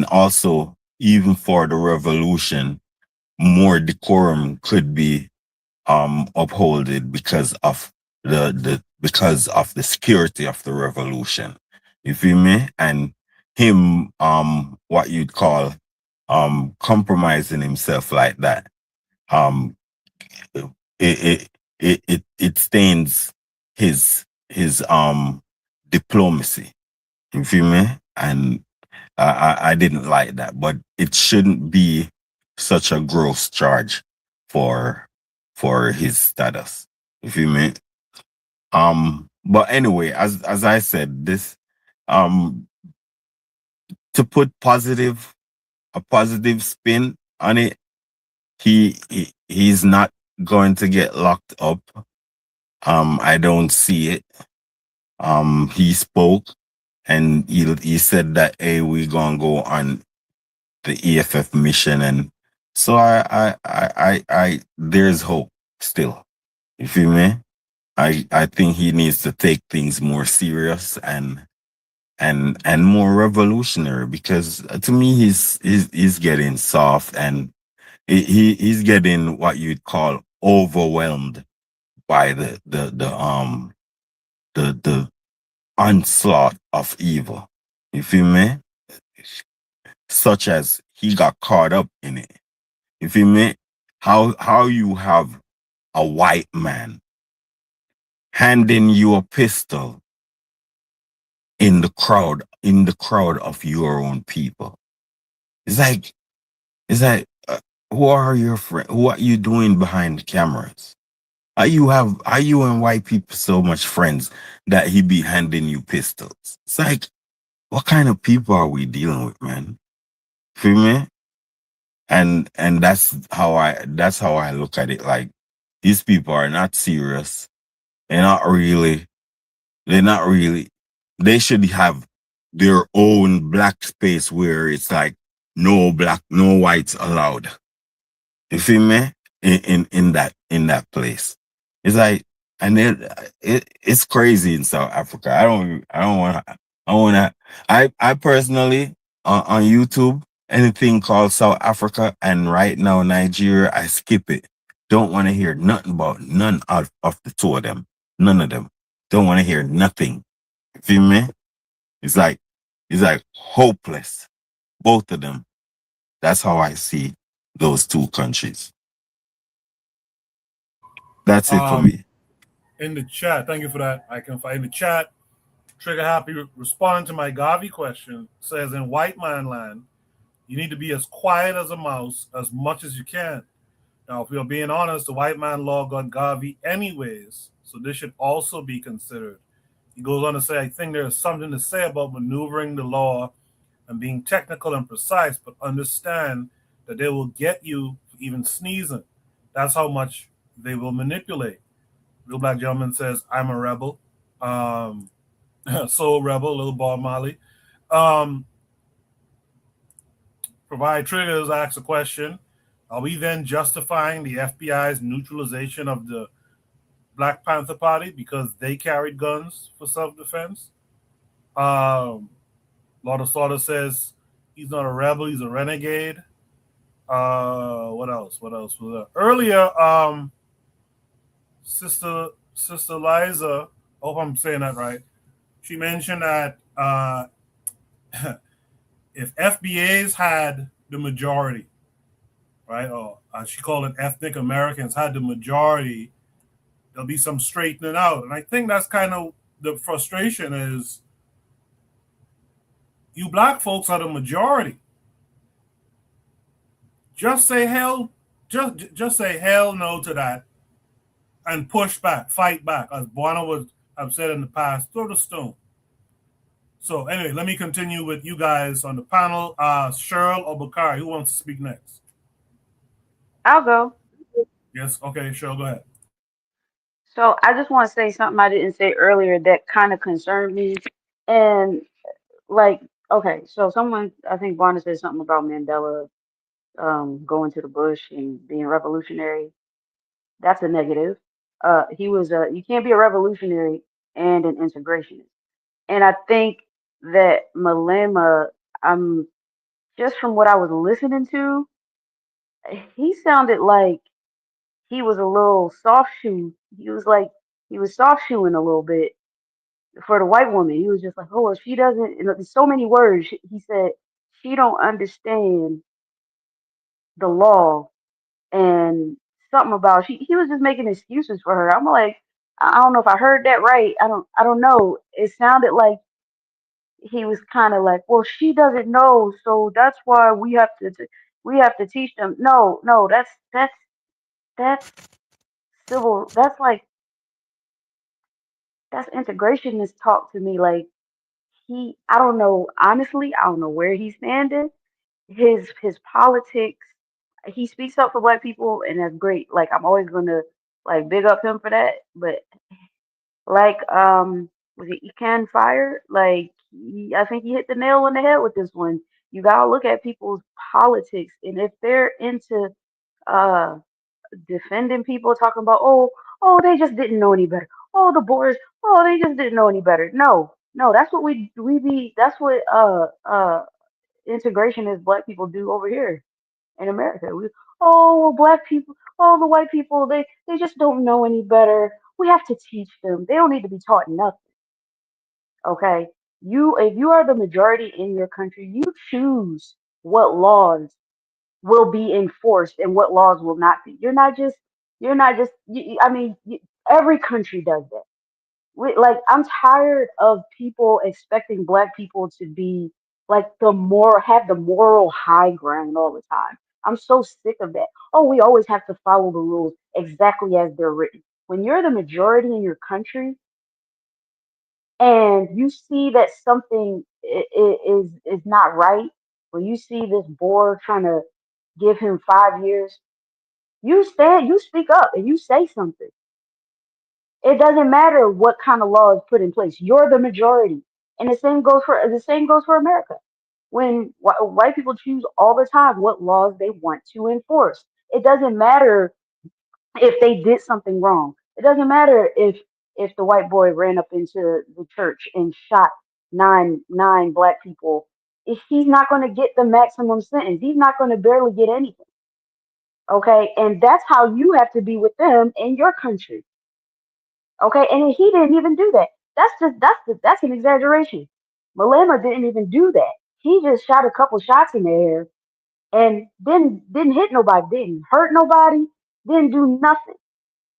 also, even for the revolution, more decorum could be upholded because of the security of the revolution. You feel me? And him what you'd call compromising himself like that, it stains his diplomacy. You feel me? And I didn't like that, but it shouldn't be such a gross charge for his status. You feel me? But anyway, as I said, this to put a positive spin on it, he's not going to get locked up. I don't see it. He spoke, and he said that, hey, we're gonna go on the EFF mission, and so I there's hope still. You feel me? I think he needs to take things more serious and more revolutionary, because to me he's getting soft, and he's getting what you'd call overwhelmed by the onslaught of evil. You feel me? Such as he got caught up in it. You feel me? How you have a white man handing you a pistol in the crowd of your own people. It's like who are your friends? What are you doing behind the cameras? Are you and white people so much friends that he be handing you pistols? It's like, what kind of people are we dealing with, man? Feel me? And that's how I look at it. Like, these people are not serious. They're not really. They should have their own black space where it's like no whites allowed. You feel me? in that place. It's like, and it's crazy in South Africa. I don't want to. I want to. I personally on YouTube, anything called South Africa and right now Nigeria, I skip it. Don't want to hear nothing about none of the two of them. None of them. Don't want to hear nothing. You feel me? It's like hopeless. Both of them. That's how I see those two countries. That's it for Um, me. in the chat, thank you for that. I can find the chat. Trigger Happy responding to my Gavi question says in white man land, you need to be as quiet as a mouse as much as you can. Now, if we're being honest, the white man law got Gavi anyways, so this should also be considered. He goes on to say, I think there's something to say about maneuvering the law and being technical and precise, but understand that they will get you for even sneezing. That's how much they will manipulate. Real Black Gentleman says, I'm a rebel. Um, Soul Rebel, Little Bob Marley. Um, Provide Triggers asks a question. Are we then justifying the FBI's neutralization of the Black Panther Party because they carried guns for self-defense? Lord of Slaughter says he's not a rebel, he's a renegade. What else? What else was that? Earlier, Sister Liza, I hope I'm saying that right. She mentioned that if FBAs had the majority, right, or she called it ethnic Americans had the majority, there'll be some straightening out. And I think that's kind of the frustration is you black folks are the majority. Just say hell, just say hell no to that and push back, fight back. As Buana would have said in the past, throw the stone. So anyway, let me continue with you guys on the panel. Cheryl or Bakari, who wants to speak next? I'll go. Yes, okay, Cheryl, go ahead. So I just want to say something I didn't say earlier that kind of concerned me. And like, okay, so someone, I think Barnes said something about Mandela going to the bush and being revolutionary. That's a negative. He was a, you can't be a revolutionary and an integrationist. And I think that Malema, just from what I was listening to, he sounded like he was a little soft shoe. He was like, he was soft shoeing a little bit for the white woman. He was just like, oh, well, she doesn't, there's so many words. He said, she don't understand the law and something about he was just making excuses for her. I'm like, I don't know if I heard that right. I don't know. It sounded like he was kind of like, well, she doesn't know, so that's why we have to teach them. No, no, that's civil. That's like that's integrationist talk to me. Like I don't know. Honestly, I don't know where he's standing. His politics. He speaks up for black people, and that's great. Like I'm always gonna like big up him for that. But like was it Ecan Fire? Like I think he hit the nail on the head with this one. You gotta look at people's politics, and if they're into uh defending people, talking about oh they just didn't know any better. Oh the boys, oh they just didn't know any better. No, no, that's what we be. That's what integration is. Black people do over here in America. Well, black people, the white people, they just don't know any better. We have to teach them. They don't need to be taught nothing. Okay, if you are the majority in your country, you choose what laws will be enforced and what laws will not be. I mean, every country does that. Like I'm tired of people expecting black people to be like have the moral high ground all the time. I'm so sick of that. Oh, we always have to follow the rules exactly as they're written. When you're the majority in your country and you see that something is not right, when you see this board trying to give him 5 years, you speak up and you say something. It doesn't matter what kind of law is put in place. You're the majority, and the same goes for America. When white people choose all the time what laws they want to enforce, it doesn't matter if they did something wrong. It doesn't matter if the white boy ran up into the church and shot nine black people. If he's not going to get the maximum sentence, he's not going to barely get anything. Okay, and that's how you have to be with them in your country. Okay, and he didn't even do that. That's an exaggeration. Malema didn't even do that. He just shot a couple shots in the air and didn't hit nobody, didn't hurt nobody, didn't do nothing.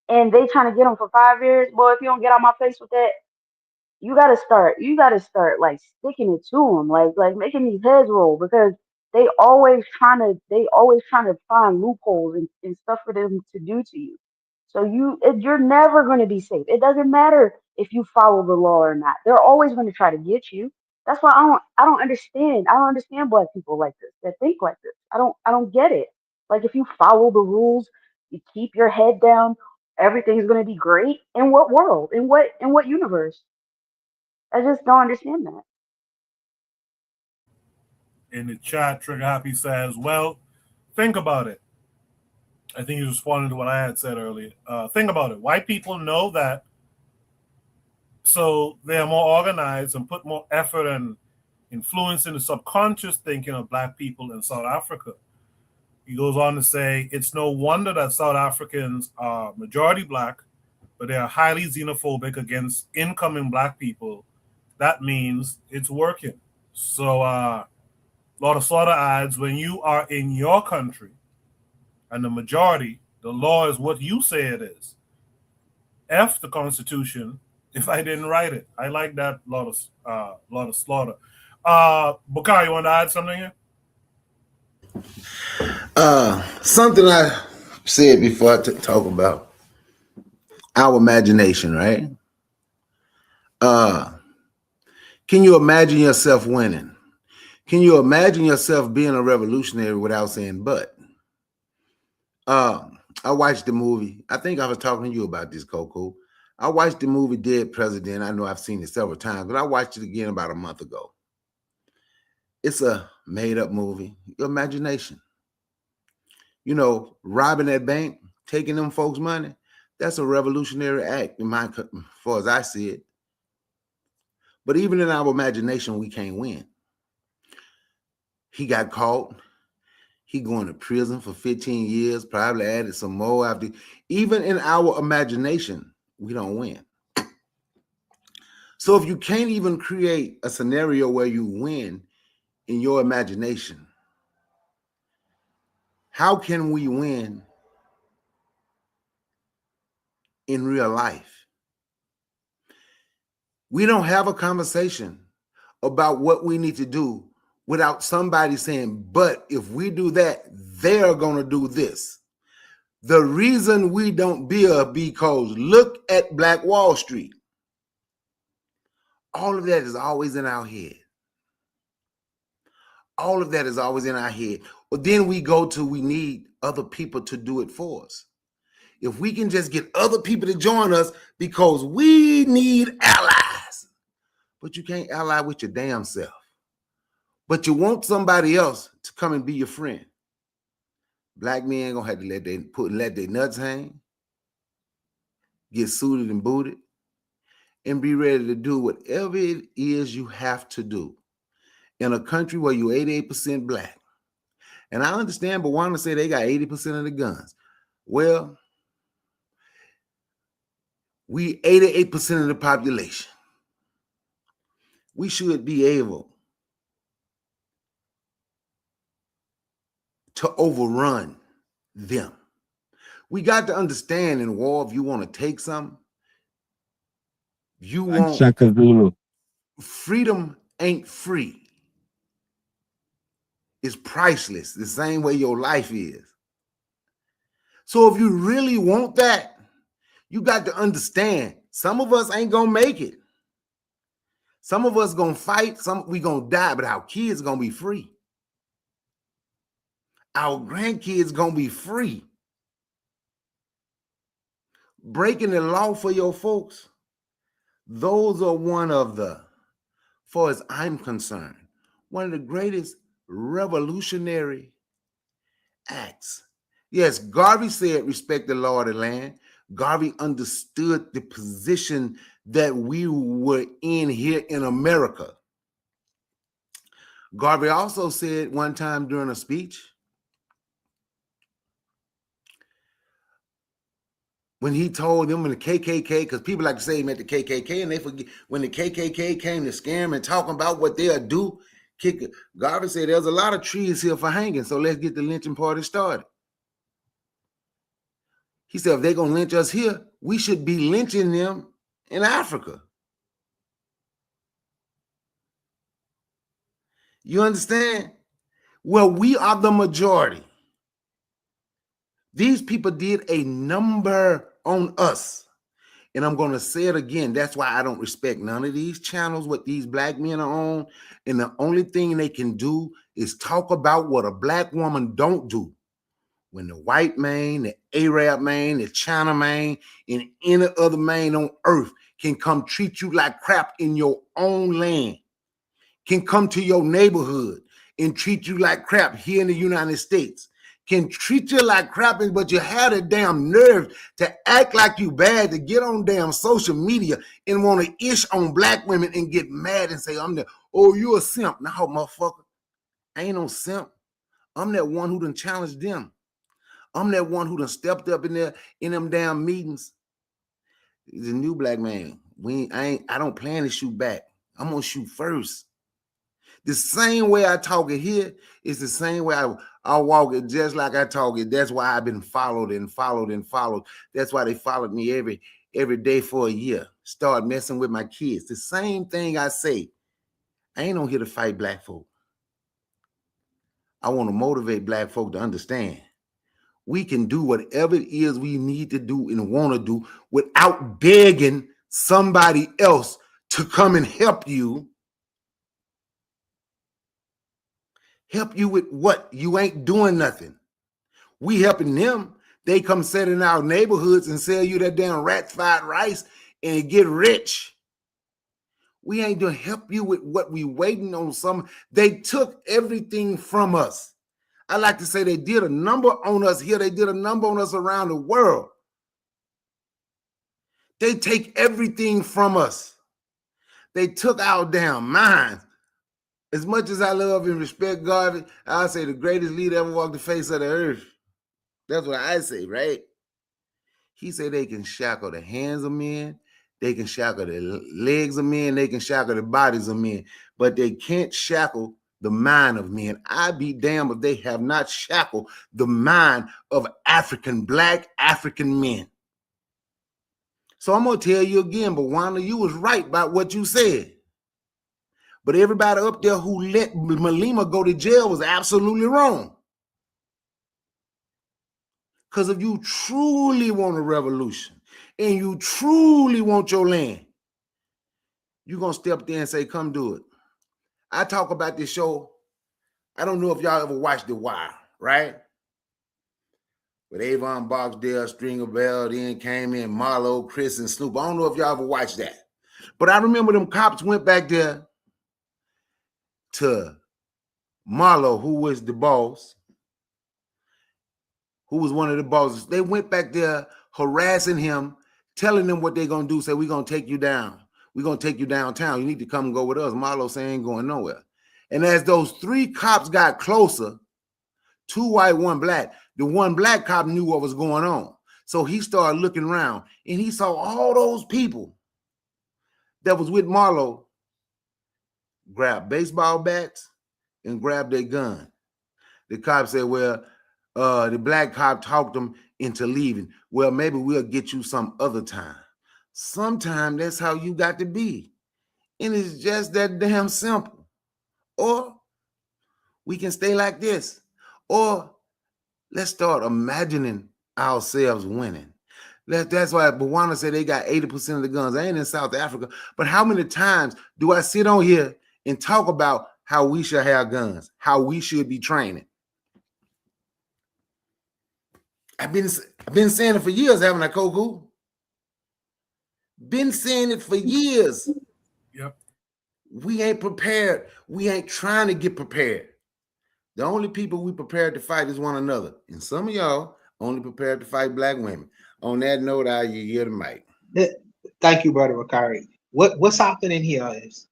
And they trying to get him for 5 years. Boy, if you don't get out my face with that, you gotta start like sticking it to them, like making these heads roll, because they always trying to find loopholes and stuff for them to do to you. So you're never going to be safe. It doesn't matter if you follow the law or not. They're always going to try to get you. That's why I don't understand black people like this that think like this. I don't get it. Like, if you follow the rules, you keep your head down, everything's going to be great. In what world? In what universe? I just don't understand that. In the chat, Trigger Happy says, well, think about it. I think he's responding to what I had said earlier. Think about it. White people know that, so they're more organized and put more effort and influence in the subconscious thinking of black people in South Africa. He goes on to say, it's no wonder that South Africans are majority black, but they are highly xenophobic against incoming black people. That means it's working. So, lot of slaughter adds, when you are in your country and the majority, the law is what you say it is. F the Constitution if I didn't write it. I like that lot of slaughter. Bukai, you want to add something here? Something I said before I talk about our imagination, right? Can you imagine yourself winning? Can you imagine yourself being a revolutionary without saying but? I watched the movie. I think I was talking to you about this, Coco. I watched the movie Dead President. I know I've seen it several times, but I watched it again about a month ago. It's a made-up movie. Your imagination. You know, robbing that bank, taking them folks' money, that's a revolutionary act, as far as I see it. But even in our imagination, we can't win. He got caught. He going to prison for 15 years, probably added some more after. Even in our imagination, we don't win. So if you can't even create a scenario where you win in your imagination, how can we win in real life? We don't have a conversation about what we need to do without somebody saying, but if we do that, they're going to do this. The reason we don't build, because look at Black Wall Street. All of that is always in our head. All of that is always in our head. But then we go to, we need other people to do it for us. If we can just get other people to join us, because we need allies. But you can't ally with your damn self. But you want somebody else to come and be your friend. Black men gonna have to let their nuts hang, get suited and booted, and be ready to do whatever it is you have to do in a country where you're 88% black. And I understand, but want to say they got 80% of the guns. Well, we 88% of the population. We should be able to overrun them. We got to understand in war, if you want to take something, you want freedom ain't free. It's priceless, the same way your life is. So if you really want that, you got to understand, some of us ain't gonna make it. Some of us gonna fight, we gonna die, but our kids gonna be free. Our grandkids gonna be free. Breaking the law for your folks, those are one of the, far as I'm concerned, one of the greatest revolutionary acts. Yes, Garvey said, respect the law of the land. Garvey understood the position that we were in here in America. Garvey also said one time during a speech, when he told them when the KKK, because people like to say he meant the KKK, and they forget when the KKK came to scare him and talking about what they'll do. Garvey said, there's a lot of trees here for hanging, so let's get the lynching party started. He said, if they're going to lynch us here, we should be lynching them in Africa. You understand? Well, we are the majority. These people did a number on us. And I'm going to say it again. That's why I don't respect none of these channels, what these black men are on. And the only thing they can do is talk about what a black woman don't do. When the white man, the Arab man, the China man, and any other man on earth can come treat you like crap in your own land, can come to your neighborhood and treat you like crap here in the United States, can treat you like crap, but you have the damn nerve to act like you bad, to get on damn social media and want to ish on black women and get mad and say, you a simp. No, motherfucker. I ain't no simp. I'm that one who done challenged them. I'm that one who done stepped up in there in them damn meetings. He's a new black man. I don't plan to shoot back. I'm gonna shoot first. The same way I talk it here is the same way I walk it, just like I talk it. That's why I've been followed and followed and followed. That's why they followed me every day for a year. Start messing with my kids. The same thing I say. I ain't on here to fight black folk. I want to motivate black folk to understand we can do whatever it is we need to do and want to do without begging somebody else to come and help you. Help you with what? You ain't doing nothing. We helping them. They come sit in our neighborhoods and sell you that damn rat-fried rice and get rich. We ain't gonna help you with what we waiting on some. They took everything from us. I like to say they did a number on us here. They did a number on us around the world. They take everything from us. They took our damn minds. As much as I love and respect Garvey, I'll say the greatest leader ever walked the face of the earth. That's what I say, right? He said they can shackle the hands of men, they can shackle the legs of men, they can shackle the bodies of men, but they can't shackle the mind of men. I'd be damned if they have not shackled the mind of black African men. So I'm going to tell you again, but Wanda, you was right about what you said. But everybody up there who let Malema go to jail was absolutely wrong. Because if you truly want a revolution and you truly want your land, you're going to step there and say, come do it. I talk about this show. I don't know if y'all ever watched The Wire, right? With Avon Barksdale, Stringer Bell, then came in Marlo, Chris, and Snoop. I don't know if y'all ever watched that. But I remember them cops went back there to Marlo, who was the boss, who was one of the bosses. They went back there harassing him, telling them what they're going to do. Say, we're going to take you down. We're going to take you downtown. You need to come and go with us. Marlo saying ain't going nowhere. And as those three cops got closer, 2 white, 1 black, the 1 black cop knew what was going on. So he started looking around and he saw all those people that was with Marlo grab baseball bats and grab their gun. The cop said, well, the black cop talked them into leaving. Well, maybe we'll get you some other time. Sometime that's how you got to be. And it's just that damn simple. Or we can stay like this. Or let's start imagining ourselves winning. That's why Bwana said they got 80% of the guns. I ain't in South Africa. But how many times do I sit on here and talk about how we should have guns, how we should be training? I've been saying it for years, haven't I, Koku? Been saying it for years. Yep. We ain't prepared. We ain't trying to get prepared. The only people we prepared to fight is one another. And some of y'all only prepared to fight black women. On that note, I yield the mic. Thank you, Brother Bakari. What's happening here is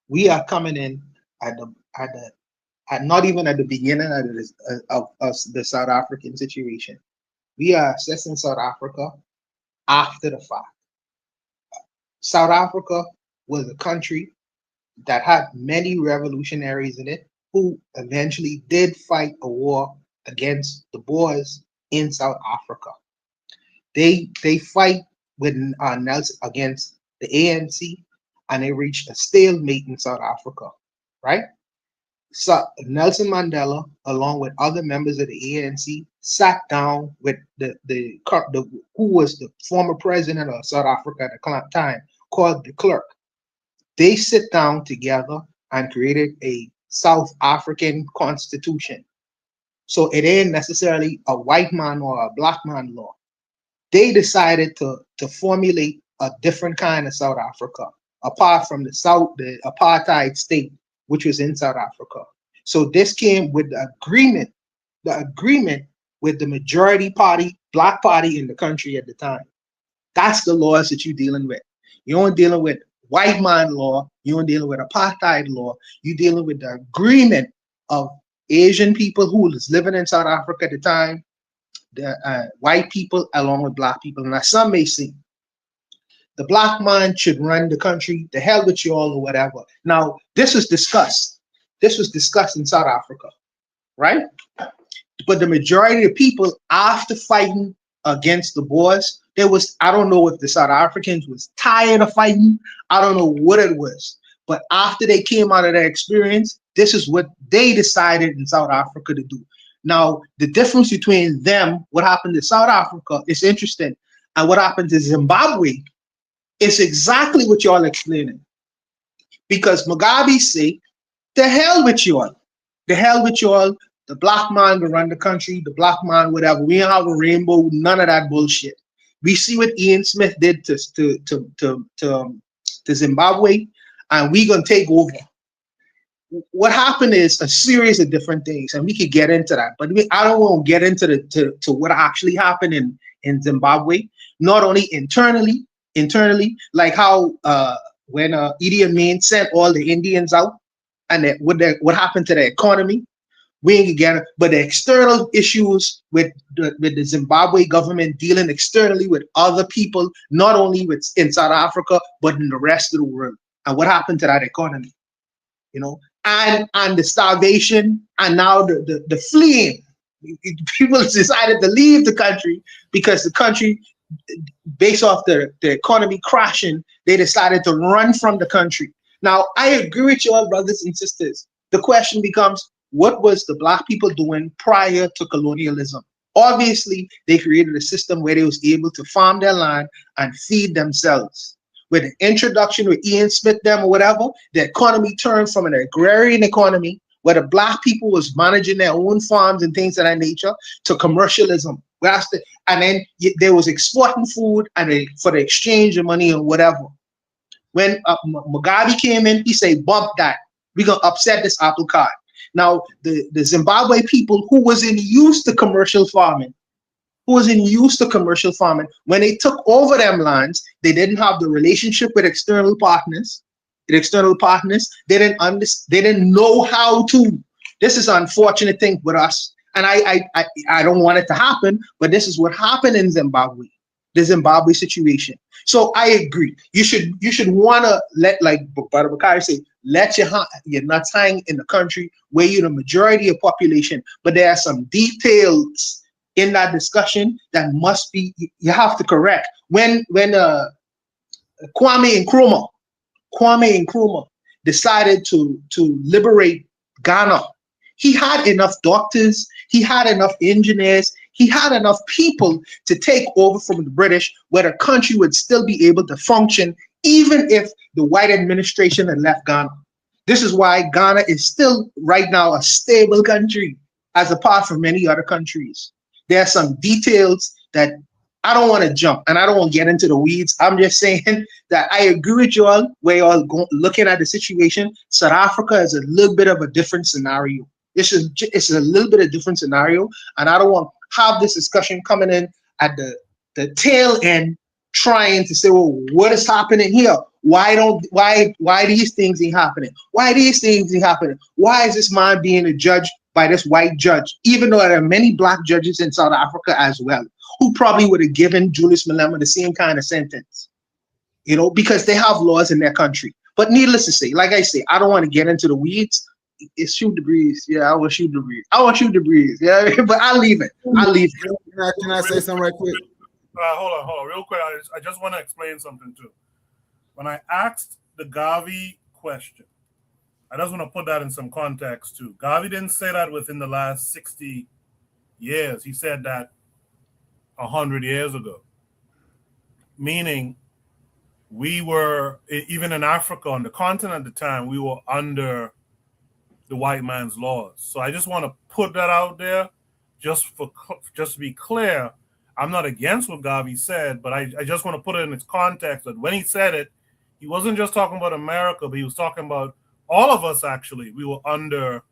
we are coming in at not even at the beginning of the South African situation. We are assessing South Africa after the fact. South Africa was a country that had many revolutionaries in it who eventually did fight a war against the Boers in South Africa. They fight with Nelson against the ANC, and they reached a stalemate in South Africa, right? So Nelson Mandela, along with other members of the ANC, sat down with the who was the former president of South Africa at the time, called de Klerk. They sit down together and created a South African constitution. So it ain't necessarily a white man or a black man law. They decided to formulate a different kind of South Africa, apart from the apartheid state, which was in South Africa. So this came with the agreement with the majority party, black party in the country at the time. That's the laws that you're dealing with. You aren't dealing with white man law. You aren't dealing with apartheid law. You're dealing with the agreement of Asian people who was living in South Africa at the time, the white people along with black people. Now some may say the black man should run the country, the hell with you all or whatever. Now this was discussed. This was discussed in South Africa, right? But the majority of people, after fighting against the Boers, there was, I don't know if the South Africans was tired of fighting. I don't know what it was. But after they came out of that experience, this is what they decided in South Africa to do. Now, the difference between them, what happened to South Africa, is interesting. And what happened to Zimbabwe is exactly what y'all explaining. Because Mugabe say, the hell with y'all. The hell with y'all. The black man will run the country. The black man, whatever. We don't have a rainbow. None of that bullshit. We see what Ian Smith did to Zimbabwe, and we gonna take over. What happened is a series of different things, and we could get into that. But I don't want to get into to what actually happened in Zimbabwe. Not only internally, like how when Idi Amin sent all the Indians out, and what happened to the economy. We ain't get it, but the external issues with the Zimbabwe government dealing externally with other people, not only in South Africa, but in the rest of the world. And what happened to that economy? You know, and the starvation, and now the fleeing. People decided to leave the country because the country, based off the economy crashing, they decided to run from the country. Now, I agree with you all, brothers and sisters. The question becomes, what was the black people doing prior to colonialism? Obviously, they created a system where they was able to farm their land and feed themselves. With the introduction with Ian Smith them or whatever, the economy turned from an agrarian economy where the black people was managing their own farms and things of that nature to commercialism. And then they was exporting food and for the exchange of money or whatever. When Mugabe came in, he said, bump that. We're going to upset this apple cart. Now, the Zimbabwe people who was used to commercial farming, when they took over them lands, they didn't have the relationship with external partners. They didn't know how to. This is an unfortunate thing with us. And I don't want it to happen, but this is what happened in Zimbabwe, the Zimbabwe situation. So I agree. You should want to let, like Brother Bakari say, let your nuts hang in the country where you're the majority of population. But there are some details in that discussion that must be, you have to correct. When Kwame Nkrumah decided to liberate Ghana, he had enough doctors, he had enough engineers, he had enough people to take over from the British where the country would still be able to function even if the white administration had left Ghana. This is why Ghana is still right now a stable country as apart from many other countries. There are some details that I don't want to jump and I don't want to get into the weeds. I'm just saying that I agree with you all where you all looking at the situation. South Africa is a little bit of a different scenario. It's a little bit of different scenario, and I don't want to have this discussion coming in at the tail end, trying to say, well, what is happening here? Why these things ain't happening? Why these things ain't happening? Why is this man being judged by this white judge? Even though there are many black judges in South Africa as well, who probably would have given Julius Malema the same kind of sentence, because they have laws in their country. But needless to say, like I say, I don't want to get into the weeds. It's shoot the breeze. Yeah, I will shoot the breeze. Yeah, but I'll leave it. Can I say something right quick? Hold on, real quick. I just want to explain something too. When I asked the Gavi question, I just want to put that in some context too. Gavi didn't say that within the last 60 years. He said that 100 years ago. Meaning, we were, even in Africa, on the continent at the time, we were under the white man's laws. So I just want to put that out there, just to be clear. I'm not against what Gavi said, but I just want to put it in its context that when he said it, he wasn't just talking about America, but he was talking about all of us, actually. We were under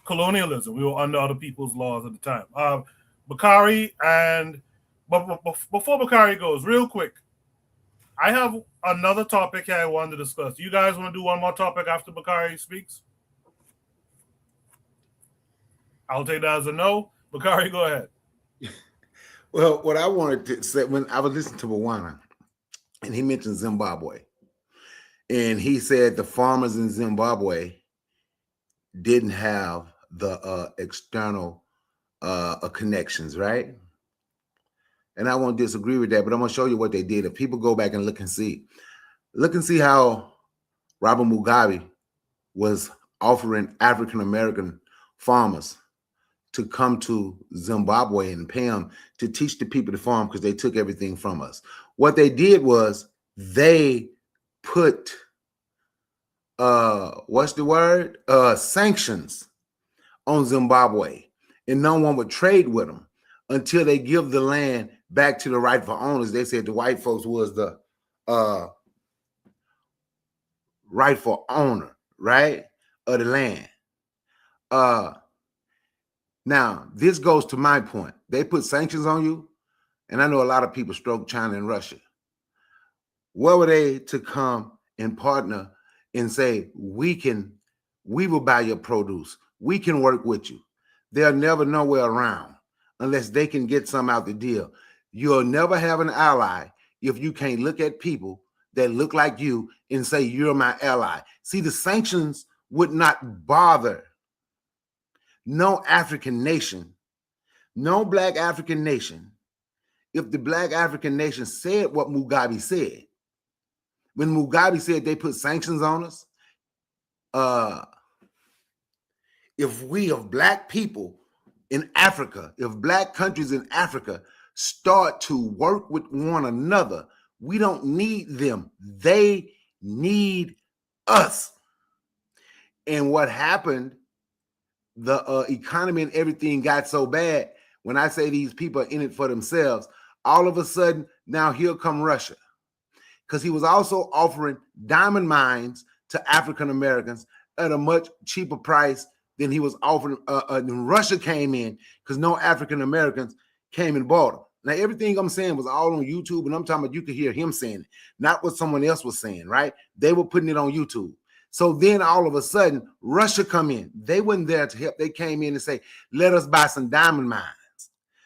colonialism. We were under other people's laws at the time. Bakari, but before Bakari goes, real quick, I have another topic here I wanted to discuss. Do you guys want to do one more topic after Bakari speaks? I'll take that as a no. Bakari, go ahead. Well, what I wanted to say, when I was listening to Bawana, and he mentioned Zimbabwe, and he said the farmers in Zimbabwe didn't have the external connections, right? And I won't disagree with that, but I'm going to show you what they did. If people go back and look and see how Robert Mugabe was offering African-American farmers to come to Zimbabwe and pay them to teach the people to farm because they took everything from us. What they did was they put, sanctions on Zimbabwe, and no one would trade with them until they give the land back to the rightful owners. They said the white folks was the rightful owner, right, of the land. Now, this goes to my point. They put sanctions on you, and I know a lot of people stroke China and Russia. Where were they to come and partner and say, we will buy your produce, we can work with you? They'll never know we're around unless they can get some out the deal. You'll never have an ally if you can't look at people that look like you and say, you're my ally. See, the sanctions would not bother no African nation, no black African nation, if the black African nation said what Mugabe said. When Mugabe said they put sanctions on us, if we of black people in Africa, if black countries in Africa start to work with one another, we don't need them. They need us. And what happened, the economy and everything got so bad. When I say these people are in it for themselves, all of a sudden, now here come Russia. Because he was also offering diamond mines to African Americans at a much cheaper price than he was offering. When Russia came in, because no African Americans came and bought them. Now, everything I'm saying was all on YouTube, and I'm talking about you could hear him saying it, not what someone else was saying, right? They were putting it on YouTube. So then all of a sudden, Russia come in. They weren't there to help. They came in and say, let us buy some diamond mines.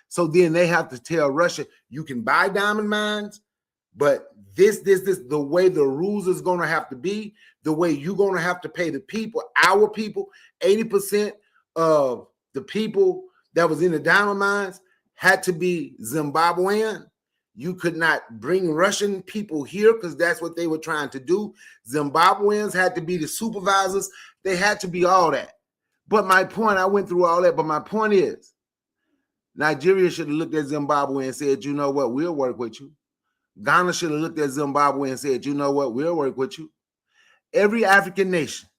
So then they have to tell Russia, you can buy diamond mines, but this, the way the rules is going to have to be, the way you're going to have to pay the people, our people, 80% of the people that was in the diamond mines had to be Zimbabwean. You could not bring Russian people here because that's what they were trying to do. Zimbabweans had to be the supervisors. They had to be all that. But my point, I went through all that, but my point is, Nigeria should have looked at Zimbabwe and said, you know what, we'll work with you. Ghana should have looked at Zimbabwe and said, you know what, we'll work with you. Every African nation.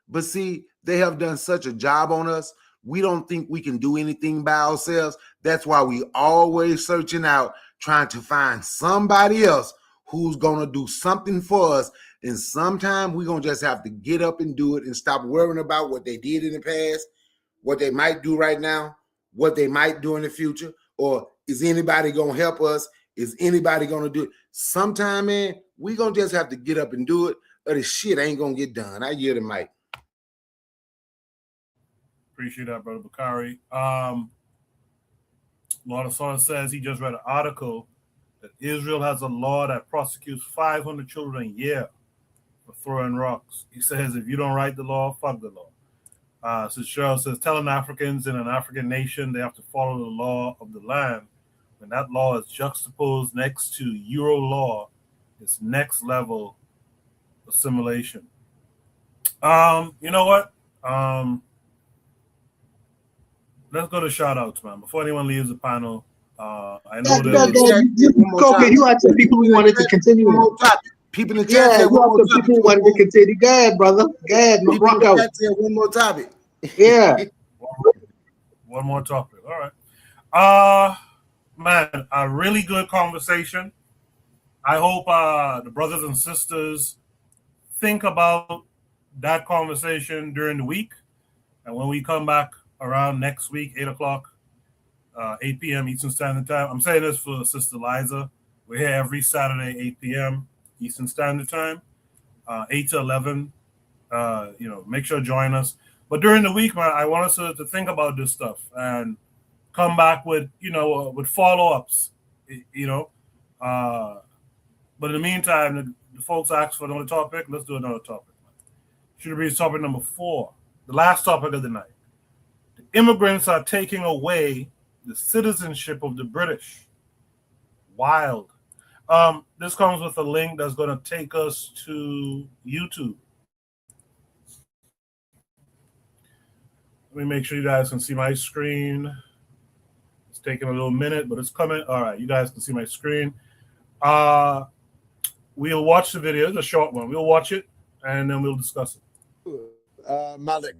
But see, they have done such a job on us. We don't think we can do anything by ourselves. That's why we always searching out, trying to find somebody else who's going to do something for us. And sometimes we're going to just have to get up and do it and stop worrying about what they did in the past what they might do right now, what they might do in the future, or is anybody gonna help us? Is anybody gonna do it? Sometime, man, we gonna just have to get up and do it, or the shit ain't gonna get done. I hear the mic. Appreciate that, brother Bakari. Lord Assange says he just read an article that Israel has a law that prosecutes 500 children a year for throwing rocks. He says if you don't write the law, fuck the law. So Cheryl says telling Africans in an African nation they have to follow the law of the land when that law is juxtaposed next to Euro law, it's next level assimilation. You know what? Let's go to shout outs, man. Before anyone leaves the panel, I know Okay, you had some people who wanted to continue. People in the chat said one more topic. People who wanted to continue. Go ahead, brother. Go ahead. People in the chat said one more topic. Yeah. One more topic. All right. Man, a really good conversation. I hope the brothers and sisters think about that conversation during the week. And when we come back around next week, 8 o'clock, 8 p.m. Eastern Standard Time. I'm saying this for Sister Liza. We're here every Saturday, 8 p.m. Eastern Standard Time, 8 to 11. Make sure to join us. But during the week, man, I want us to think about this stuff and come back with, with follow-ups, But in the meantime, the folks asked for another topic. Let's do another topic. Should be topic number 4, the last topic of the night. The immigrants are taking away the citizenship of the British. Wild. This comes with a link that's going to take us to YouTube. Let me make sure you guys can see my screen. It's taking a little minute, but it's coming. All right, you guys can see my screen. We'll watch the video. It's a short one. We'll watch it, and then we'll discuss it. Malik,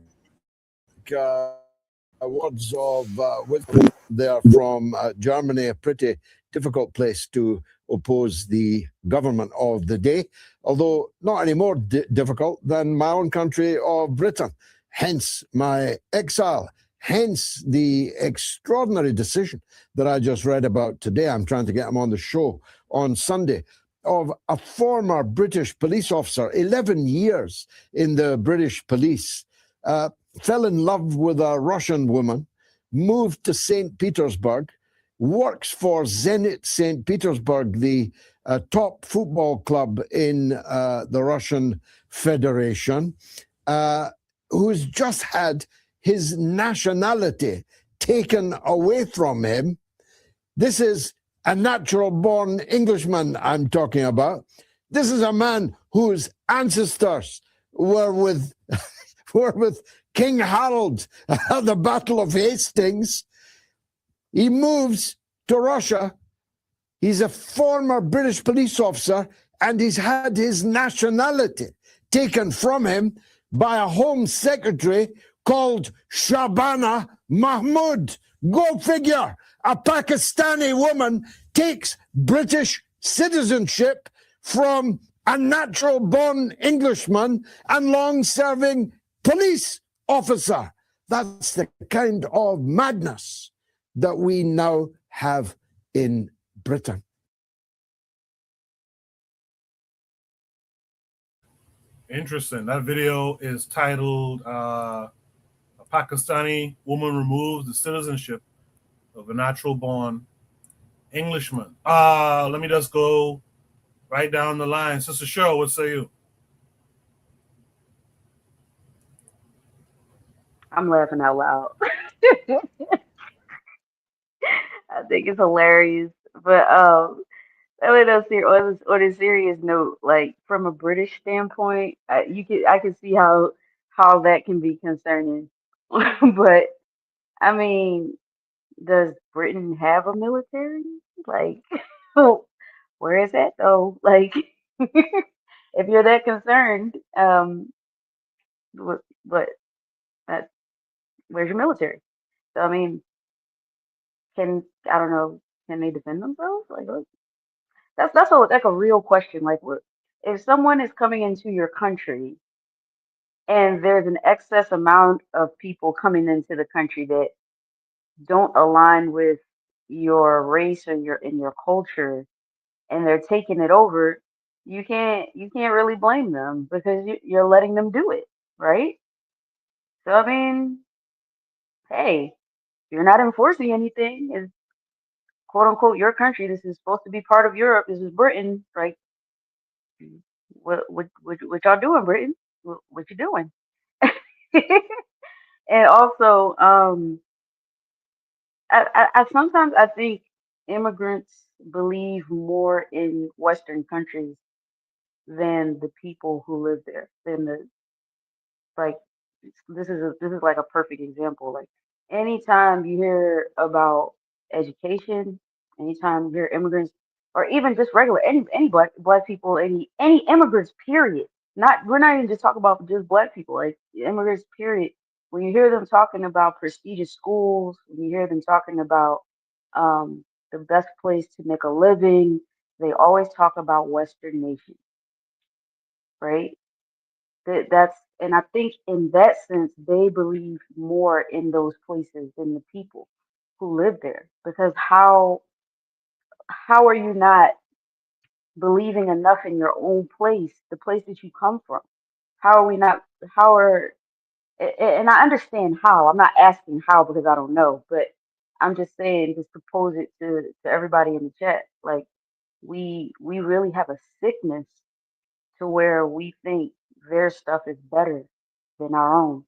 words of wisdom there from Germany, a pretty difficult place to oppose the government of the day, although not any more difficult than my own country of Britain. Hence my exile, hence the extraordinary decision that I just read about today. I'm trying to get him on the show on Sunday, of a former British police officer, 11 years in the British police, fell in love with a Russian woman, moved to St. Petersburg, works for Zenit St. Petersburg, the top football club in the Russian Federation, who's just had his nationality taken away from him. This is a natural-born Englishman I'm talking about. This is a man whose ancestors were with King Harold at the Battle of Hastings. He moves to Russia. He's a former British police officer, and he's had his nationality taken from him by a Home Secretary called Shabana Mahmood. Go figure. A Pakistani woman takes British citizenship from a natural-born Englishman and long-serving police officer. That's the kind of madness that we now have in Britain. Interesting. That video is titled A Pakistani Woman Removes the Citizenship of a Natural-Born Englishman. Let me just go right down the line. Sister Cheryl, what say you? I'm laughing out loud. I think it's hilarious. But on a serious note, like from a British standpoint, I can see how that can be concerning. But I mean, does Britain have a military? Like, where is that though? Like, if you're that concerned, what where's your military? So I mean, I don't know, can they defend themselves? Like, what? That's a real question. Like, what if someone is coming into your country And there's an excess amount of people coming into the country that don't align with your race or your culture, and they're taking it over. You can't really blame them because you're letting them do it, right? So I mean, hey, you're not enforcing anything. It's quote unquote your country. This is supposed to be part of Europe. This is Britain. Like, what y'all doing, Britain? What you doing? And also, I sometimes I think immigrants believe more in Western countries than the people who live there, than the like this is like a perfect example. Like anytime you hear about education, anytime you hear immigrants, or even just regular any black people, any immigrants, period. Not we're not even just talking about just black people, like immigrants, period. When you hear them talking about prestigious schools, when you hear them talking about the best place to make a living, they always talk about Western nations, right? That's and I think in that sense they believe more in those places than the people who live there. Because how are you not believing enough in your own place, the place that you come from? How are we not? How are and I understand how. I'm not asking how because I don't know, but I'm just saying just to pose it to everybody in the chat. Like we really have a sickness to where we think their stuff is better than our own.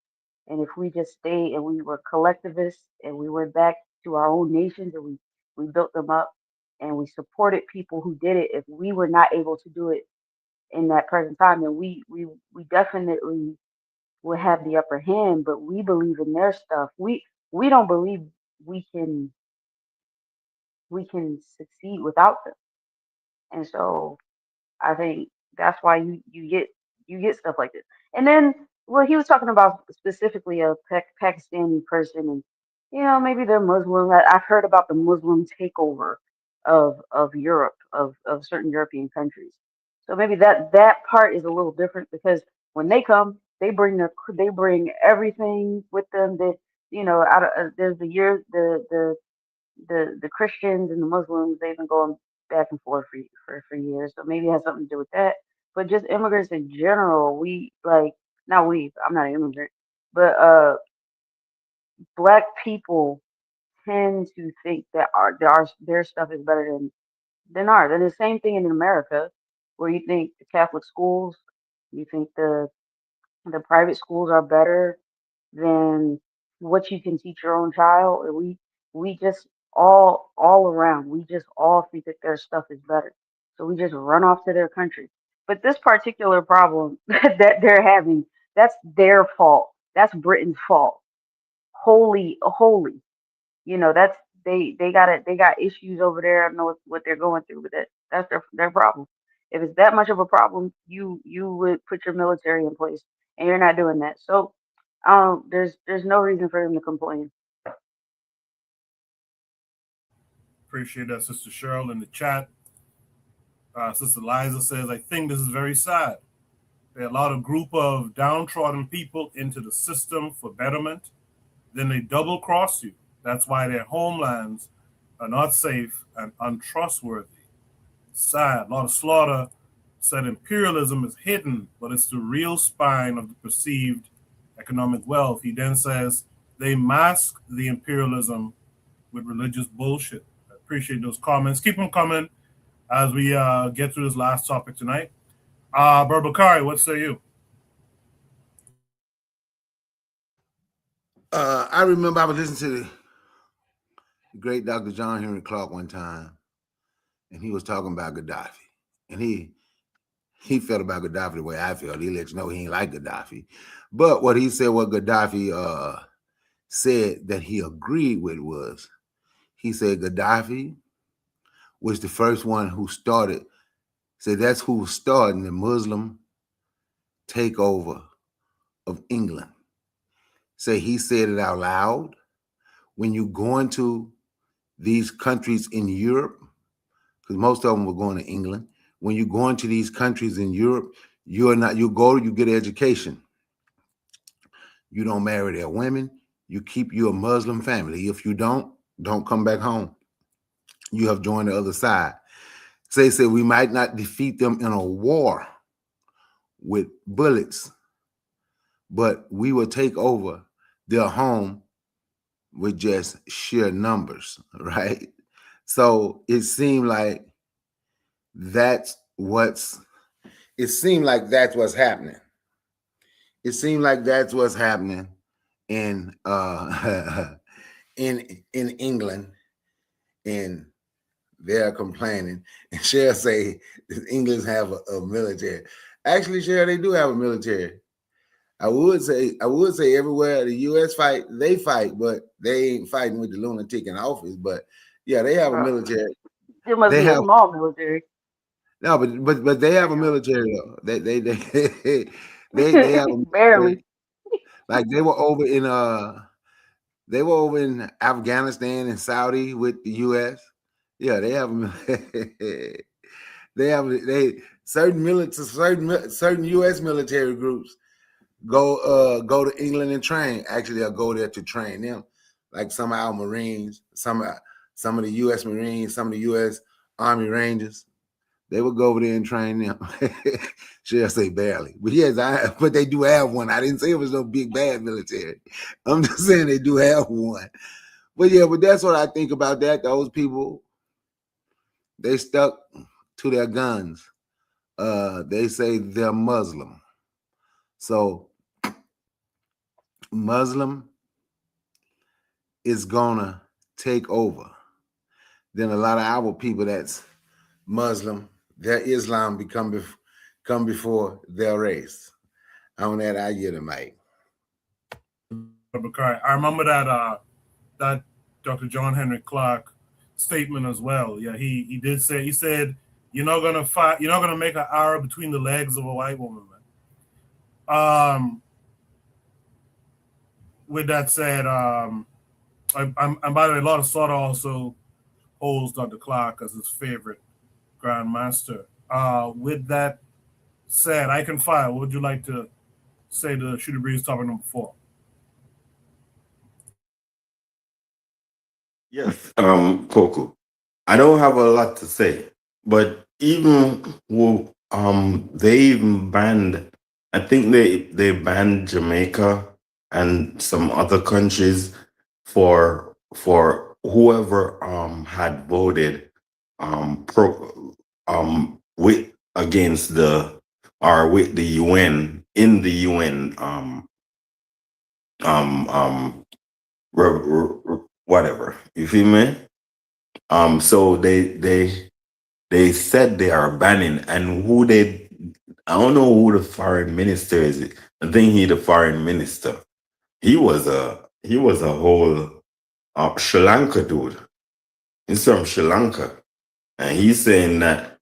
And if we just stay and we were collectivists and we went back to our own nations and we built them up and we supported people who did it, if we were not able to do it in that present time, then we definitely would have the upper hand. But we believe in their stuff. We don't believe we can we can succeed without them. And so I think that's why you get stuff like this. And then, well, he was talking about specifically a Pakistani person, and maybe they're Muslim. I've heard about the Muslim takeover of Europe, of certain European countries. So maybe that part is a little different because when they come, they bring everything with them that out of there's the year the Christians and the Muslims, they've been going back and forth for years. So maybe it has something to do with that. But just immigrants in general, we like not we, I'm not an immigrant, but black people tend to think that their stuff is better than ours. And the same thing in America, where you think the Catholic schools, you think the private schools are better than what you can teach your own child. And we just all around, we just all think that their stuff is better. So we just run off to their country. But this particular problem that they're having, that's their fault. That's Britain's fault. Wholly. That's they got issues over there. I don't know what they're going through, but that's their problem. If it's that much of a problem, you would put your military in place, and you're not doing that. So there's no reason for them to complain. Appreciate that, Sister Cheryl, in the chat. Sister Liza says, I think this is very sad. They allowed a group of downtrodden people into the system for betterment. Then they double cross you. That's why their homelands are not safe and untrustworthy. Sad. A lot of slaughter said imperialism is hidden, but it's the real spine of the perceived economic wealth. He then says they mask the imperialism with religious bullshit. I appreciate those comments. Keep them coming as we get through this last topic tonight. Burbakari, what say you? I remember I was listening to the great Dr. John Henry Clark one time, and he was talking about Gaddafi. And he felt about Gaddafi the way I felt. He let you know he ain't like Gaddafi. But what he said, what Gaddafi said that he agreed with was, he said Gaddafi was the first one who started, said that's who was starting the Muslim takeover of England. Say he said it out loud. When you go into these countries in Europe, because most of them were going to England, when you go into these countries in Europe, you get education. You don't marry their women. You keep you a Muslim family. If you don't come back home. You have joined the other side. So they said we might not defeat them in a war with bullets, but we will take over their home with just sheer numbers, right? So it seemed like that's what's happening. It seemed like that's what's happening in in England, and they're complaining. And Cheryl say England have a military. Actually, Cheryl, they do have a military. I would say everywhere the U.S. fight, they fight, but they ain't fighting with the lunatic in office. But yeah, they have a military. It must They be a have small military. no, but they have a military though. They they have a Barely. military. Like they were over in Afghanistan and Saudi with the U.S. Yeah, they have certain U.S. military groups go to England and train. Actually, they'll go there to train them. Like some of our Marines, some of the U.S. Marines, some of the U.S. Army Rangers, they would go over there and train them. Should I say barely? But yes, but they do have one. I didn't say it was no big bad military. I'm just saying they do have one. But yeah, but that's what I think about that. Those people, they stuck to their guns. They say they're Muslim. So Muslim is gonna take over. Then a lot of our people that's Muslim, their Islam come before their race. On that, I get a mic. I remember that Dr. John Henry Clark statement as well. Yeah, he did say, he said, you're not gonna make an arrow between the legs of a white woman. With that said, I'm by the way, a lot of Slaughter also holds Dr. Clark as his favorite grandmaster. With that said, I can fire. What would you like to say to Shooter Breeze topic number 4? Yes, Coco. I don't have a lot to say, but even they even banned. I think they banned Jamaica and some other countries for whoever had voted with against the or with the UN in the UN whatever, you feel me? So they said they are banning, and I don't know who the foreign minister is. I think he the foreign minister. He was a whole Sri Lanka dude. He's from Sri Lanka, and he's saying that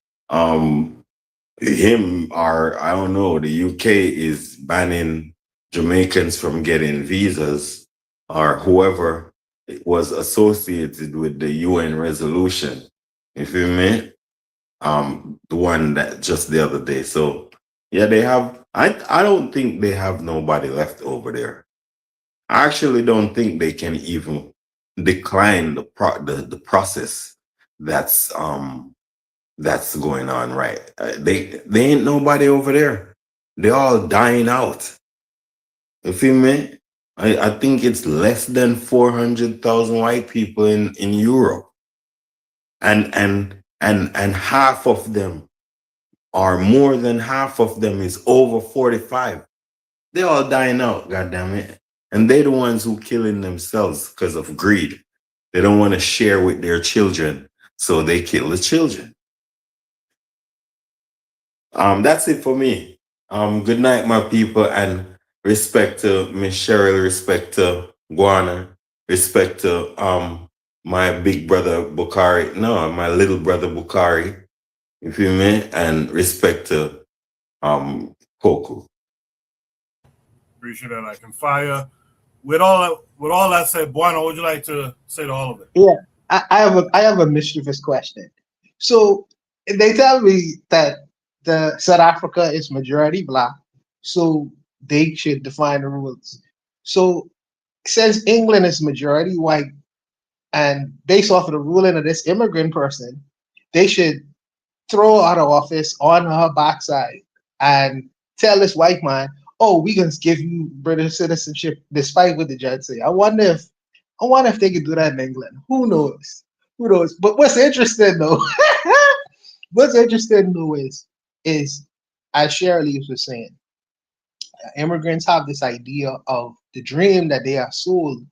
him or I don't know, the UK is banning Jamaicans from getting visas or whoever was associated with the UN resolution. You feel me? The one that just the other day. So yeah, they have. I don't think they have nobody left over there. I actually don't think they can even decline the process that's going on, right? They ain't nobody over there. They all dying out. You feel me? I think it's less than 400,000 white people in Europe, and half of them, or more than half of them, is over 45. They're all dying out, goddamn it, and they're the ones who killing themselves because of greed. They don't want to share with their children, so they kill the children. That's it for me. Good night, my people, and respect to Miss Cheryl, respect to Guana, respect to my big brother Bukari, no, my little brother Bukari, you feel me? And respect to Coco. Appreciate that. I can fire. With all that said, Buano, what would you like to say to all of it? Yeah, I have a mischievous question. So they tell me that the South Africa is majority black, so they should define the rules. So since England is majority white, and based off of the ruling of this immigrant person, they should throw her out of office on her backside and tell this white man, "Oh, we gonna give you British citizenship," despite what the judge say. I wonder if they could do that in England. Who knows? Who knows? But what's interesting though, what's interesting though is as Shirley was saying, immigrants have this idea of the dream that they are sold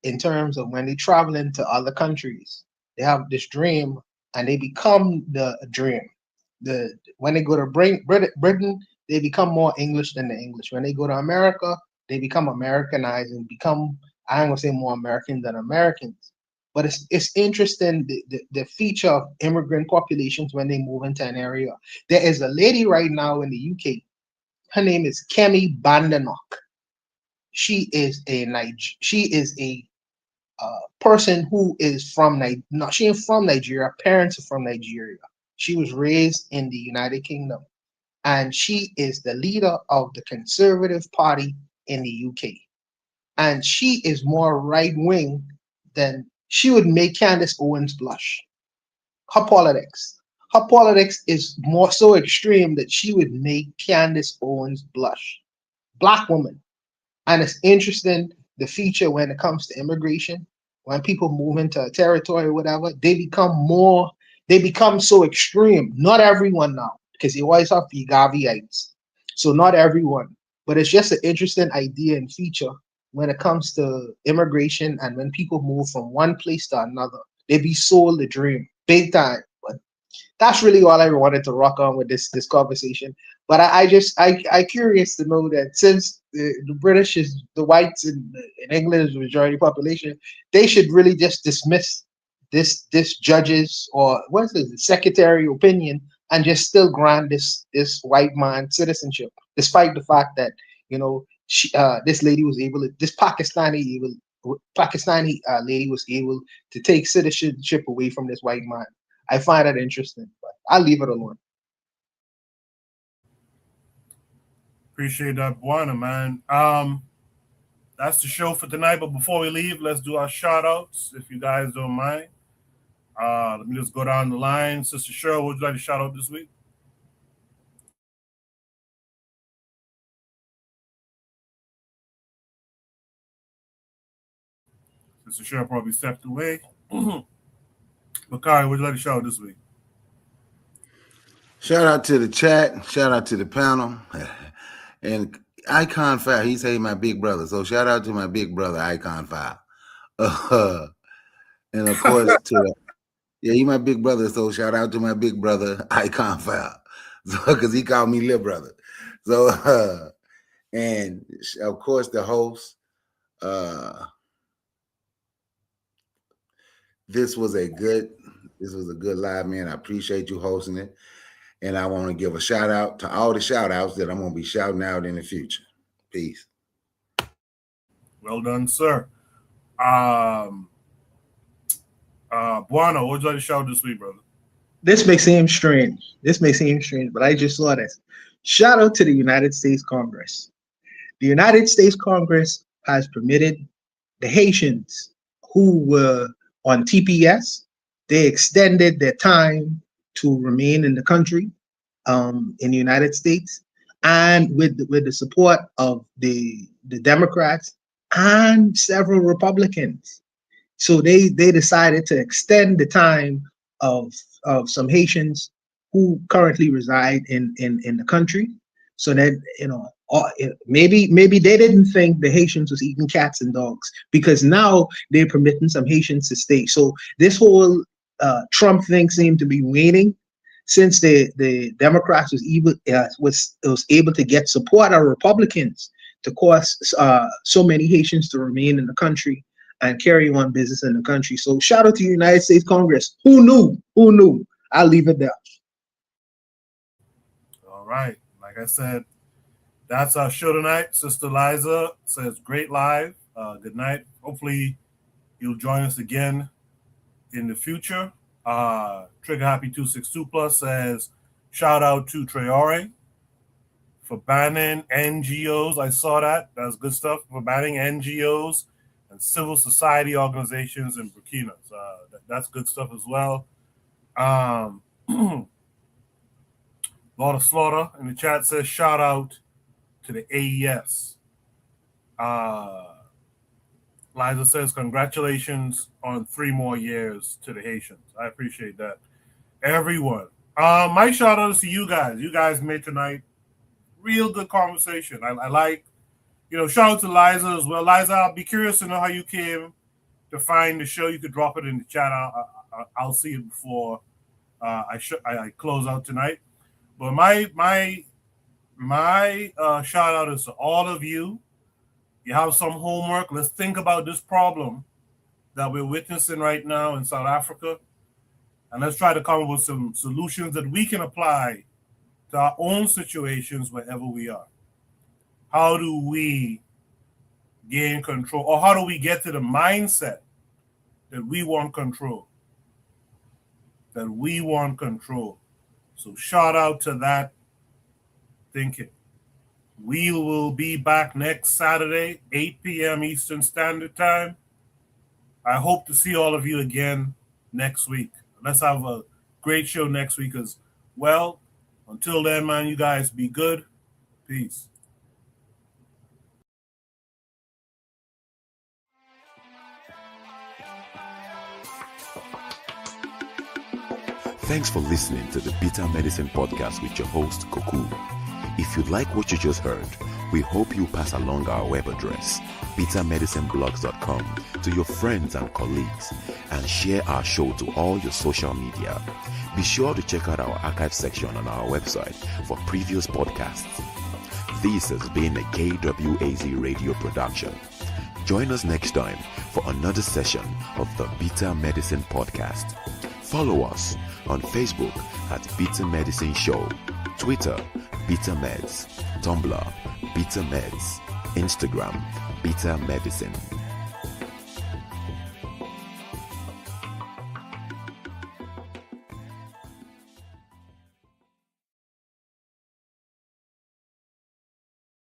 in terms of when they travel into other countries. They have this dream and they become the dream. When they go to Britain, they become more English than the English. When they go to America, they become Americanized and become, I am gonna say, more American than Americans. But it's interesting the feature of immigrant populations when they move into an area. There is a lady right now in the UK. Her name is Kemi Badenoch. She is a person who is from no, she ain't from Nigeria. Her parents are from Nigeria. She was raised in the United Kingdom, and she is the leader of the Conservative Party in the UK. And she is more right wing than she would make Candace Owens blush. Her politics, her politics is more so extreme that she would make Candace Owens blush. Black woman. And it's interesting the feature when it comes to immigration, when people move into a territory or whatever, they become so extreme. Not everyone now, because you always have Gaviites. So not everyone. But it's just an interesting idea and feature when it comes to immigration and when people move from one place to another. They be sold the dream. Big time. But that's really all I wanted to rock on with this conversation. But I curious to know that since the British is the whites in England is the majority population, they should really just dismiss this judge's or what is it, the secretary opinion and just still grant this white man citizenship, despite the fact that this lady was able to this Pakistani lady was able to take citizenship away from this white man. I find that interesting, but I'll leave it alone. Appreciate that, Buana, man. That's the show for tonight. But before we leave, let's do our shout outs, if you guys don't mind. Let me just go down the line. Sister Cheryl, what would you like to shout out this week? Sister Cheryl probably stepped away. Bakari, what would you like to shout out this week? Shout out to the chat. Shout out to the panel. And Icon File, he's my big brother. So shout out to my big brother, Icon File. And of course, he's my big brother. So shout out to my big brother, Icon File. So, because he called me little brother. So, and of course, the host. This was a good live, man. I appreciate you hosting it. And I want to give a shout out to all the shout outs that I'm going to be shouting out in the future. Peace. Well done, sir. Buana, what would you like to shout out this week, brother? This may seem strange, but I just saw this. Shout out to the United States Congress. The United States Congress has permitted the Haitians who were on TPS, they extended their time to remain in the country, in the United States, and with the support of the Democrats and several Republicans. So they decided to extend the time of some Haitians who currently reside in the country, so that maybe they didn't think the Haitians was eating cats and dogs, because now they're permitting some Haitians to stay. So this whole Trump thing seemed to be waning since the Democrats was able to get support of Republicans to cause so many Haitians to remain in the country and carry on business in the country. So shout out to the United States Congress. Who knew? Who knew? I'll leave it there. All right. Like I said, that's our show tonight. Sister Liza says, great live. Good night. Hopefully you'll join us again in the future. Trigger Happy 262 Plus says, shout out to Traore for banning NGOs. I saw that. That's good stuff. For banning NGOs and civil society organizations in Burkina. That's good stuff as well. Lot of Slaughter in the chat says, shout out to the AES. Liza says, congratulations on 3 more years to the Haitians. I appreciate that. Everyone. My shout out is to you guys. You guys made tonight real good conversation. I like, shout out to Liza as well. Liza, I'll be curious to know how you came to find the show. You could drop it in the chat. I'll see it before I close out tonight. But my shout out is to all of you. You have some homework. Let's think about this problem that we're witnessing right now in South Africa. And let's try to come up with some solutions that we can apply to our own situations wherever we are. How do we gain control? Or how do we get to the mindset that we want control? That we want control. So shout out to that thinking. We will be back next Saturday, 8 p.m. Eastern Standard Time. I hope to see all of you again next week. Let's have a great show next week as well. Until then, man, you guys be good. Peace. Thanks for listening to the Bitter Medicine Podcast with your host, Koku. If you like what you just heard, we hope you pass along our web address, bittermedicineblogs.com, to your friends and colleagues, and share our show to all your social media. Be sure to check out our archive section on our website for previous podcasts. This has been a KWAZ radio production. Join us next time for another session of the Bitter Medicine Podcast. Follow us on Facebook at Bitter Medicine Show, Twitter, Bitter Meds, Tumblr, Bitter Meds, Instagram, Bitter Medicine.